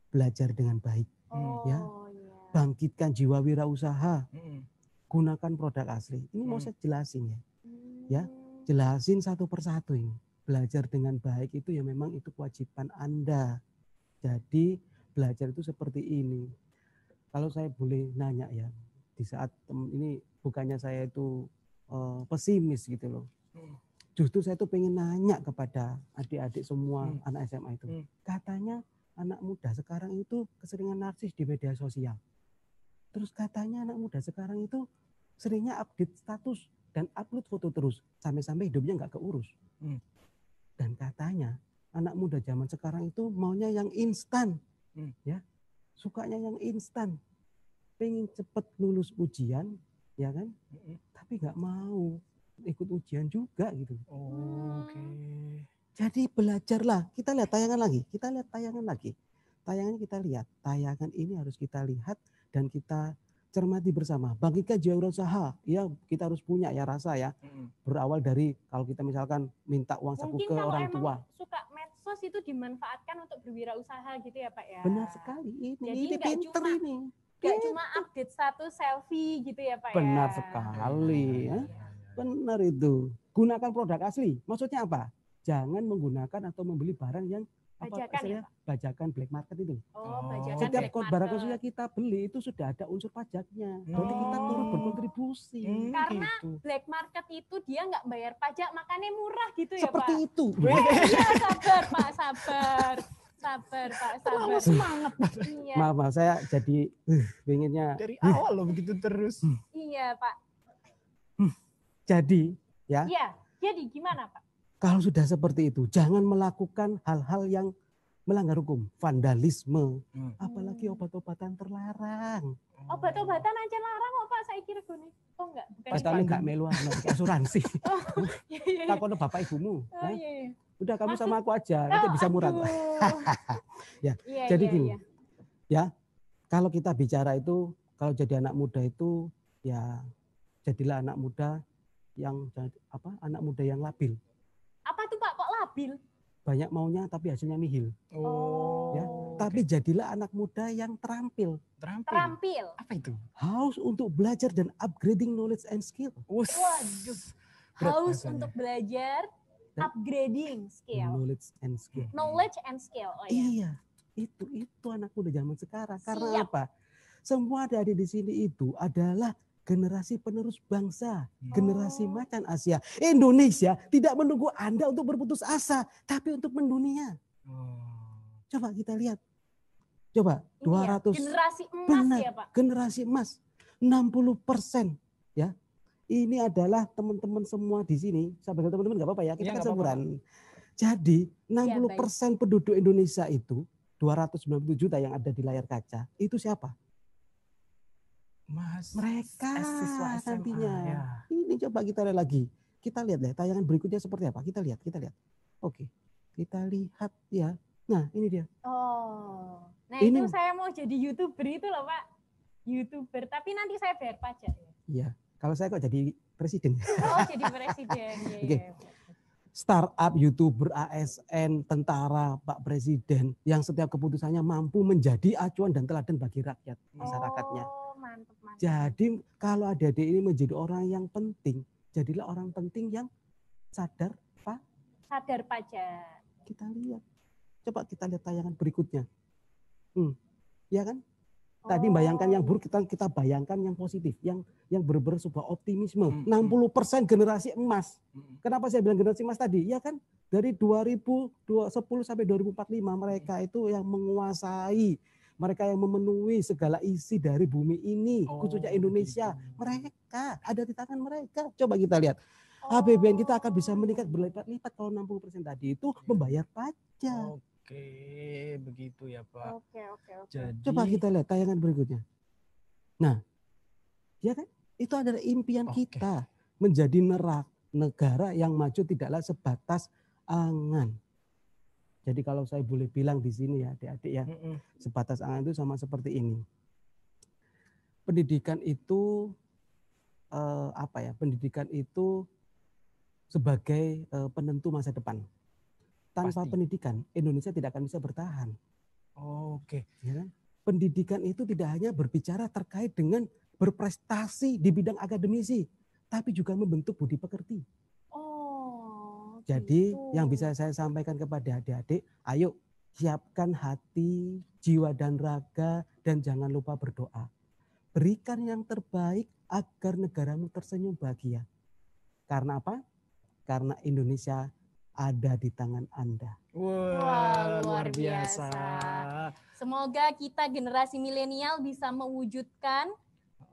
belajar dengan baik, Oh, ya. iya. bangkitkan jiwa wirausaha, Mm-mm. gunakan produk asli. Ini mau saya jelasin ya. Ya. Hmm. Jelasin satu persatu ini. Belajar dengan baik itu ya memang itu kewajiban Anda. Jadi belajar itu seperti ini. Kalau saya boleh nanya ya, di saat ini bukannya saya itu pesimis gitu loh. Justru saya tuh pengen nanya kepada adik-adik semua anak SMA itu. Katanya anak muda sekarang itu keseringan narsis di media sosial. Terus katanya anak muda sekarang itu seringnya update status dan upload foto terus. Sampai-sampai hidupnya nggak keurus. Dan katanya anak muda zaman sekarang itu maunya yang instan. Ya, sukanya yang instan. Pengen cepet lulus ujian, ya kan? Tapi nggak mau ikut ujian juga gitu. Oke. Jadi belajarlah. Kita lihat tayangan lagi. Tayangannya kita lihat. Tayangan ini harus kita lihat dan kita cermati bersama. Bangkitkan jiwa usaha. Ya, kita harus punya ya rasa ya. Berawal dari kalau kita misalkan minta uang saku Mungkin ke kalau orang emang tua. suka medsos itu dimanfaatkan untuk berwirausaha gitu ya Pak ya. Benar sekali. Jadi Ini nggak pinter cuma- ini. Gak cuma update status selfie gitu ya Pak Benar ya. sekali ya. Benar itu. Gunakan produk asli. Maksudnya apa? Jangan menggunakan atau membeli barang yang Bajakan istilahnya, bajakan black market itu. Oh, bajakan Setiap black barang market. konsumsi kita beli itu sudah ada unsur pajaknya. Berarti kita turut berkontribusi. Karena gitu. black market itu dia nggak bayar pajak, makanya murah gitu ya Seperti Pak. itu. Iya, sabar Pak, sabar. Sabar Pak, sabar. Semangat. Iya, Maaf, saya jadi pengennya. Dari awal loh begitu terus. iya Pak. Jadi ya, Iya, jadi gimana Pak? kalau sudah seperti itu, jangan melakukan hal-hal yang melanggar hukum, vandalisme, apalagi obat-obatan terlarang. Obat-obatan aja larang kok Pak, saya kira gini. Oh enggak, bukan. Padahal nggak melu asuransi. Oh, iya, iya. Takono bapak ibumu. Oh, iya, iya. Udah kamu Masuk. sama aku aja, nanti bisa murah. Aduh. Ya, Iya, jadi iya, gini. iya. Ya, kalau kita bicara itu, kalau jadi anak muda itu, ya jadilah anak muda yang anak muda yang labil. Apa tuh Pak, kok labil? Banyak maunya tapi hasilnya nihil. Oh. Ya, tapi jadilah anak muda yang terampil. Terampil. Apa itu? Haus untuk belajar dan upgrading knowledge and skill. Waduh. Berat Haus bahasanya. untuk belajar, upgrading skill. Knowledge and skill. Knowledge and skill. Oh iya. Iya, itu anak muda zaman sekarang. Karena Siap. apa? Semua adik di sini itu adalah generasi penerus bangsa, generasi macan Asia. Indonesia tidak menunggu Anda untuk berputus asa, tapi untuk mendunia. Coba kita lihat. Coba Ini ya, 200 generasi emas benar, ya Pak. generasi emas 60% ya. Ini adalah teman-teman semua di sini. Sampai teman-teman nggak apa-apa ya, kita Iya, kan nggak apa-apa. seumuran. Jadi 60% penduduk Indonesia itu 297 juta yang ada di layar kaca itu siapa? Mas, Mereka siswa SMA, nantinya. ya. Ini coba kita lihat lagi. Kita lihat deh tayangan berikutnya seperti apa. Kita lihat. Oke, kita lihat ya. Nah ini dia. Oh. Nah Ini- itu saya mau jadi YouTuber itu loh Pak. YouTuber, tapi nanti saya bayar pajak. Iya. Kalau saya kok jadi presiden. Oh jadi presiden. Iya, Oke. iya. Startup, YouTuber, ASN, tentara, Pak Presiden yang setiap keputusannya mampu menjadi acuan dan teladan bagi rakyat masyarakatnya. Oh mantep, mantep. Jadi kalau adik-adik ini menjadi orang yang penting, jadilah orang penting yang sadar, Pak. Sadar pajak. Kita lihat. Coba kita lihat tayangan berikutnya. Ya kan? Tadi bayangkan yang buruk, kita bayangkan yang positif, yang benar-benar sebuah optimisme. 60% generasi emas. Kenapa saya bilang generasi emas tadi? Ya kan dari 2010 sampai 2045 mereka itu yang menguasai, mereka yang memenuhi segala isi dari bumi ini, khususnya Indonesia. Mereka ada di tangan mereka. Coba kita lihat. APBN kita akan bisa meningkat berlipat-lipat kalau 60% tadi itu membayar pajak. Oke, begitu ya Pak. Oke. Jadi, Coba kita lihat tayangan berikutnya. Nah, ya kan? Itu adalah impian kita menjadi negara yang maju tidaklah sebatas angan. Jadi kalau saya boleh bilang di sini ya, adik-adik ya, sebatas angan itu sama seperti ini. Pendidikan itu Pendidikan itu sebagai penentu masa depan. Tanpa Pasti. pendidikan, Indonesia tidak akan bisa bertahan. Oke. Ya kan? Pendidikan itu tidak hanya berbicara terkait dengan berprestasi di bidang akademisi, tapi juga membentuk budi pekerti. Oh. Jadi gitu. yang bisa saya sampaikan kepada adik-adik, ayo Siapkan hati, jiwa dan raga, dan jangan lupa berdoa. Berikan yang terbaik agar negaramu tersenyum bahagia. Karena apa? Karena Indonesia ada di tangan Anda. Wah, luar biasa. Semoga kita generasi milenial bisa mewujudkan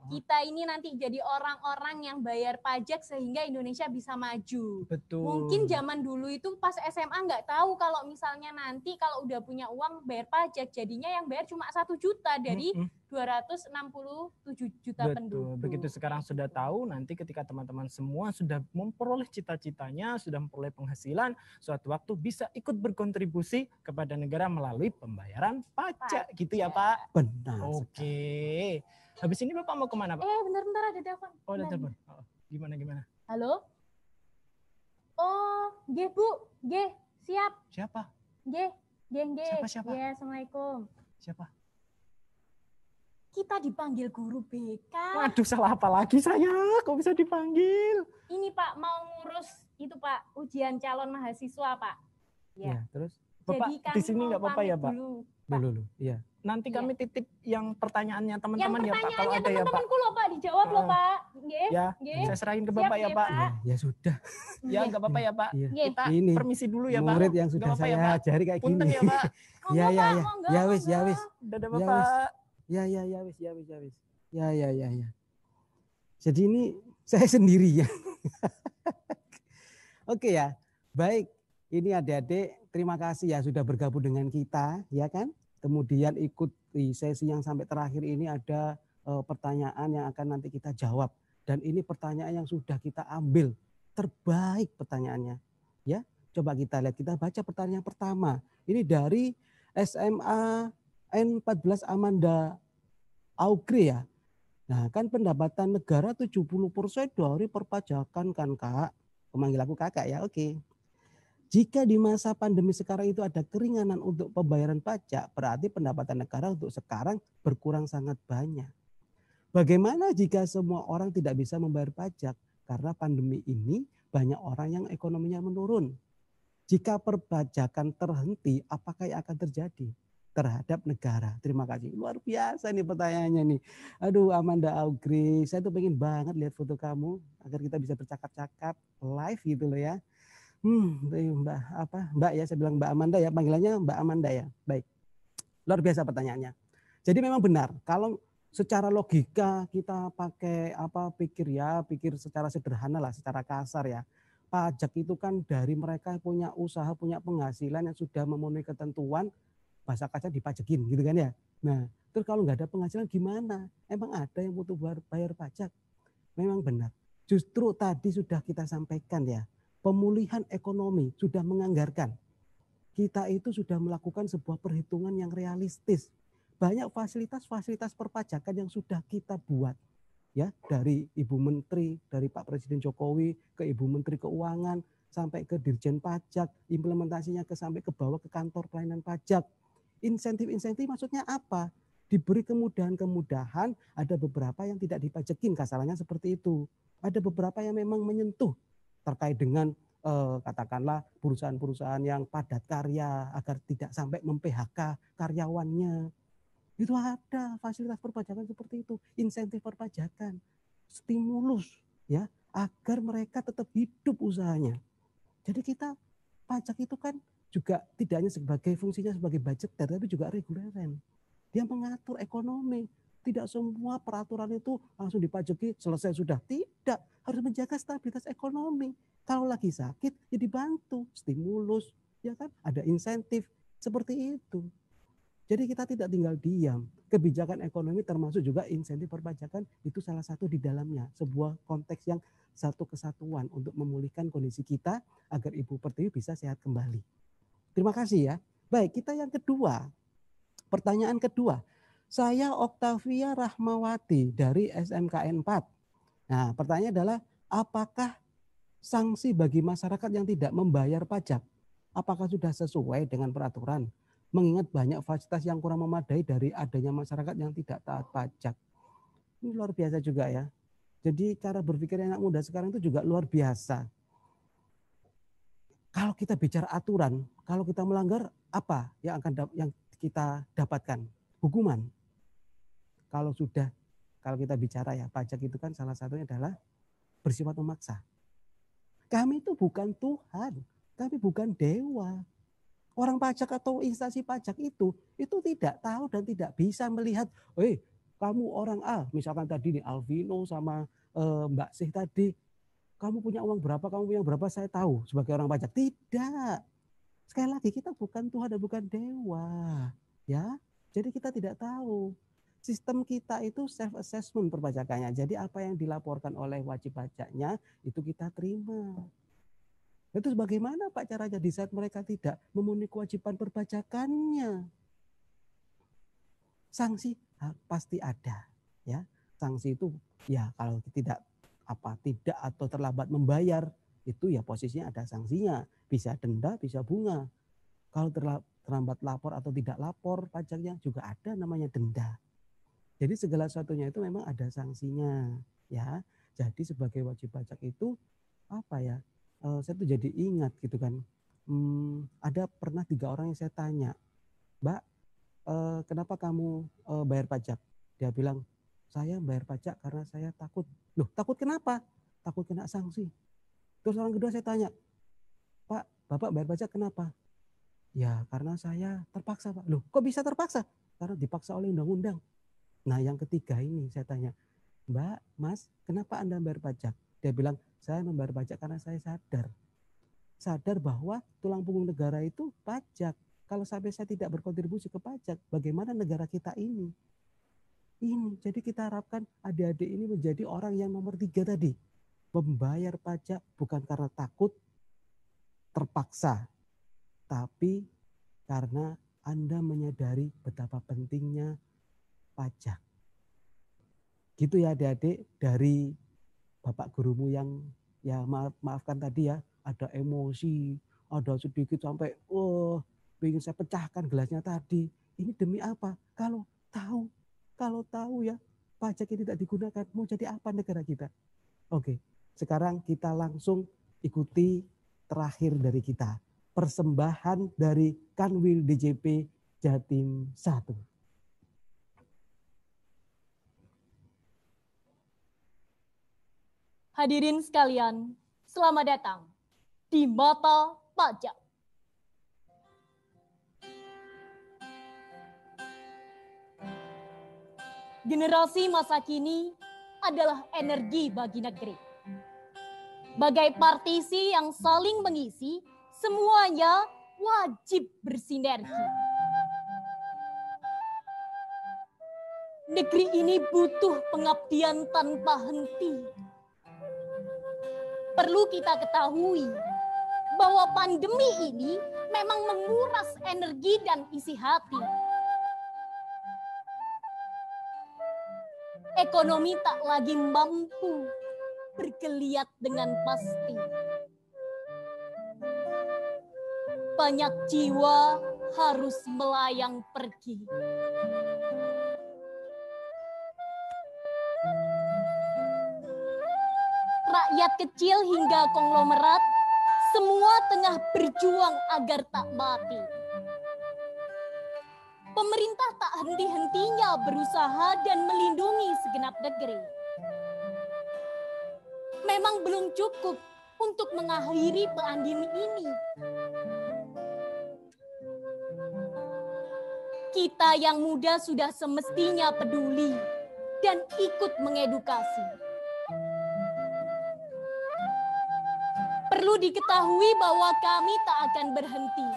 kita ini nanti jadi orang-orang yang bayar pajak sehingga Indonesia bisa maju. Betul. Mungkin zaman dulu itu pas SMA nggak tahu kalau misalnya nanti kalau udah punya uang bayar pajak, jadinya yang bayar cuma 1 juta dari 267 juta penduduk. Begitu sekarang sudah tahu, nanti ketika teman-teman semua sudah memperoleh cita-citanya, sudah memperoleh penghasilan, suatu waktu bisa ikut berkontribusi kepada negara melalui pembayaran pajak. Gitu ya Pak? Benar. Oke. Habis ini Bapak mau kemana Pak? Bentar ada telepon. Oh ada telepon. Oh, gimana? Halo? Oh, G Bu, G, siap. Siapa? G. Siapa? Ya, Assalamualaikum. Siapa? Kita dipanggil guru BK. Waduh, salah apa lagi saya? Kok bisa dipanggil? Ini Pak, mau ngurus itu Pak, ujian calon mahasiswa Pak. Ya, terus? Bapak di sini nggak apa-apa ya Pak? Dulu. Iya. Nanti kami titip yang pertanyaannya teman-teman ya Pak. Kalau ada ya Pak. Teman-temanku loh Pak, dijawab loh Pak. Ya, saya serahin ke Bapak ya Pak. Ya sudah. Ya nggak apa-apa ya Pak. Kita ini permisi dulu ya Pak. Murid yang sudah saya ajari kayak gini. Punten ya Pak. Ya wis. Dadah Bapak. Ya wis. Ya. Jadi ini saya sendiri ya. Oke ya. Baik. Ini adik-adik, terima kasih ya sudah bergabung dengan kita, ya kan? Kemudian ikuti sesi yang sampai terakhir ini ada pertanyaan yang akan nanti kita jawab. Dan ini pertanyaan yang sudah kita ambil, terbaik pertanyaannya. Ya, coba kita lihat, kita baca pertanyaan pertama. Ini dari SMA N14 Amanda Augre ya. Nah kan pendapatan negara 70% dari perpajakan kan Kak. Memanggil aku kakak ya, oke. Jika di masa pandemi sekarang itu ada keringanan untuk pembayaran pajak, berarti pendapatan negara untuk sekarang berkurang sangat banyak. Bagaimana jika semua orang tidak bisa membayar pajak? Karena pandemi ini banyak orang yang ekonominya menurun. Jika perpajakan terhenti, apakah yang akan terjadi terhadap negara? Terima kasih. Luar biasa nih pertanyaannya nih. Aduh Amanda Augre, saya tuh pengen banget lihat foto kamu agar kita bisa bercakap-cakap live gitu loh ya. Mbak ya, saya bilang Mbak Amanda ya, panggilannya Mbak Amanda ya. Baik. Luar biasa pertanyaannya. Jadi memang benar, kalau secara logika kita pakai pikir secara sederhana lah, secara kasar ya. Pajak itu kan dari mereka punya usaha, punya penghasilan yang sudah memenuhi ketentuan, bahasa kasar dipajakin gitu kan ya. Nah, terus kalau nggak ada penghasilan gimana? Emang ada yang butuh bayar pajak? Memang benar. Justru tadi sudah kita sampaikan ya. Pemulihan ekonomi sudah menganggarkan. Kita itu sudah melakukan sebuah perhitungan yang realistis. Banyak fasilitas-fasilitas perpajakan yang sudah kita buat. Ya, dari Ibu Menteri, dari Pak Presiden Jokowi, ke Ibu Menteri Keuangan, sampai ke Dirjen Pajak, implementasinya sampai ke bawah ke kantor pelayanan pajak. Insentif-insentif maksudnya apa? Diberi kemudahan-kemudahan, ada beberapa yang tidak dipajakin, kasarannya seperti itu. Ada beberapa yang memang menyentuh terkait dengan katakanlah perusahaan-perusahaan yang padat karya agar tidak sampai mem-PHK karyawannya. Itu ada fasilitas perpajakan seperti itu, insentif perpajakan, stimulus ya agar mereka tetap hidup usahanya. Jadi kita pajak itu kan juga tidak hanya sebagai fungsinya sebagai budgeter tapi juga reguleran. Dia mengatur ekonomi. Tidak semua peraturan itu langsung dipajaki selesai sudah. Tidak, harus menjaga stabilitas ekonomi. Kalau lagi sakit ya dibantu, stimulus, ya kan? Ada insentif seperti itu. Jadi kita tidak tinggal diam. Kebijakan ekonomi termasuk juga insentif perpajakan itu salah satu di dalamnya. Sebuah konteks yang satu kesatuan untuk memulihkan kondisi kita agar Ibu Pertiwi bisa sehat kembali. Terima kasih ya. Baik, kita yang kedua. Pertanyaan kedua. Saya Oktavia Rahmawati dari SMKN 4. Nah, pertanyaannya adalah apakah sanksi bagi masyarakat yang tidak membayar pajak? Apakah sudah sesuai dengan peraturan? Mengingat banyak fasilitas yang kurang memadai dari adanya masyarakat yang tidak taat pajak. Ini luar biasa juga ya. Jadi cara berpikir anak muda sekarang itu juga luar biasa. Kalau kita bicara aturan, kalau kita melanggar apa yang yang kita dapatkan? Hukuman. Kalau kita bicara ya pajak itu kan salah satunya adalah bersifat memaksa. Kami itu bukan Tuhan, kami bukan dewa. Orang pajak atau instansi pajak itu tidak tahu dan tidak bisa melihat, kamu orang A, misalkan tadi nih Alvino sama Mbak Sih tadi, kamu punya uang berapa, saya tahu sebagai orang pajak. Tidak. Sekali lagi kita bukan Tuhan dan bukan dewa. Ya, jadi kita tidak tahu. Sistem kita itu self-assessment perpajakannya. Jadi apa yang dilaporkan oleh wajib pajaknya itu kita terima. Itu bagaimana Pak caranya di saat mereka tidak memenuhi kewajiban perpajakannya? Sanksi pasti ada. Ya, sanksi itu ya kalau tidak atau terlambat membayar itu ya posisinya ada sanksinya, bisa denda, bisa bunga. Kalau terlambat lapor atau tidak lapor pajaknya juga ada namanya denda. Jadi segala sesuatunya itu memang ada sanksinya, ya. Jadi sebagai wajib pajak itu saya tuh jadi ingat gitu kan. Ada pernah 3 orang yang saya tanya, Mbak, kenapa kamu bayar pajak? Dia bilang, saya bayar pajak karena saya takut. Loh, takut kenapa? Takut kena sanksi. Terus orang kedua saya tanya, Pak, Bapak bayar pajak kenapa? Ya karena saya terpaksa, Pak. Loh, kok bisa terpaksa? Karena dipaksa oleh undang-undang. Nah yang ketiga ini saya tanya, Mbak, Mas, kenapa Anda bayar pajak? Dia bilang, saya membayar pajak karena saya sadar bahwa tulang punggung negara itu pajak. Kalau sampai saya tidak berkontribusi ke pajak, bagaimana negara kita ini? Jadi kita harapkan adik-adik ini menjadi orang yang nomor 3 tadi. Membayar pajak bukan karena takut, terpaksa. Tapi karena Anda menyadari betapa pentingnya pajak. Gitu ya adik-adik, dari Bapak gurumu yang ya maafkan tadi ya, ada emosi, ada sedikit sampai ingin saya pecahkan gelasnya tadi. Ini demi apa? Kalau tahu ya pajak ini tidak digunakan, mau jadi apa negara kita? Oke, sekarang kita langsung ikuti terakhir dari kita. Persembahan dari Kanwil DJP Jatim 1. Hadirin sekalian, selamat datang di Mata Pajak. Generasi masa kini adalah energi bagi negeri. Bagai partisi yang saling mengisi, semuanya wajib bersinergi. Negeri ini butuh pengabdian tanpa henti. Perlu kita ketahui bahwa pandemi ini memang menguras energi dan isi hati. Ekonomi tak lagi mampu bergeliat dengan pasti. Banyak jiwa harus melayang pergi. Rakyat kecil hingga konglomerat, semua tengah berjuang agar tak mati. Pemerintah tak henti-hentinya berusaha dan melindungi segenap negeri. Memang belum cukup untuk mengakhiri pandemi ini. Kita yang muda sudah semestinya peduli dan ikut mengedukasi. Perlu diketahui bahwa kami tak akan berhenti.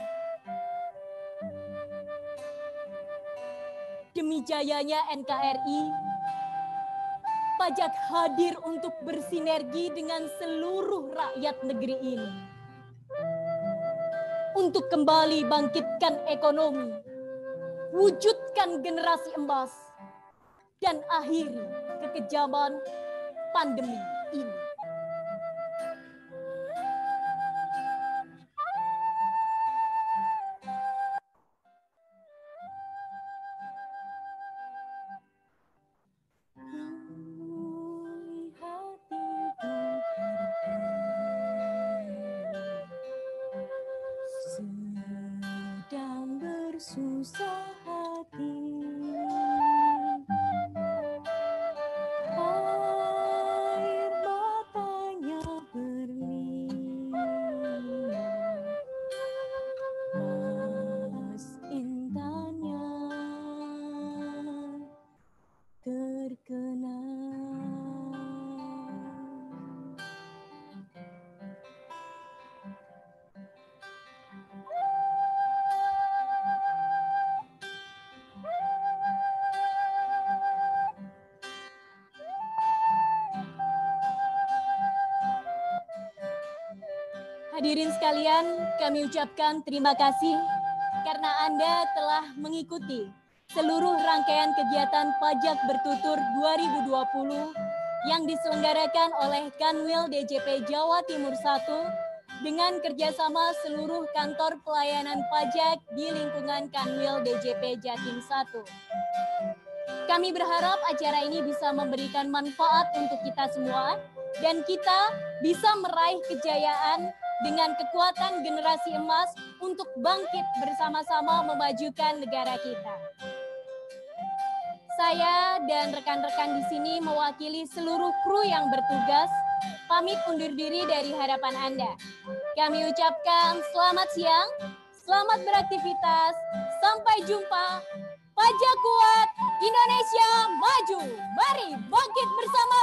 Demi jayanya NKRI, pajak hadir untuk bersinergi dengan seluruh rakyat negeri ini. Untuk kembali bangkitkan ekonomi, wujudkan generasi emas, dan akhiri kekejaman pandemi ini. susah hati. Air matanya berlinang, mas intannya terkenang. Hadirin sekalian, kami ucapkan terima kasih karena Anda telah mengikuti seluruh rangkaian kegiatan Pajak Bertutur 2020 yang diselenggarakan oleh Kanwil DJP Jawa Timur 1 dengan kerjasama seluruh kantor pelayanan pajak di lingkungan Kanwil DJP Jatim 1. Kami berharap acara ini bisa memberikan manfaat untuk kita semua dan kita bisa meraih kejayaan dengan kekuatan generasi emas untuk bangkit bersama-sama memajukan negara kita. Saya dan rekan-rekan di sini mewakili seluruh kru yang bertugas, pamit undur diri dari hadapan Anda. Kami ucapkan selamat siang, selamat beraktivitas, sampai jumpa. Pajak kuat, Indonesia maju. Mari bangkit bersama